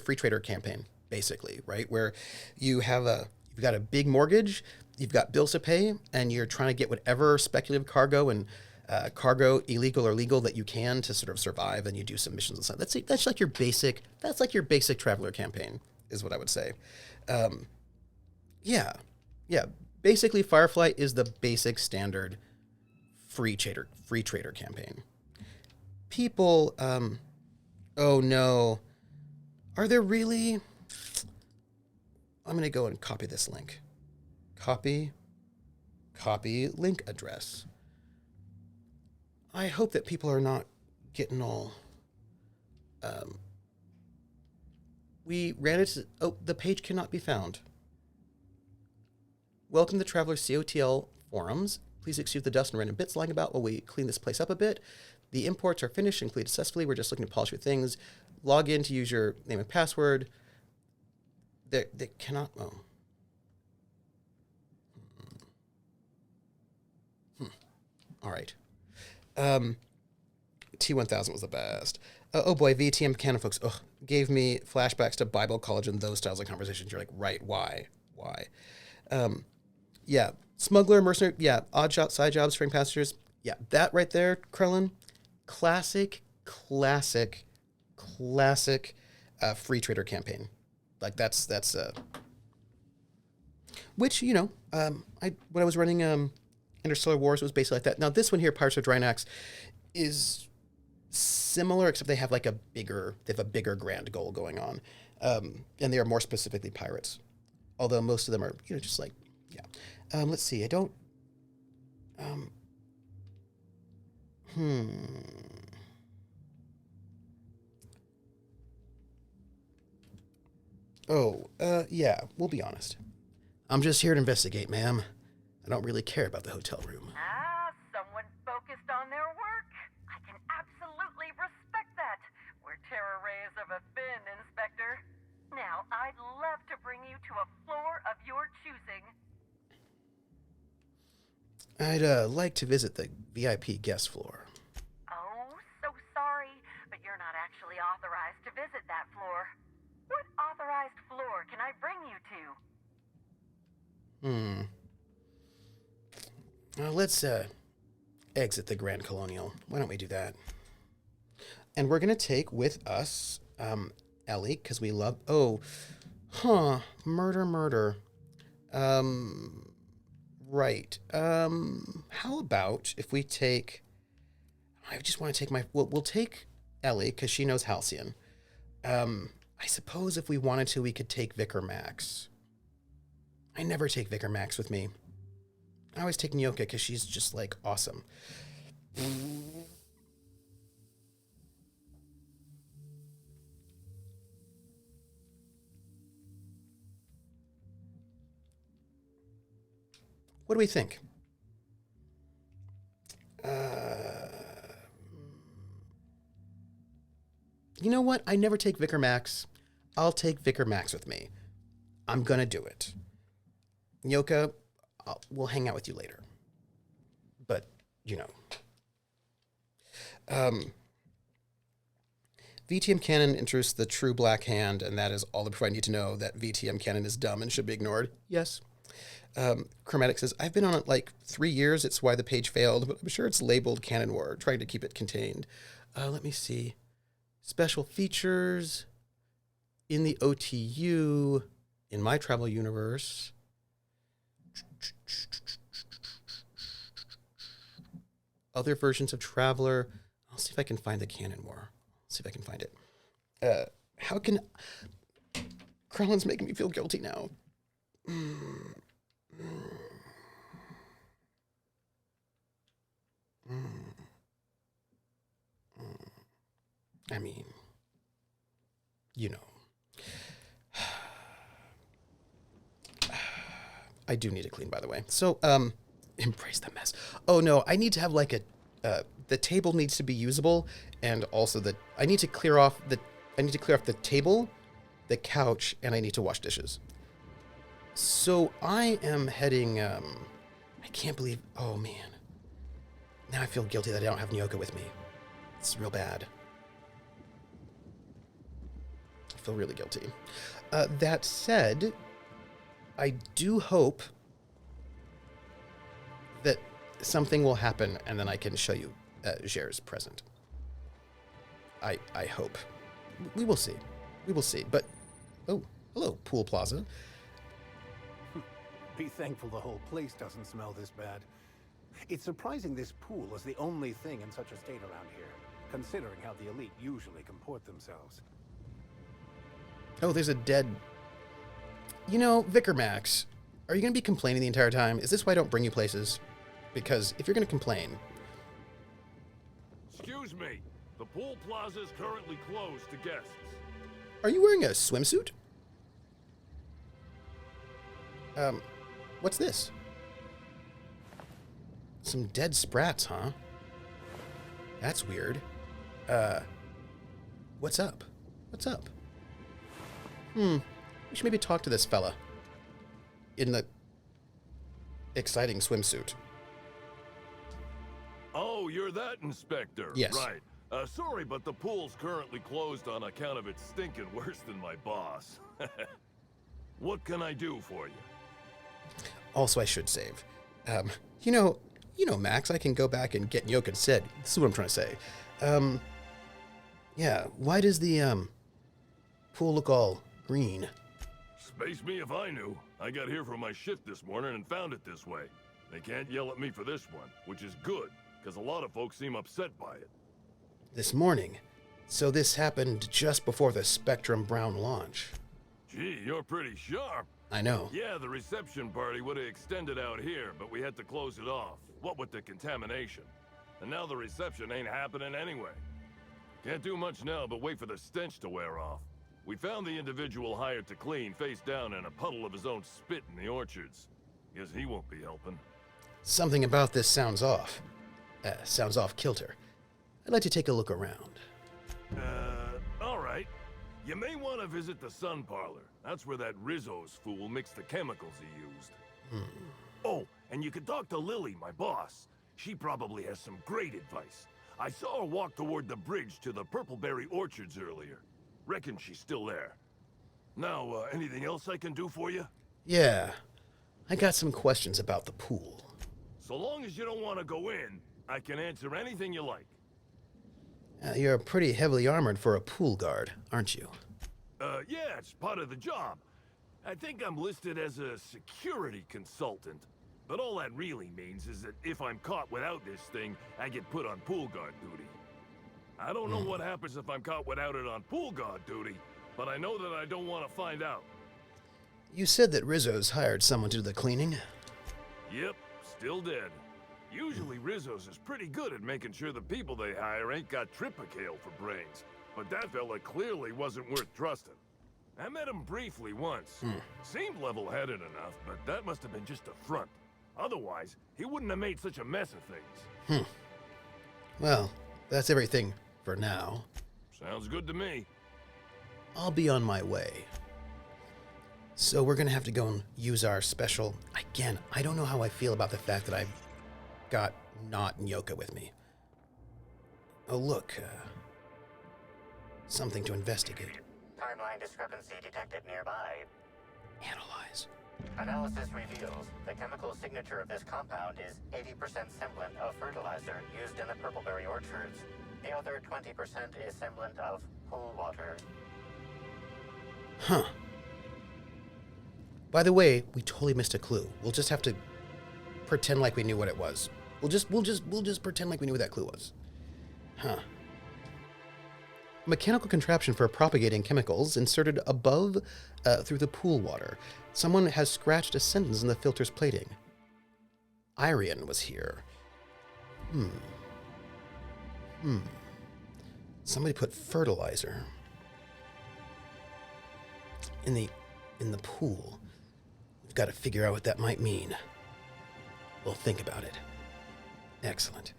free trader campaign, basically, right? Where you've got a big mortgage, you've got bills to pay, and you're trying to get whatever speculative cargo and cargo, illegal or legal, that you can to sort of survive, and you do some missions and stuff. That's like your basic Traveler campaign, is what I would say. Yeah. Basically, Firefly is the basic standard free trader campaign. People, oh no, are there really? I'm gonna go and copy this link. Copy link address. I hope that people are not getting all... we ran into... Oh, the page cannot be found. Welcome to Traveler COTL forums. Please excuse the dust and random bits lying about while we clean this place up a bit. The imports are finished and completed successfully. We're just looking to polish your things. Log in to use your name and password. They cannot... Oh. All right. T1000 was the best. Oh boy, VTM canon folks gave me flashbacks to Bible college and those styles of conversations. You're like, right, why? Yeah, smuggler, mercenary, yeah, odd shot, side jobs, ferrying passengers. Yeah, that right there, Krellin, classic free trader campaign. Like, that's which, when I was running Interstellar Wars, was basically like that. Now this one here, Pirates of Drynax, is similar, except they have a bigger grand goal going on, and they are more specifically pirates. Although most of them are, just like, yeah. Let's see. I don't. Oh, yeah. We'll be honest. I'm just here to investigate, ma'am. I don't really care about the hotel room. Someone focused on their work. I can absolutely respect that. We're terror rays of a fin, Inspector. Now, I'd love to bring you to a floor of your choosing. I'd like to visit the VIP guest floor. Oh, so sorry, but you're not actually authorized to visit that floor. What authorized floor can I bring you to? Well, let's exit the Grand Colonial. Why don't we do that? And we're gonna take with us Ellie, because we love. Murder. Right. How about if we take? I just want to take my. We'll take Ellie because she knows Halcyon. I suppose if we wanted to, we could take Vicar Max. I never take Vicar Max with me. I always take Nyoka because she's just like awesome. What do we think? You know what? I never take Vicar Max. I'll take Vicar Max with me. I'm gonna do it. Nyoka, we'll hang out with you later. But, you know. VTM Cannon introduced the true black hand, and that is all the proof I need to know that VTM Cannon is dumb and should be ignored. Yes. Chromatic says, I've been on it like 3 years. It's why the page failed, but I'm sure it's labeled Canon War, trying to keep it contained. Let me see. Special features in the OTU, in my travel universe. Other versions of Traveler. I'll see if I can find the Canon War. See if I can find it. How can... Krellin's making me feel guilty now. I mean, you know. I do need to clean, by the way. So, embrace the mess. Oh no, I need to have like the table needs to be usable, and also I need to clear off the table, the couch, and I need to wash dishes. So I am heading, I can't believe, oh man. Now I feel guilty that I don't have Nyoka with me. It's real bad. I feel really guilty. That said, I do hope that something will happen and then I can show you Jer's present. I hope. We will see. We will see. But, oh, hello, Pool Plaza. Be thankful the whole place doesn't smell this bad. It's surprising this pool is the only thing in such a state around here, considering how the elite usually comport themselves. Oh, there's a dead... You know, Vicar Max, are you going to be complaining the entire time? Is this why I don't bring you places? Because if you're going to complain... Excuse me. The pool plaza is currently closed to guests. Are you wearing a swimsuit? What's this? Some dead sprats, huh? That's weird. What's up? What's up? We should maybe talk to this fella. In the exciting swimsuit. Oh, you're that inspector. Yes. Right. Sorry, but the pool's currently closed on account of it stinking worse than my boss. What can I do for you? Also, I should save. You know, Max, I can go back and get Nyoka said. This is what I'm trying to say. Yeah, why does the, pool look all green? Space me if I knew. I got here from my shift this morning and found it this way. They can't yell at me for this one, which is good, because a lot of folks seem upset by it. This morning? So this happened just before the Spectrum Brown launch. Gee, you're pretty sharp. I know. Yeah, the reception party would have extended out here, but we had to close it off. What with the contamination. And now the reception ain't happening anyway. Can't do much now but wait for the stench to wear off. We found the individual hired to clean face down in a puddle of his own spit in the orchards. Guess he won't be helping. Something about this sounds off. Sounds off kilter. I'd like to take a look around. All right. You may want to visit the Sun Parlor. That's where that Rizzo's fool mixed the chemicals he used. Oh, and you could talk to Lily, my boss. She probably has some great advice. I saw her walk toward the bridge to the Purpleberry Orchards earlier. Reckon she's still there. Now, anything else I can do for you? Yeah. I got some questions about the pool. So long as you don't want to go in, I can answer anything you like. You're pretty heavily armored for a pool guard, aren't you? Yeah, it's part of the job. I think I'm listed as a security consultant. But all that really means is that if I'm caught without this thing, I get put on pool guard duty. I don't know what happens if I'm caught without it on pool guard duty, but I know that I don't want to find out. You said that Rizzo's hired someone to do the cleaning? Yep, still dead. Usually Rizzo's is pretty good at making sure the people they hire ain't got tripicale for brains. But that fella clearly wasn't worth trusting. I met him briefly once. Seemed level-headed enough, but that must have been just a front. Otherwise, he wouldn't have made such a mess of things. Well, that's everything for now. Sounds good to me. I'll be on my way. So we're gonna have to go and use our special... Again, I don't know how I feel about the fact that I've got not Nyoka with me. Oh, look. Something to investigate. Timeline discrepancy detected nearby. Analyze. Analysis reveals the chemical signature of this compound is 80% semblant of fertilizer used in the Purpleberry Orchards. The other 20% is semblant of pool water. Huh. By the way, we totally missed a clue. We'll just have to pretend like we knew what it was. We'll just pretend like we knew what that clue was. Huh. Mechanical contraption for propagating chemicals inserted above through the pool water. Someone has scratched a sentence in the filter's plating. Irian was here. Somebody put fertilizer in the pool. We've got to figure out what that might mean. We'll think about it. Excellent.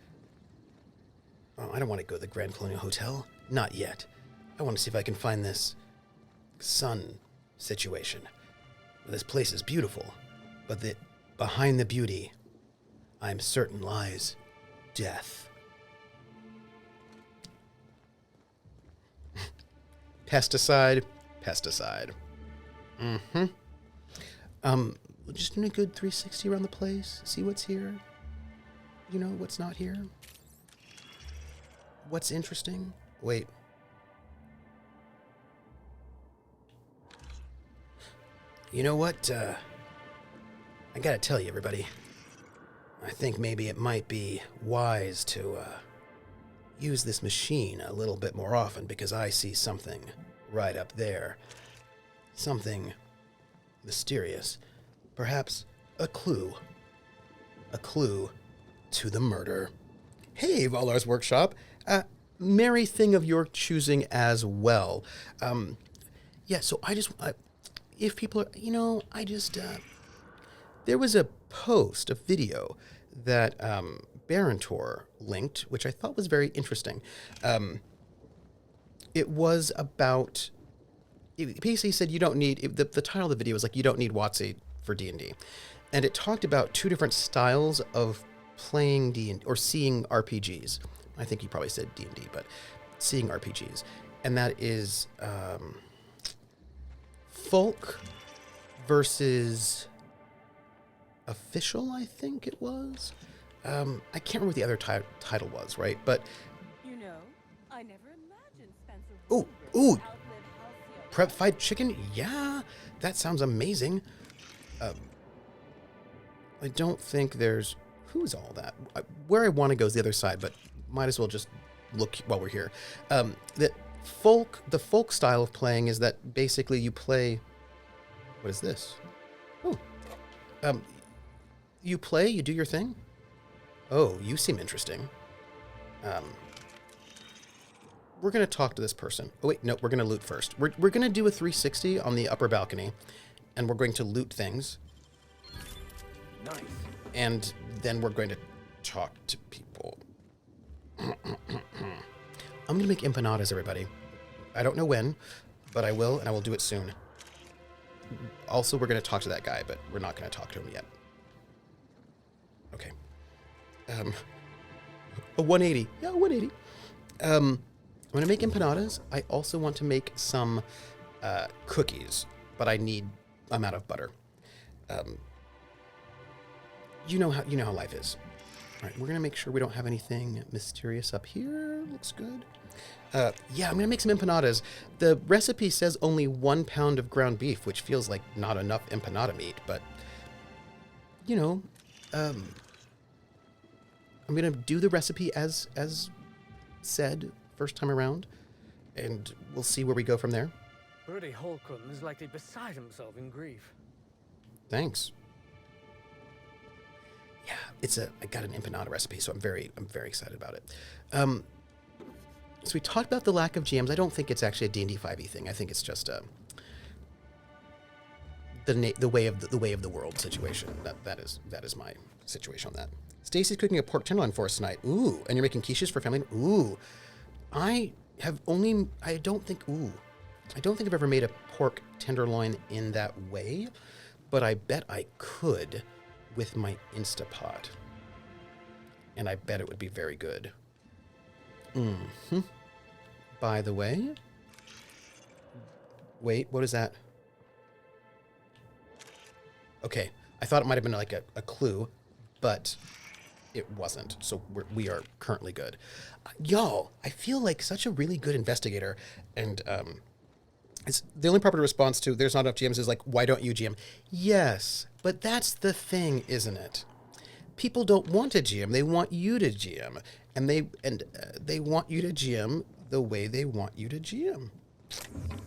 Oh, I don't want to go to the Grand Colonial Hotel. Not yet. I want to see if I can find this sun situation. This place is beautiful, but behind the beauty, I'm certain lies death. Pesticide. Just doing a good 360 around the place. See what's here. You know, what's not here. What's interesting. Wait. You know what? I gotta tell you, everybody. I think maybe it might be wise to use this machine a little bit more often, because I see something right up there. Something mysterious. Perhaps a clue. A clue to the murder. Hey, Valar's Workshop. Merry thing of your choosing as well. Yeah, so if people are, there was a post, a video that Barontor linked, which I thought was very interesting. It was about, it basically said you don't need, the title of the video was like, you don't need WotC for D&D. And it talked about two different styles of playing D&D, or seeing RPGs. I think you probably said D&D, but seeing RPGs. And that is folk versus official, I think it was. I can't remember what the other title was, right? But I never imagined Spencer. Ooh, prep fried chicken? Yeah, that sounds amazing. I don't think there's... Who's all that? Where I want to go is the other side, but might as well just look while we're here. The folk style of playing is that basically you play... What is this? Oh. You play, you do your thing? Oh, you seem interesting. We're going to talk to this person. Oh, wait, no, we're going to loot first. We're going to do a 360 on the upper balcony, and we're going to loot things. Nice. And then we're going to talk to people. I'm going to make empanadas, everybody. I don't know when, but I will, and I will do it soon. Also, we're going to talk to that guy, but we're not going to talk to him yet. Okay. A 180. Yeah, 180. I'm going to make empanadas. I also want to make some cookies, but I'm out of butter. You know how life is. All right, we're going to make sure we don't have anything mysterious up here. Looks good. Yeah, I'm going to make some empanadas. The recipe says only 1 pound of ground beef, which feels like not enough empanada meat, but, I'm going to do the recipe as said first time around, and we'll see where we go from there. Bertie Holcomb is likely beside himself in grief. Thanks. Yeah, I got an empanada recipe, so I'm very excited about it. So we talked about the lack of GMs. I don't think it's actually a D&D 5e thing. I think it's just the way of the world situation. That is my situation on that. Stacy's cooking a pork tenderloin for us tonight. Ooh, and you're making quiches for family. Ooh, I don't think I've ever made a pork tenderloin in that way, but I bet I could with my Instapot. And I bet it would be very good. Mm-hmm. By the way, wait, what is that? Okay, I thought it might have been like a clue, but it wasn't. So we are currently good. Y'all, I feel like such a really good investigator, and it's the only proper response to "there's not enough GMs" is like, "Why don't you GM?" Yes, but that's the thing, isn't it? People don't want to GM; they want you to GM, and they want you to GM the way they want you to GM.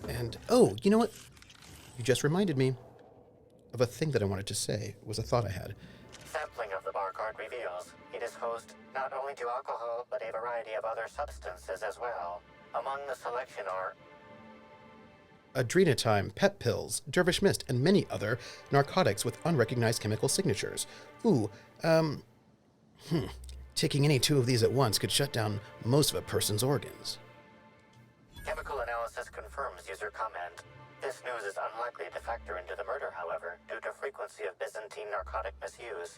And oh, you know what? You just reminded me of a thing that I wanted to say. It was a thought I had. Sampling of the bar card reveals it is host not only to alcohol, but a variety of other substances as well. Among the selection are Adrenatime, pep pills, dervish mist, and many other narcotics with unrecognized chemical signatures. Ooh, taking any 2 of these at once could shut down most of a person's organs. chemical analysis confirms user comment. This news is unlikely to factor into the murder, however, due to frequency of Byzantine narcotic misuse.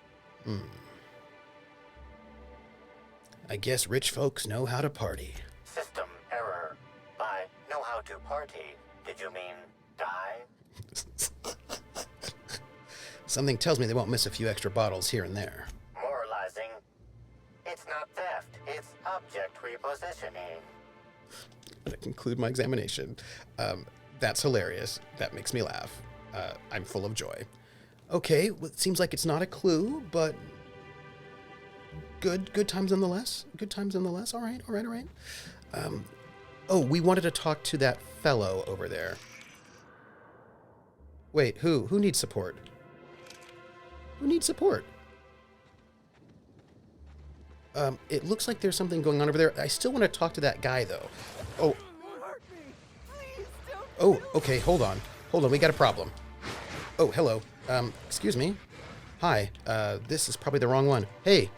I guess rich folks know how to party. System error. By know how to party, did you mean die? Something tells me they won't miss a few extra bottles here and there. Moralizing. It's not theft, it's object repositioning. To conclude my examination. That's hilarious. That makes me laugh. I'm full of joy. Okay, well, it seems like it's not a clue, but good times nonetheless. Good times nonetheless. All right. Oh, we wanted to talk to that fellow over there. Wait, who? Who needs support? Who needs support? It looks like there's something going on over there. I still want to talk to that guy, though. Oh. Oh, okay, hold on. We got a problem. Oh, hello. Excuse me. Hi, this is probably the wrong one. Hey.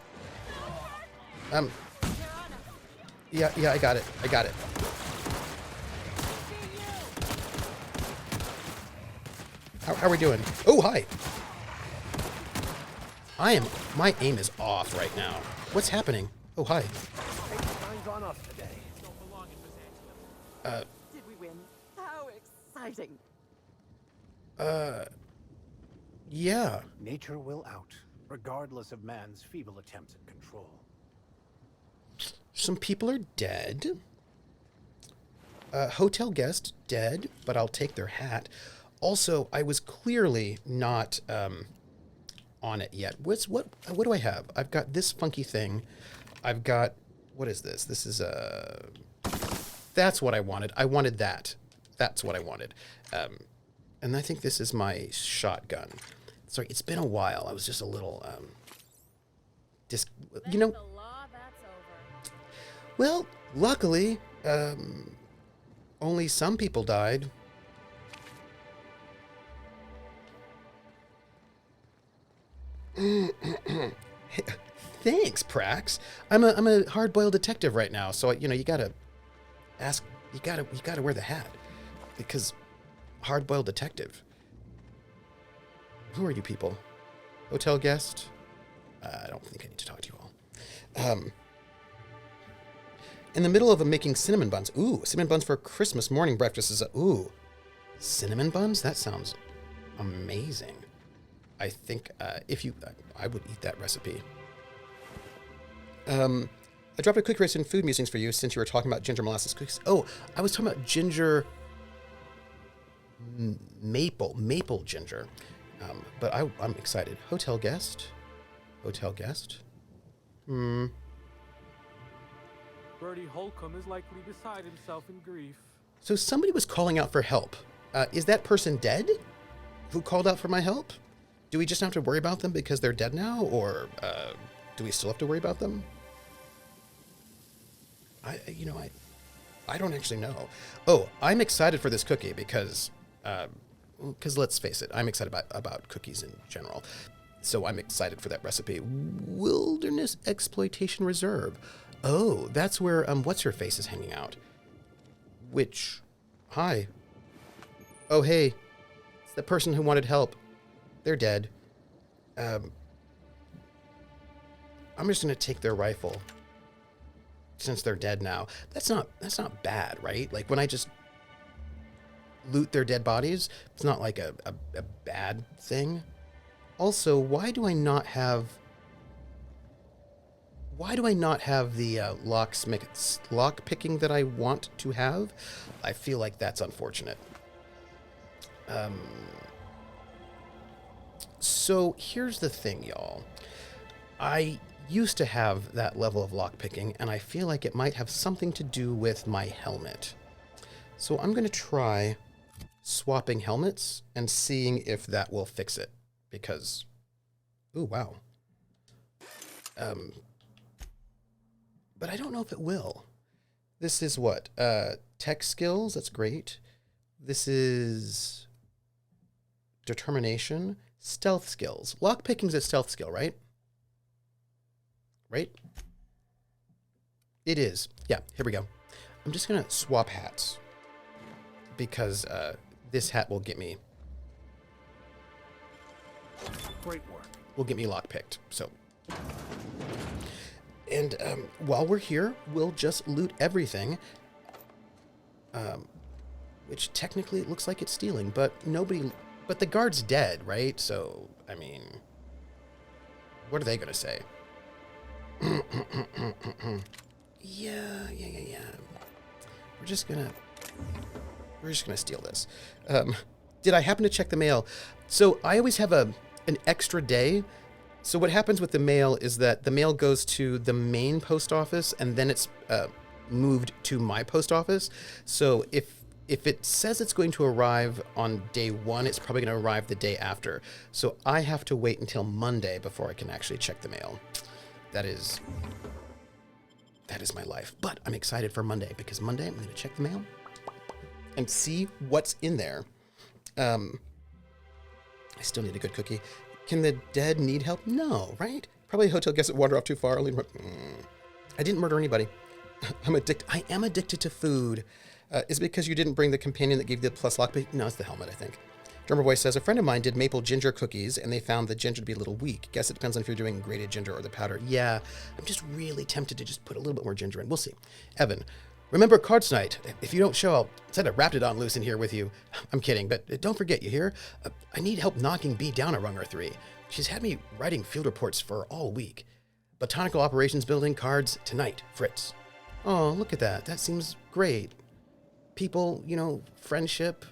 Yeah, I got it. How are we doing? Oh, hi. My aim is off right now. What's happening? Oh, hi. Did we win? How exciting. Yeah. Nature will out, regardless of man's feeble attempts at control. Some people are dead. Hotel guest dead, but I'll take their hat. Also, I was clearly not on it yet. What do I have? I've got this funky thing. I've got, what is this? This is that's what I wanted. I wanted that. That's what I wanted. And I think this is my shotgun. Sorry, it's been a while. I was just a little you know. Well, luckily, only some people died. thanks, Prax. I'm a hard-boiled detective right now, so you know you gotta ask. You gotta wear the hat because hard-boiled detective. Who are you people? Hotel guest? I don't think I need to talk to you all. In the middle of making cinnamon buns. Ooh, cinnamon buns for Christmas morning breakfast is ooh, cinnamon buns? That sounds amazing. I think I would eat that recipe. I dropped a quick race in food musings for you since you were talking about ginger molasses cookies. Oh, I was talking about ginger maple ginger. But I'm excited. Hotel guest. Bertie Holcomb is likely beside himself in grief. So somebody was calling out for help. Is that person dead? Who called out for my help? Do we just not have to worry about them because they're dead now, or do we still have to worry about them? I don't actually know. Oh, I'm excited for this cookie because let's face it, I'm excited about cookies in general. So I'm excited for that recipe. Wilderness Exploitation Reserve. Oh, that's where what's-her-face is hanging out. Hi. Oh, hey. It's the person who wanted help. They're dead. I'm just gonna take their rifle. Since they're dead now. That's not bad, right? Like when I just loot their dead bodies, it's not like a bad thing. Also, why do I not have the lock picking that I want to have? I feel like that's unfortunate. So here's the thing, y'all. I used to have that level of lock picking, and I feel like it might have something to do with my helmet. So I'm going to try swapping helmets and seeing if that will fix it. Because, ooh, wow. But I don't know if it will. This is what? Tech skills, that's great. This is determination. Stealth skills. Lockpicking's a stealth skill, right? Right? It is. Yeah, here we go. I'm just going to swap hats. Because this hat will get me... Great work. Will get me lockpicked, so... And while we're here, we'll just loot everything. Which technically it looks like it's stealing, but nobody... But the guard's dead, right? So, I mean... What are they going to say? Yeah. We're just gonna steal this. Did I happen to check the mail? So I always have an extra day. So what happens with the mail is that the mail goes to the main post office and then it's moved to my post office. So if it says it's going to arrive on day 1, it's probably going to arrive the day after. So I have to wait until Monday before I can actually check the mail. That is my life. But I'm excited for Monday because Monday I'm going to check the mail and see what's in there. I still need a good cookie. Can the dead need help? No, right? Probably a hotel guest that wander off too far. I didn't murder anybody. I am addicted to food. Is it because you didn't bring the companion that gave you the plus lockpick? No, it's the helmet, I think. Drummer Boy says, a friend of mine did maple ginger cookies, and they found the ginger to be a little weak. Guess it depends on if you're doing grated ginger or the powder. Yeah, I'm just really tempted to just put a little bit more ginger in. We'll see. Evan, remember Cards Night. If you don't show, I'll set a Raptidon loose in here with you. I'm kidding, but don't forget, you hear? I need help knocking B down a rung or 3. She's had me writing field reports for all week. Botanical Operations Building cards tonight, Fritz. Oh, look at that. That seems great. People, friendship.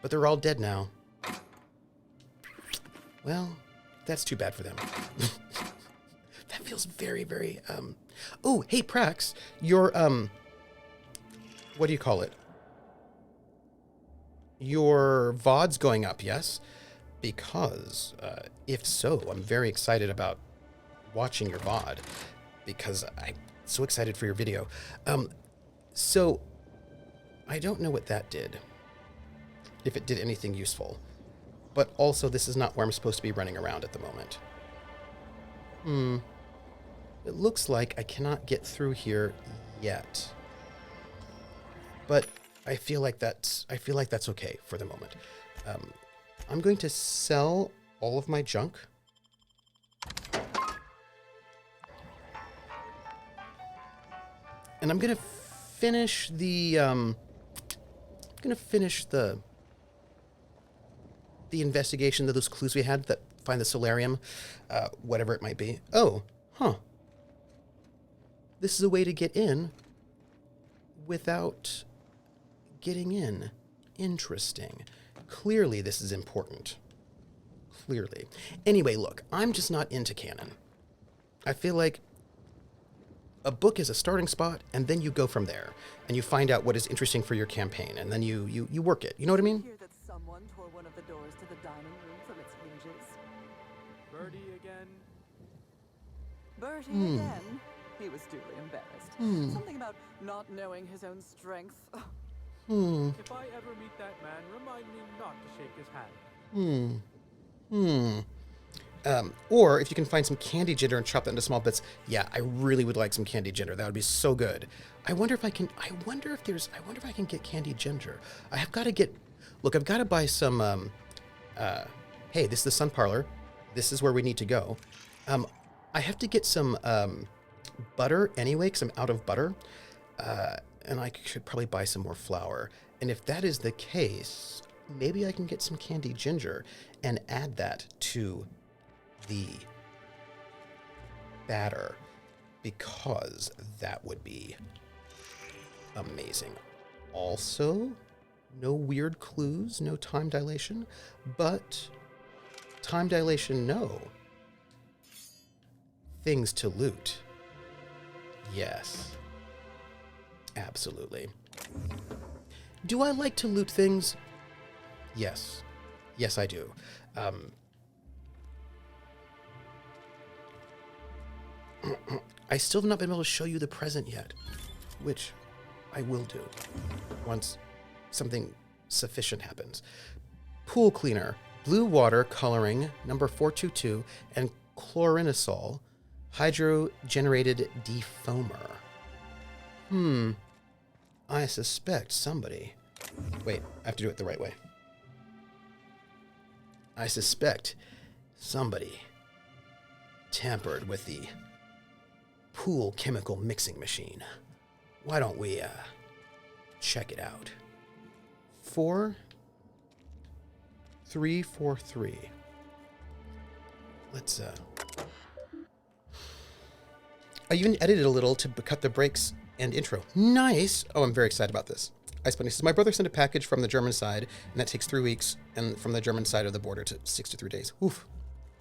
But they're all dead now. Well, that's too bad for them. That feels very, very, Oh, hey, Prax, your, what do you call it? Your VOD's going up, yes? Because, if so, I'm very excited about watching your VOD. Because I'm so excited for your video. So, I don't know what that did. If it did anything useful. But also, this is not where I'm supposed to be running around at the moment. It looks like I cannot get through here yet. But I feel like that's okay for the moment. I'm going to sell all of my junk. And I'm going to finish the investigation of those clues we had that find the solarium, whatever it might be. Oh, huh. This is a way to get in without getting in. Interesting. Clearly this is important. Clearly. Anyway, look, I'm just not into canon. I feel like a book is a starting spot, and then you go from there, and you find out what is interesting for your campaign, and then you work it. You know what I mean? Hear that someone tore one of the doors to the dining room from its hinges. Birdie again? Bertie again? He was duly embarrassed. Something about not knowing his own strength. If I ever meet that man, remind me not to shake his hand. Or if you can find some candy ginger and chop that into small bits. Yeah, I really would like some candy ginger. That would be so good. I wonder if I can get candy ginger. I have got to get, look, I've got to buy some, hey, this is the Sun Parlor. This is where we need to go. I have to get some, butter anyway, because I'm out of butter. And I should probably buy some more flour. And if that is the case, maybe I can get some candy ginger and add that to the batter, because that would be amazing. Also, no weird clues, no time dilation, but time dilation, no. Things to loot. Yes. Absolutely. Do I like to loot things? Yes. Yes, I do. I still have not been able to show you the present yet, which I will do once something sufficient happens. Pool cleaner, blue water coloring, number 422, and chlorinosol, hydrogenated defoamer. I suspect somebody... Wait, I have to do it the right way. I suspect somebody tampered with the pool chemical mixing machine. Why don't we, check it out? 4343. Let's, I even edited a little to cut the breaks and intro. Nice! Oh, I'm very excited about this. Ice Bunny says, my brother sent a package from the German side, and that takes 3 weeks, and from the German side of the border to 6 to 3 days. Oof.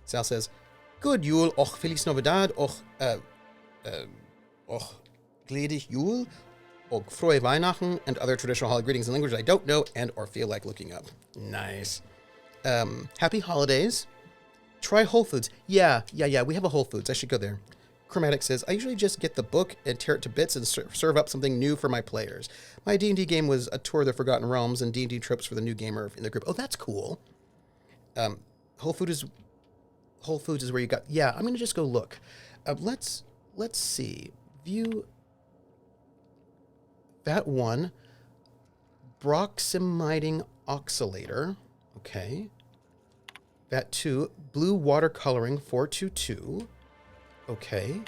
Sal says, good Yule, och Feliz Navidad, och gledig Jul, och frohe Weihnachten, and other traditional holiday greetings in language I don't know and or feel like looking up. Nice. Happy holidays. Try Whole Foods. Yeah, we have a Whole Foods. I should go there. Chromatic says, I usually just get the book and tear it to bits and serve up something new for my players. My D&D game was A Tour of the Forgotten Realms and D&D tropes for the new gamer in the group. Oh, that's cool. Whole Foods is where you got... Yeah, I'm going to just go look. Let's see. View... That one. Broximiding oxalator. Okay. That 2. Blue watercoloring 422. Okay.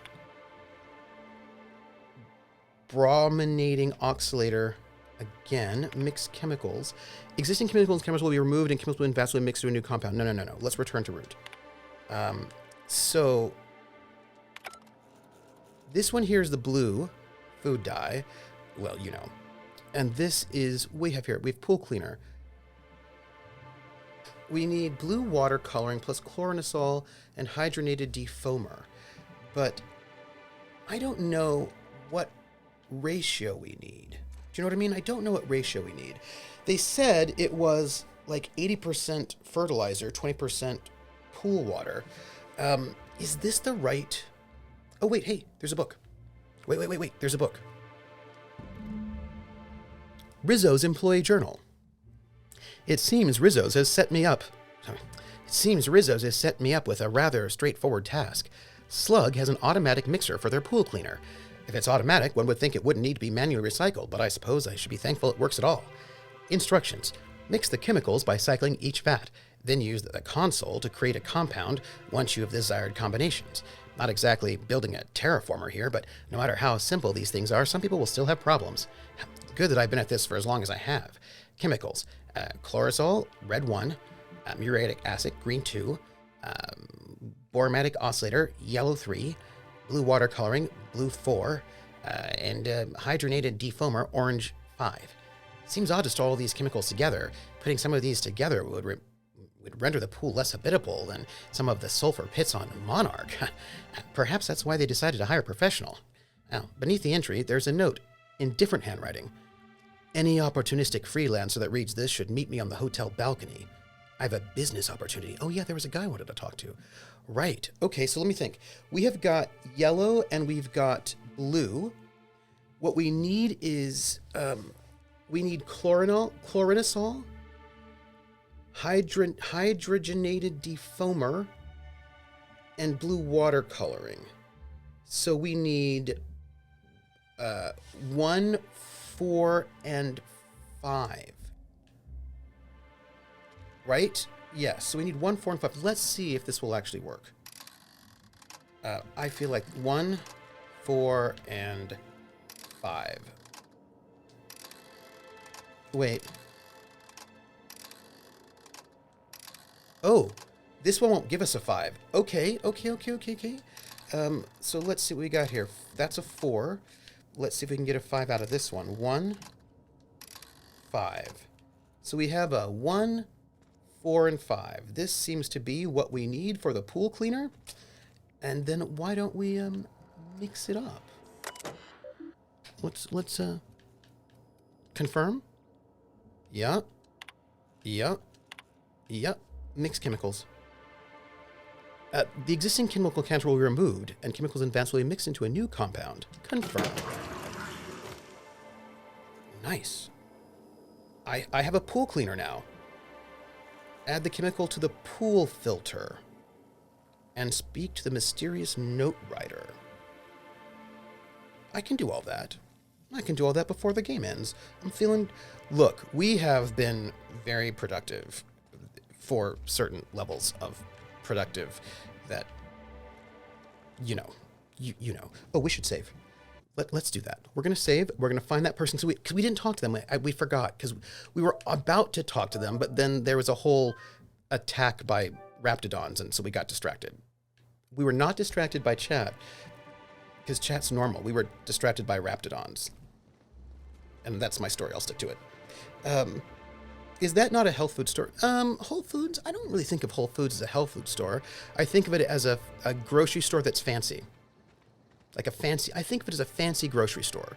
Brominating oxalator. Again, mixed chemicals. Existing chemicals and chemicals will be removed and chemicals will be vastly mixed to a new compound. No. Let's return to root. So this one here is the blue food dye. Well, you know. And this is, we have pool cleaner. We need blue water coloring plus chlorinosol and hydrogenated defoamer. But I don't know what ratio we need. Do you know what I mean? I don't know what ratio we need. They said it was like 80% fertilizer, 20% pool water. Is this the right... Oh, wait, hey, there's a book. Wait, there's a book. Rizzo's Employee Journal. It seems Rizzo's has set me up with a rather straightforward task. Slug has an automatic mixer for their pool cleaner. If it's automatic, one would think it wouldn't need to be manually recycled, but I suppose I should be thankful it works at all. Instructions. Mix the chemicals by cycling each vat, then use the console to create a compound once you have the desired combinations. Not exactly building a terraformer here, but no matter how simple these things are, some people will still have problems. Good that I've been at this for as long as I have. Chemicals. Chlorazol, red 1. Muriatic acid, green 2. Boromatic oscillator, yellow 3. Blue water coloring, blue 4. And hydrogenated defoamer, orange 5. Seems odd to store all these chemicals together. Putting some of these together would render the pool less habitable than some of the sulfur pits on Monarch. Perhaps that's why they decided to hire a professional. Now, beneath the entry, there's a note in different handwriting. Any opportunistic freelancer that reads this should meet me on the hotel balcony. I have a business opportunity. Oh yeah, there was a guy I wanted to talk to. Right. Okay, so let me think. We have got yellow and we've got blue. What we need is, we need chlorinasol, hydrogenated defoamer, and blue water coloring. So we need 1, 4, and 5. Right? Yes, so we need 1, 4, and 5. Let's see if this will actually work. I feel like 1, 4, and 5. Wait. Oh, this one won't give us a 5. Okay. So let's see what we got here. That's a 4. Let's see if we can get a 5 out of this one. 1, 5. So we have a 1, 4, and 5. This seems to be what we need for the pool cleaner. And then why don't we mix it up? Let's confirm. Yeah. Mix chemicals. The existing chemical counter will be removed, and chemicals in advance will be mixed into a new compound. Confirm. Nice. I have a pool cleaner now. Add the chemical to the pool filter. And speak to the mysterious note writer. I can do all that. I can do all that before the game ends. I'm feeling... Look, we have been very productive for certain levels of productive that, you know. Oh, we should save. Let's do that. We're going to save. We're going to find that person. Because we didn't talk to them. We forgot. Because we were about to talk to them, but then there was a whole attack by Raptidons, and so we got distracted. We were not distracted by chat, because chat's normal. We were distracted by Raptidons. And that's my story. I'll stick to it. Is that not a health food store? Whole Foods? I don't really think of Whole Foods as a health food store. I think of it as a grocery store that's fancy. I think of it as a fancy grocery store.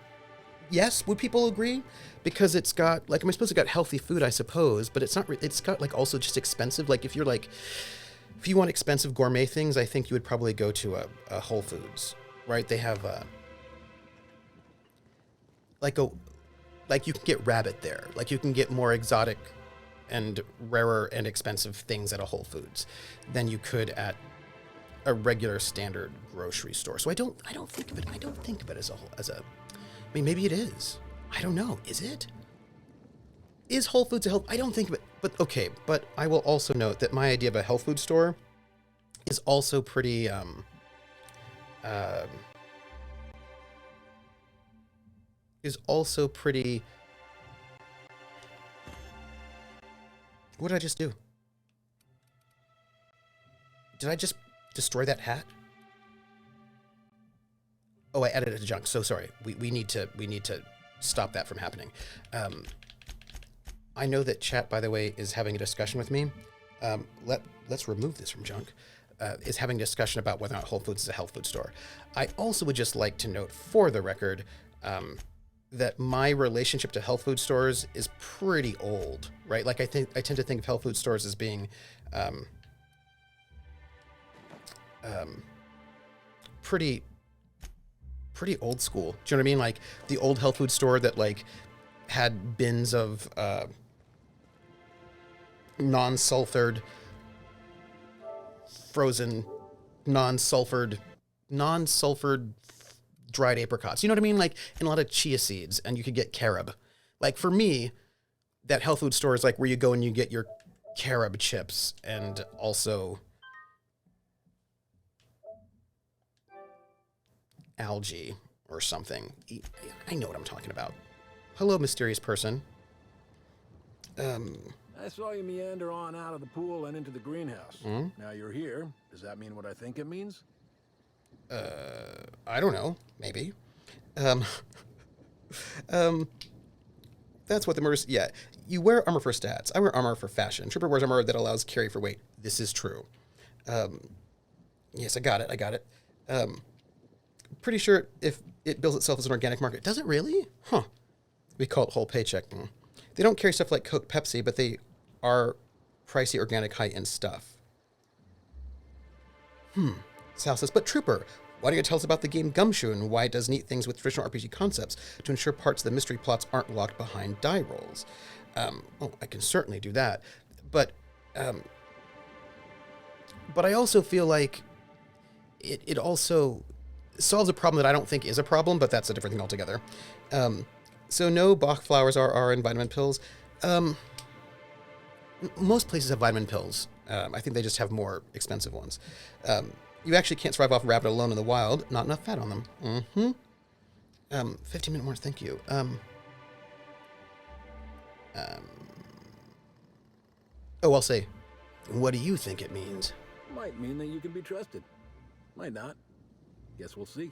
Yes, would people agree? Because it's got, I suppose it got healthy food, I suppose, but it's not, it's got, also just expensive. If you're, if you want expensive gourmet things, I think you would probably go to a Whole Foods, right? They have, you can get rabbit there. You can get more exotic and rarer and expensive things at a Whole Foods than you could at a regular standard grocery store. So I don't think of it as a I mean, maybe it is. I don't know. Is it? Is Whole Foods a health? I don't think of it. But okay. But I will also note that my idea of a health food store is also pretty What did I just do? Did I just destroy that hat? Oh, I added it to junk. So sorry. We need to stop that from happening. I know that chat, by the way, is having a discussion with me. Let's remove this from junk. Is having a discussion about whether or not Whole Foods is a health food store. I also would just like to note, for the record, that my relationship to health food stores is pretty old, right? I tend to think of health food stores as being pretty old school. Do you know what I mean? The old health food store that had bins of non-sulfured, frozen, non-sulfured non-sulfured dried apricots. You know what I mean? Like, and a lot of chia seeds, and you could get carob. Like, for me, that health food store is like where you go and you get your carob chips and also algae or something. I know what I'm talking about. Hello, mysterious person. I saw you meander on out of the pool and into the greenhouse. Now you're here. Does that mean what I think it means? I don't know. Maybe. That's what the murders... Yeah. You wear armor for stats. I wear armor for fashion. Trooper wears armor that allows carry for weight. This is true. Yes, I got it. Pretty sure if it bills itself as an organic market. Does it really? Huh. We call it whole paycheck. They don't carry stuff like Coke, Pepsi, but they are pricey, organic, high-end stuff. Sal says, but Trooper, why don't you tell us about the game Gumshoe and why it does neat things with traditional RPG concepts to ensure parts of the mystery plots aren't locked behind die rolls? I can certainly do that. But I also feel like it also solves a problem that I don't think is a problem, but that's a different thing altogether. So no Bach flowers are in vitamin pills. Most places have vitamin pills. I think they just have more expensive ones. You actually can't survive off a rabbit alone in the wild. Not enough fat on them. 15-minute more, thank you. I'll say, what do you think it means? Might mean that you can be trusted. Might not. Guess we'll see.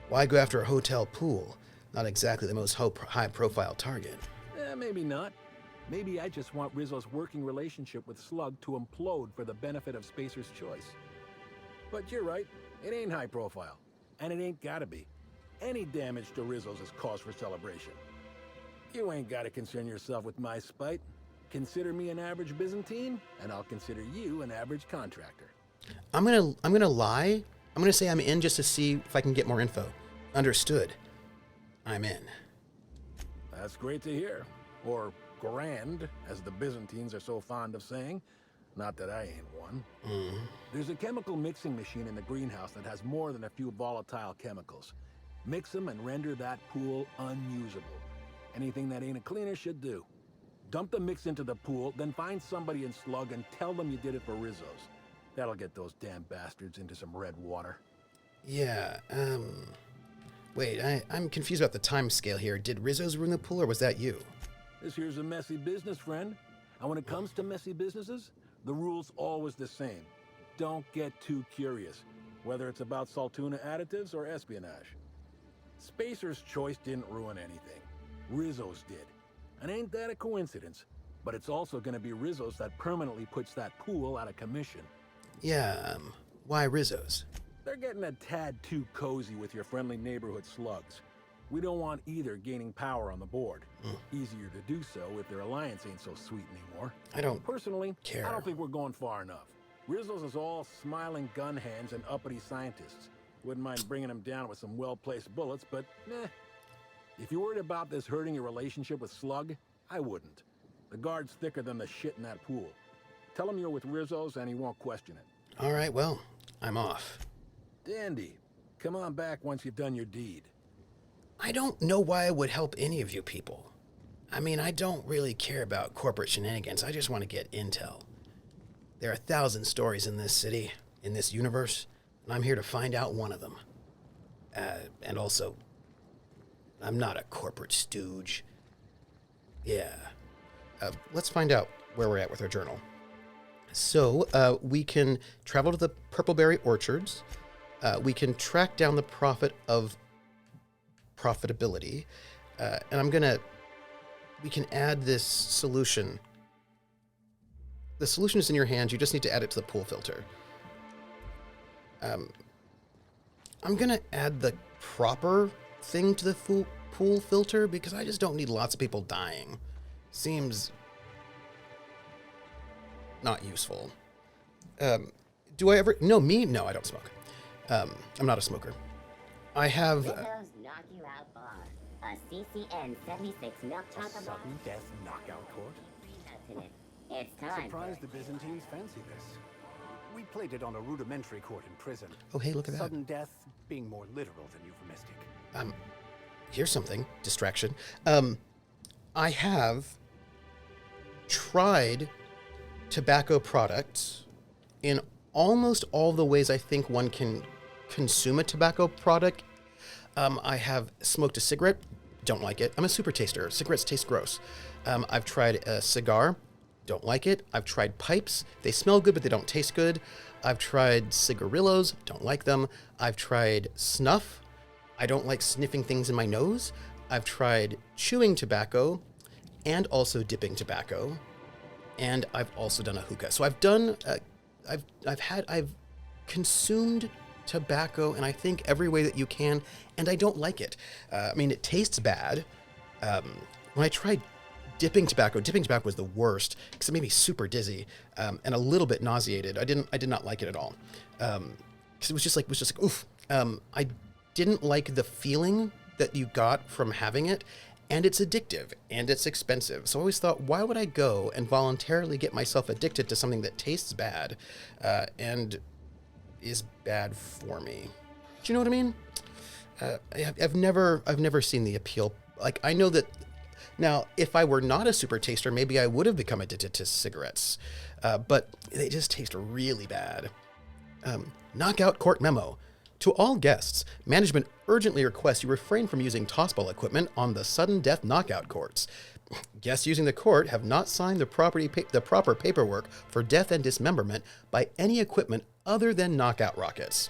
Why go after a hotel pool? Not exactly the most high-profile target. Maybe not. Maybe I just want Rizzo's working relationship with Slug to implode for the benefit of Spacer's choice. But you're right. It ain't high profile. And it ain't gotta be. Any damage to Rizzo's is cause for celebration. You ain't gotta concern yourself with my spite. Consider me an average Byzantine, and I'll consider you an average contractor. I'm gonna lie. I'm gonna say I'm in just to see if I can get more info. Understood. I'm in. That's great to hear. Or grand, as the Byzantines are so fond of saying. Not that I ain't one. There's a chemical mixing machine in the greenhouse that has more than a few volatile chemicals. Mix them and render that pool unusable. Anything that ain't a cleaner should do. Dump the mix into the pool, then find somebody in Slug and tell them you did it for Rizzo's. That'll get those damn bastards into some red water. Yeah, wait, I'm confused about the time scale here. Did Rizzo's ruin the pool, or was that you? This here's a messy business, friend. And when it comes to messy businesses, the rule's always the same. Don't get too curious, whether it's about Saltuna additives or espionage. Spacer's choice didn't ruin anything. Rizzo's did. And ain't that a coincidence? But it's also gonna be Rizzo's that permanently puts that pool out of commission. Yeah, why Rizzo's? They're getting a tad too cozy with your friendly neighborhood slugs. We don't want either gaining power on the board. Easier to do so if their alliance ain't so sweet anymore. I don't Personally, care. I don't think we're going far enough. Rizzo's is all smiling gun hands and uppity scientists. Wouldn't mind bringing them down with some well-placed bullets, but if you're worried about this hurting your relationship with Slug, I wouldn't. The guard's thicker than the shit in that pool. Tell him you're with Rizzo's and he won't question it. All right, well, I'm off. Dandy. Come on back once you've done your deed. I don't know why I would help any of you people. I mean, I don't really care about corporate shenanigans. I just want to get intel. There are 1,000 stories in this city, in this universe, and I'm here to find out one of them. And also, I'm not a corporate stooge. Yeah. Let's find out where we're at with our journal. So, we can travel to the Purpleberry Orchards. We can track down the profit of profitability. And we can add this solution. The solution is in your hands. You just need to add it to the pool filter. I'm going to add the proper thing to the pool filter because I just don't need lots of people dying. Seems not useful. Do I ever... No, me? No, I don't smoke. I'm not a smoker. I have... Rizzo's Knock You Out Bar. A CCN 76 milk chocolate bar. Sudden death knockout court? It's time. Surprised the Byzantines fancy this. We played it on a rudimentary court in prison. Oh, hey, look at that. Sudden death being more literal than euphemistic. Here's something. Distraction. I have tried tobacco products in almost all the ways I think one can consume a tobacco product. I have smoked a cigarette. Don't like it. I'm a super taster. Cigarettes taste gross. I've tried a cigar. Don't like it. I've tried pipes. They smell good, but they don't taste good. I've tried cigarillos. Don't like them. I've tried snuff. I don't like sniffing things in my nose. I've tried chewing tobacco and also dipping tobacco. And I've also done a hookah. So I've done, I've consumed tobacco in I think every way that you can, and I don't like it. I mean, it tastes bad. When I tried dipping tobacco was the worst because it made me super dizzy and a little bit nauseated. I did not like it at all because it was just like oof. I didn't like the feeling that you got from having it, and it's addictive and it's expensive. So I always thought, why would I go and voluntarily get myself addicted to something that tastes bad and is bad for me? Do you know what I mean? I've never seen the appeal. Like, I know that now, if I were not a super taster, maybe I would have become addicted to cigarettes, but they just taste really bad. Knockout court memo. To all guests, management urgently requests you refrain from using tossball equipment on the sudden death knockout courts. Guests using the court have not signed the proper paperwork for death and dismemberment by any equipment other than knockout rackets.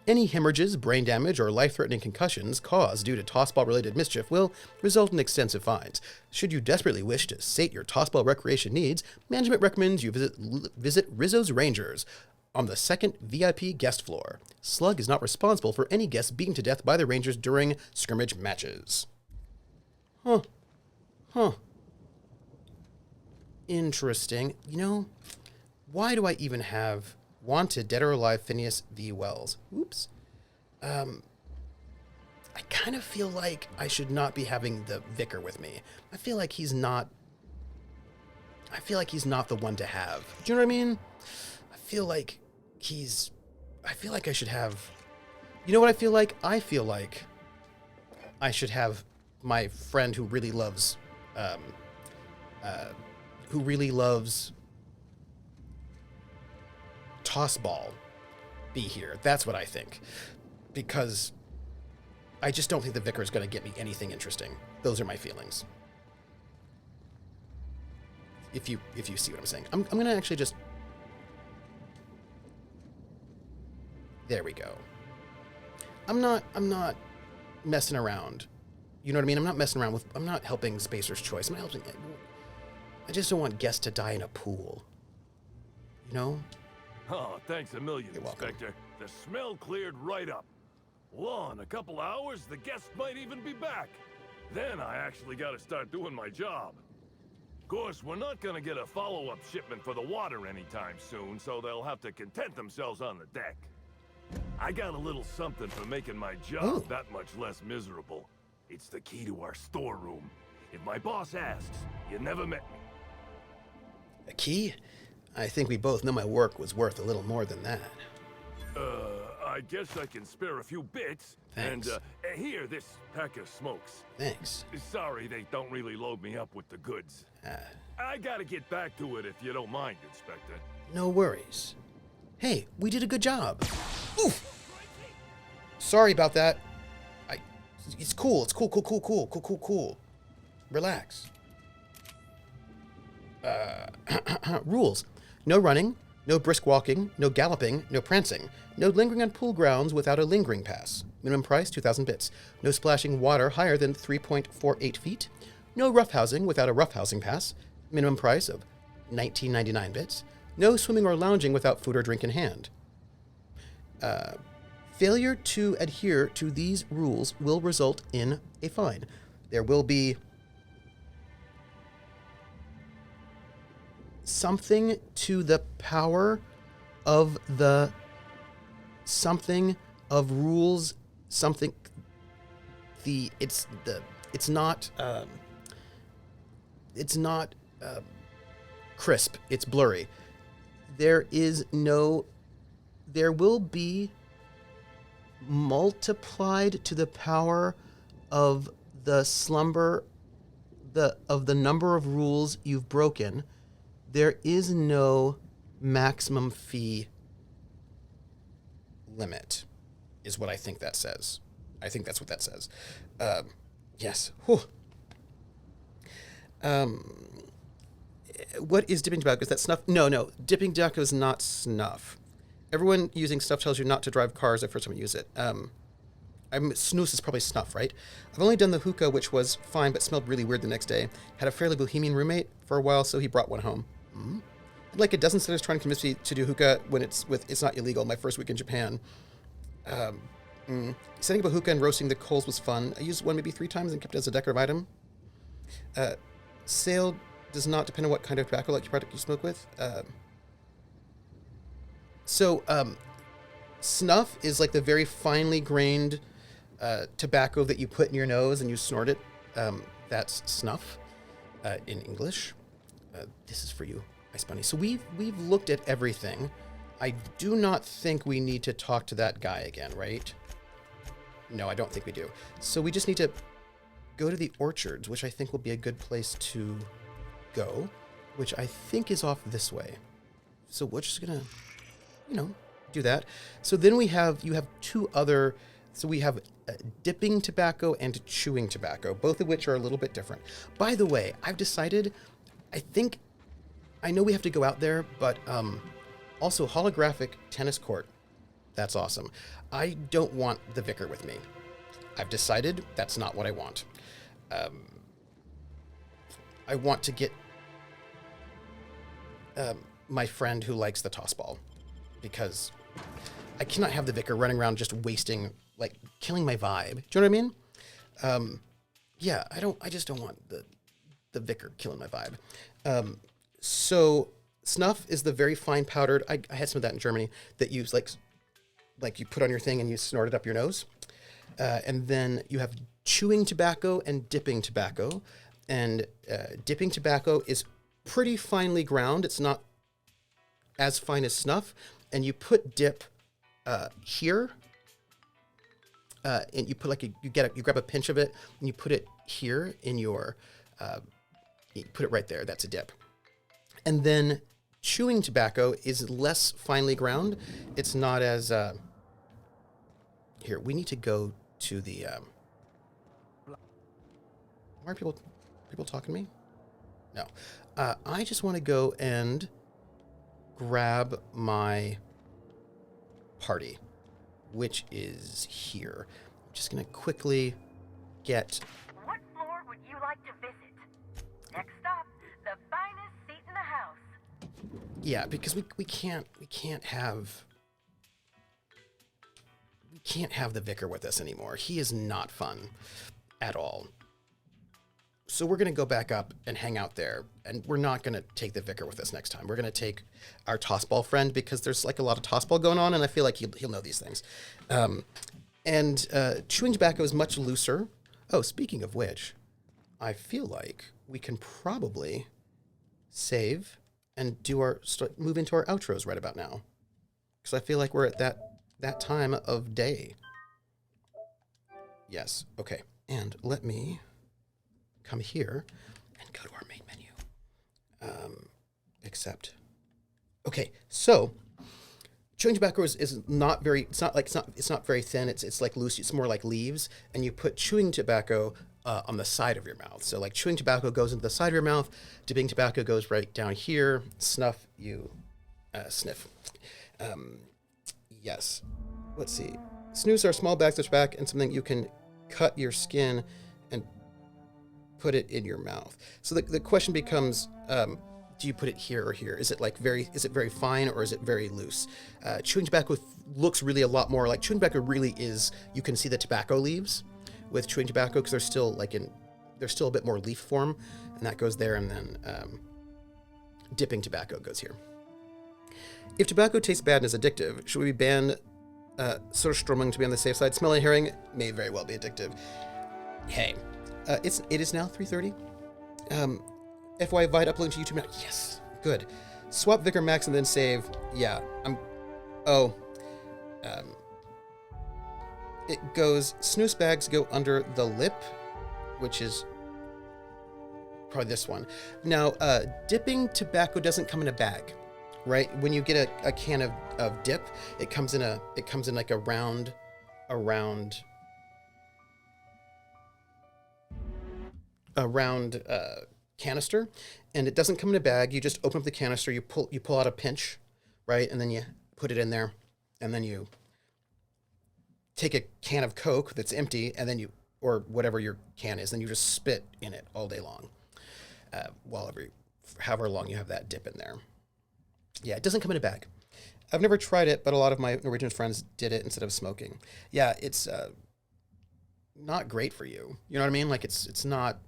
Any hemorrhages, brain damage, or life-threatening concussions caused due to tossball-related mischief will result in extensive fines. Should you desperately wish to sate your tossball recreation needs, management recommends you visit Rizzo's Rangers on the second VIP guest floor. Slug is not responsible for any guests beaten to death by the Rangers during scrimmage matches. Huh. Interesting. You know, why do I even have Wanted Dead or Alive Phineas V. Wells? Oops. I kind of feel like I should not be having the vicar with me. I feel like he's not the one to have. Do you know what I mean? I feel like I should have... You know what I feel like? I feel like I should have my friend who really loves tossball be here. That's what I think. Because I just don't think the vicar is going to get me anything interesting. Those are my feelings. If you see what I'm saying. I'm going to actually just... There we go. I'm not messing around. You know what I mean? I'm not messing around with... I'm not helping Spacer's Choice. I'm not helping... I just don't want guests to die in a pool. You know? Oh, thanks a million, You're welcome. Inspector. The smell cleared right up. Well, in a couple hours, the guests might even be back. Then I actually gotta start doing my job. Of course, we're not gonna get a follow-up shipment for the water anytime soon, so they'll have to content themselves on the deck. I got a little something for making my job that much less miserable. It's the key to our storeroom. If my boss asks, you never met me. A key? I think we both know my work was worth a little more than that. I guess I can spare a few bits. Thanks. And here, this pack of smokes. Thanks. Sorry, they don't really load me up with the goods. I gotta get back to it if you don't mind, Inspector. No worries. Hey, we did a good job. Oof! Sorry about that. It's cool. It's cool. Relax. Rules. No running, no brisk walking, no galloping, no prancing, no lingering on pool grounds without a lingering pass. Minimum price, 2,000 bits. No splashing water higher than 3.48 feet. No roughhousing without a roughhousing pass. Minimum price of 19.99 bits. No swimming or lounging without food or drink in hand. Failure to adhere to these rules will result in a fine. There will be something to the power of the something of rules, something it's not crisp, it's blurry. there will be multiplied to the power of the number of rules you've broken. There is no maximum fee limit, is what I think that says. I think that's what that says. Yes. Whew. What is dipping tobacco? Is that snuff? No. Dipping tobacco is not snuff. Everyone using snuff tells you not to drive cars the first time you use it. Snus is probably snuff, right? I've only done the hookah, which was fine, but smelled really weird the next day. Had a fairly bohemian roommate for a while, so he brought one home. Mm-hmm. Like a dozen sitters trying to convince me to do hookah when it's not illegal. My first week in Japan. Setting up a hookah and roasting the coals was fun. I used one maybe 3 times and kept it as a decorative item. Sale does not depend on what kind of tobacco like product you smoke with. Snuff is like the very finely grained tobacco that you put in your nose and you snort it. That's snuff in English. This is for you, Ice Bunny. So we've looked at everything. I do not think we need to talk to that guy again, right? No, I don't think we do. So we just need to go to the orchards, which I think will be a good place to go, which I think is off this way. So we're just gonna, do that. So then you have 2 other, so we have dipping tobacco and chewing tobacco, both of which are a little bit different. By the way, I've decided, I know we have to go out there, but also holographic tennis court. That's awesome. I don't want the vicar with me. I've decided that's not what I want. I want to get my friend who likes the toss ball, because I cannot have the vicar running around just wasting, like, killing my vibe. Do you know what I mean? I just don't want the vicar killing my vibe. So snuff is the very fine powdered. I had some of that in Germany that you like you put on your thing and you snort it up your nose. And then you have chewing tobacco and dipping tobacco. And dipping tobacco is pretty finely ground. It's not as fine as snuff. And you put dip here. And you put you grab a pinch of it and you put it here in your, you put it right there. That's a dip. And then chewing tobacco is less finely ground. It's not as, here, we need to go to the, why are people talking to me? No. I just want to go and grab my party, which is here. I'm just going to quickly get... What floor would you like to visit? Next stop, the finest seat in the house. Yeah, because we can't have the vicar with us anymore. He is not fun at all. So we're going to go back up and hang out there, and we're not going to take the vicar with us next time. We're going to take our tossball friend, because there's like a lot of tossball going on, and I feel like he'll know these things. And chewing tobacco is much looser. Oh, speaking of which, I feel like we can probably save and move into our outros right about now, because I feel like we're at that time of day. Yes. Okay. And let me come here and go to our main menu. Okay, so chewing tobacco is not very, it's not very thin. It's like loose. It's more like leaves, and you put chewing tobacco on the side of your mouth. So like chewing tobacco goes into the side of your mouth. Dipping tobacco goes right down here. Snuff, you sniff. Yes. Let's see. Snus are small bags of tobacco and something you can cut your skin and put it in your mouth. So the question becomes, do you put it here or here? Is it very fine, or is it very loose? Chewing tobacco looks really a lot more like chewing tobacco really is, you can see the tobacco leaves with chewing tobacco, because they're still a bit more leaf form, and that goes there, and then dipping tobacco goes here. If tobacco tastes bad and is addictive, should we ban Surströmming to be on the safe side? Smelly herring may very well be addictive. Hey, it is now 3:30. FY Vite uploading to YouTube now. Yes, good. Swap Vicar Max and then save. Yeah, oh. It goes, snooze bags go under the lip, which is probably this one. Now, dipping tobacco doesn't come in a bag, right? When you get a can of dip, it comes in like a round canister, and it doesn't come in a bag. You just open up the canister, you pull out a pinch, right, and then you put it in there, and then you take a can of Coke that's empty, and then or whatever your can is, then you just spit in it all day long, however long you have that dip in there. Yeah, it doesn't come in a bag. I've never tried it, but a lot of my Norwegian friends did it instead of smoking. Yeah, it's not great for you. You know what I mean? Like it's not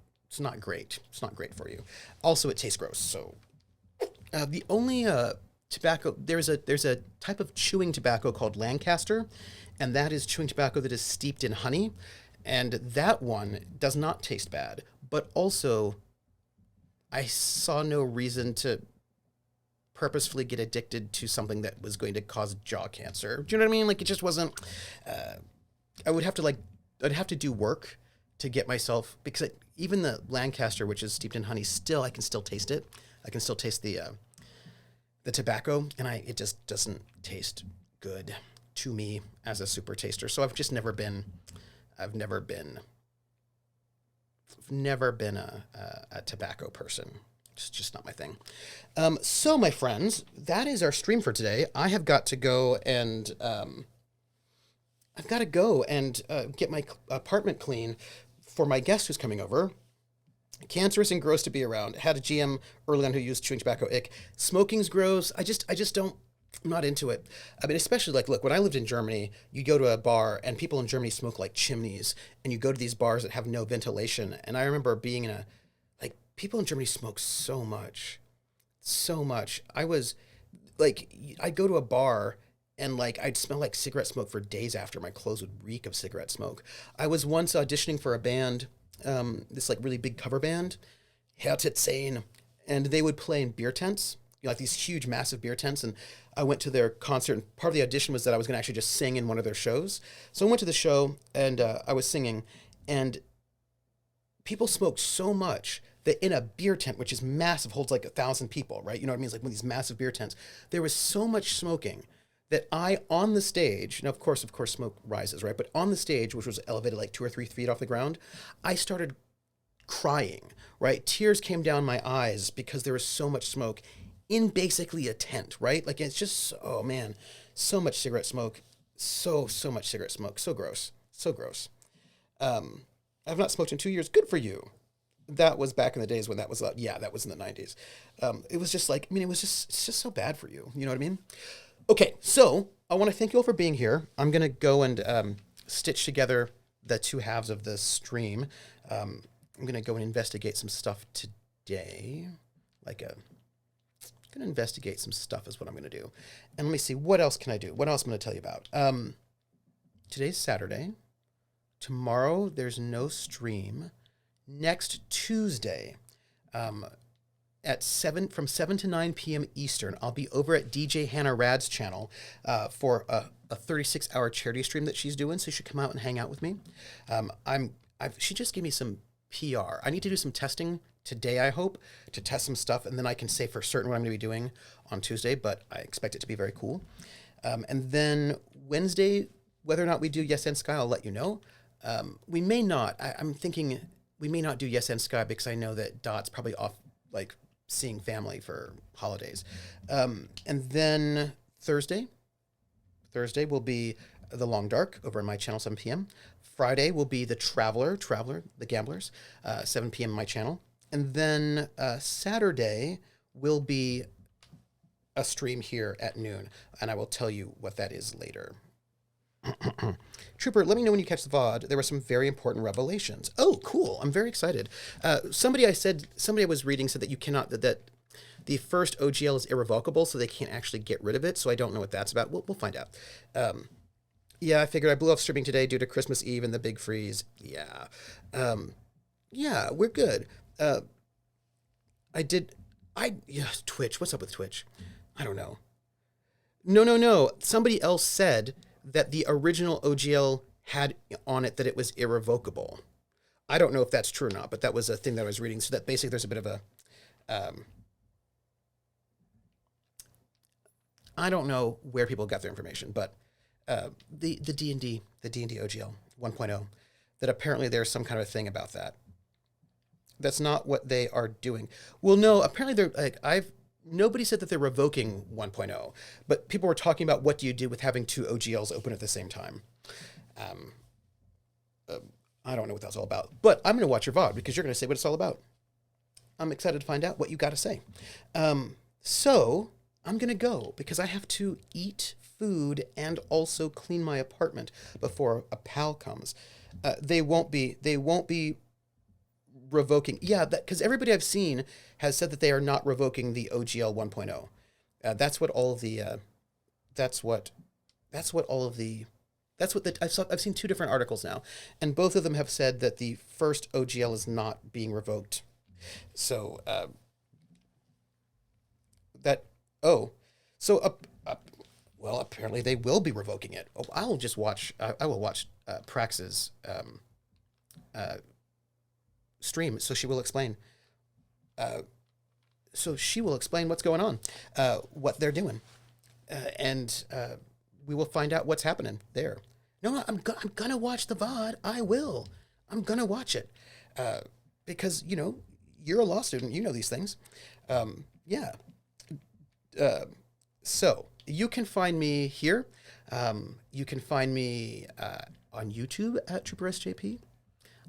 great. It's not great for you. Also, it tastes gross. So the only tobacco, there's a type of chewing tobacco called Lancaster, and that is chewing tobacco that is steeped in honey, and that one does not taste bad. But also, I saw no reason to purposefully get addicted to something that was going to cause jaw cancer. Do you know what I mean? Like, it just wasn't. I'd have to do work to get myself, because even the Lancaster, which is steeped in honey, I can still taste it. I can still taste the tobacco, and it just doesn't taste good to me as a super taster. So I've never been a tobacco person. It's just not my thing. So my friends, that is our stream for today. I have got to go and get my apartment clean for my guest who's coming over. Cancerous and gross to be around. Had a GM early on who used chewing tobacco ick. Smoking's gross. I just don't. I'm not into it. I mean, especially like, look, when I lived in Germany, you go to a bar and people in Germany smoke like chimneys, and you go to these bars that have no ventilation. And I remember being people in Germany smoke so much. I was like, I'd go to a bar and like, I'd smell like cigarette smoke for days after. My clothes would reek of cigarette smoke. I was once auditioning for a band, this like really big cover band, Herzitzane, and they would play in beer tents, like these huge, massive beer tents. And I went to their concert, and part of the audition was that I was going to actually just sing in one of their shows. So I went to the show, and I was singing, and people smoked so much that in a beer tent, which is massive, holds like 1,000 people, right? You know what I mean? It's like one of these massive beer tents. There was so much smoking that on the stage, now of course smoke rises, right? But on the stage, which was elevated like 2 or 3 feet off the ground, I started crying, right? Tears came down my eyes because there was so much smoke in basically a tent, right? Like, it's just, oh man, so much cigarette smoke, so much cigarette smoke, so gross. I've not smoked in 2 years. Good for you. That was back in the days when that was, that was in the 90s. It was just like, I mean, it's just so bad for you. You know what I mean? Okay, so I want to thank you all for being here. I'm going to go and stitch together the two halves of the stream. I'm going to go and investigate some stuff today. I'm going to investigate some stuff is what I'm going to do. And let me see, what else can I do? What else am I going to tell you about? Today's Saturday. Tomorrow, there's no stream. Next Tuesday, from 7 to 9 p.m. Eastern, I'll be over at DJ Hannah Rad's channel for a 36-hour charity stream that she's doing. So you should come out and hang out with me. She just gave me some PR. I need to do some testing today, I hope, to test some stuff, and then I can say for certain what I'm going to be doing on Tuesday, but I expect it to be very cool. And then Wednesday, whether or not we do Yes and Sky, I'll let you know. We may not. I'm thinking we may not do Yes and Sky because I know that Dot's probably off, like, seeing family for holidays. And then Thursday will be The Long Dark over on my channel, 7 p.m. Friday will be The Traveler, The Gamblers, 7 p.m. on my channel. And then Saturday will be a stream here at noon, and I will tell you what that is later. Trooper, let me know when you catch the VOD. There were some very important revelations. Oh, cool. I'm very excited. Somebody I was reading said that you cannot, that the first OGL is irrevocable, so they can't actually get rid of it. So I don't know what that's about. We'll find out. Yeah, I figured I blew off streaming today due to Christmas Eve and the big freeze. Yeah. Yeah, we're good. Twitch. What's up with Twitch? I don't know. No. Somebody else said that the original OGL had on it that it was irrevocable. I don't know if that's true or not, but that was a thing that I was reading. So that basically there's a bit of a, I don't know where people got their information, but the D&D OGL 1.0, that apparently there's some kind of a thing about that. That's not what they are doing. Well, no, apparently they're like, nobody said that they're revoking 1.0, but people were talking about what do you do with having two OGLs open at the same time. I don't know what that's all about, but I'm going to watch your VOD because you're going to say what it's all about. I'm excited to find out what you got to say. So I'm going to go because I have to eat food and also clean my apartment before a pal comes. They won't be revoking. Yeah, because everybody I've seen has said that they are not revoking the OGL 1.0. That's what I've seen two different articles now, and both of them have said that the first OGL is not being revoked. So well, apparently they will be revoking it. Oh, I will watch Prax's stream, so she will explain. So she will explain what's going on, what they're doing, and we will find out what's happening there. No, I'm gonna watch the VOD. I will. I'm gonna watch it because you're a law student. You know these things. Yeah. So you can find me here. You can find me on YouTube at Trooper SJP.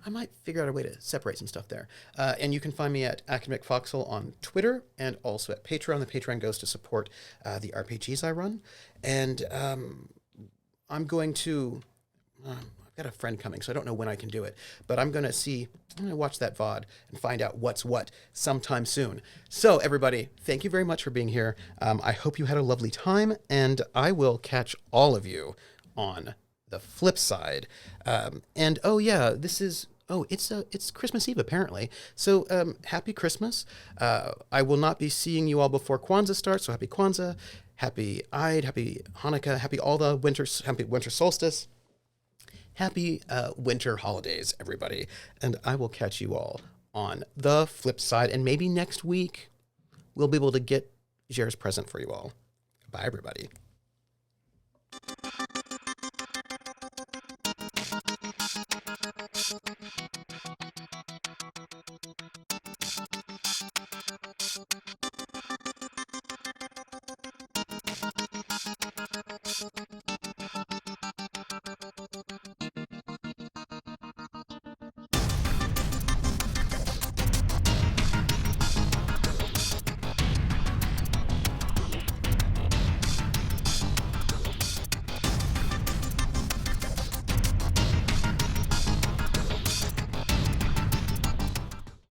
I might figure out a way to separate some stuff there. And you can find me at Academic Foxhole on Twitter and also at Patreon. The Patreon goes to support the RPGs I run. And I'm going to... I've got a friend coming, so I don't know when I can do it. But I'm going to watch that VOD and find out what's what sometime soon. So, everybody, thank you very much for being here. I hope you had a lovely time, and I will catch all of you on the flip side. And, oh, yeah, this is... Oh, it's Christmas Eve, apparently. So, happy Christmas. I will not be seeing you all before Kwanzaa starts, so happy Kwanzaa, happy Eid, happy Hanukkah, happy winter solstice. Happy winter holidays, everybody. And I will catch you all on the flip side. And maybe next week, we'll be able to get Jer's present for you all. Bye, everybody.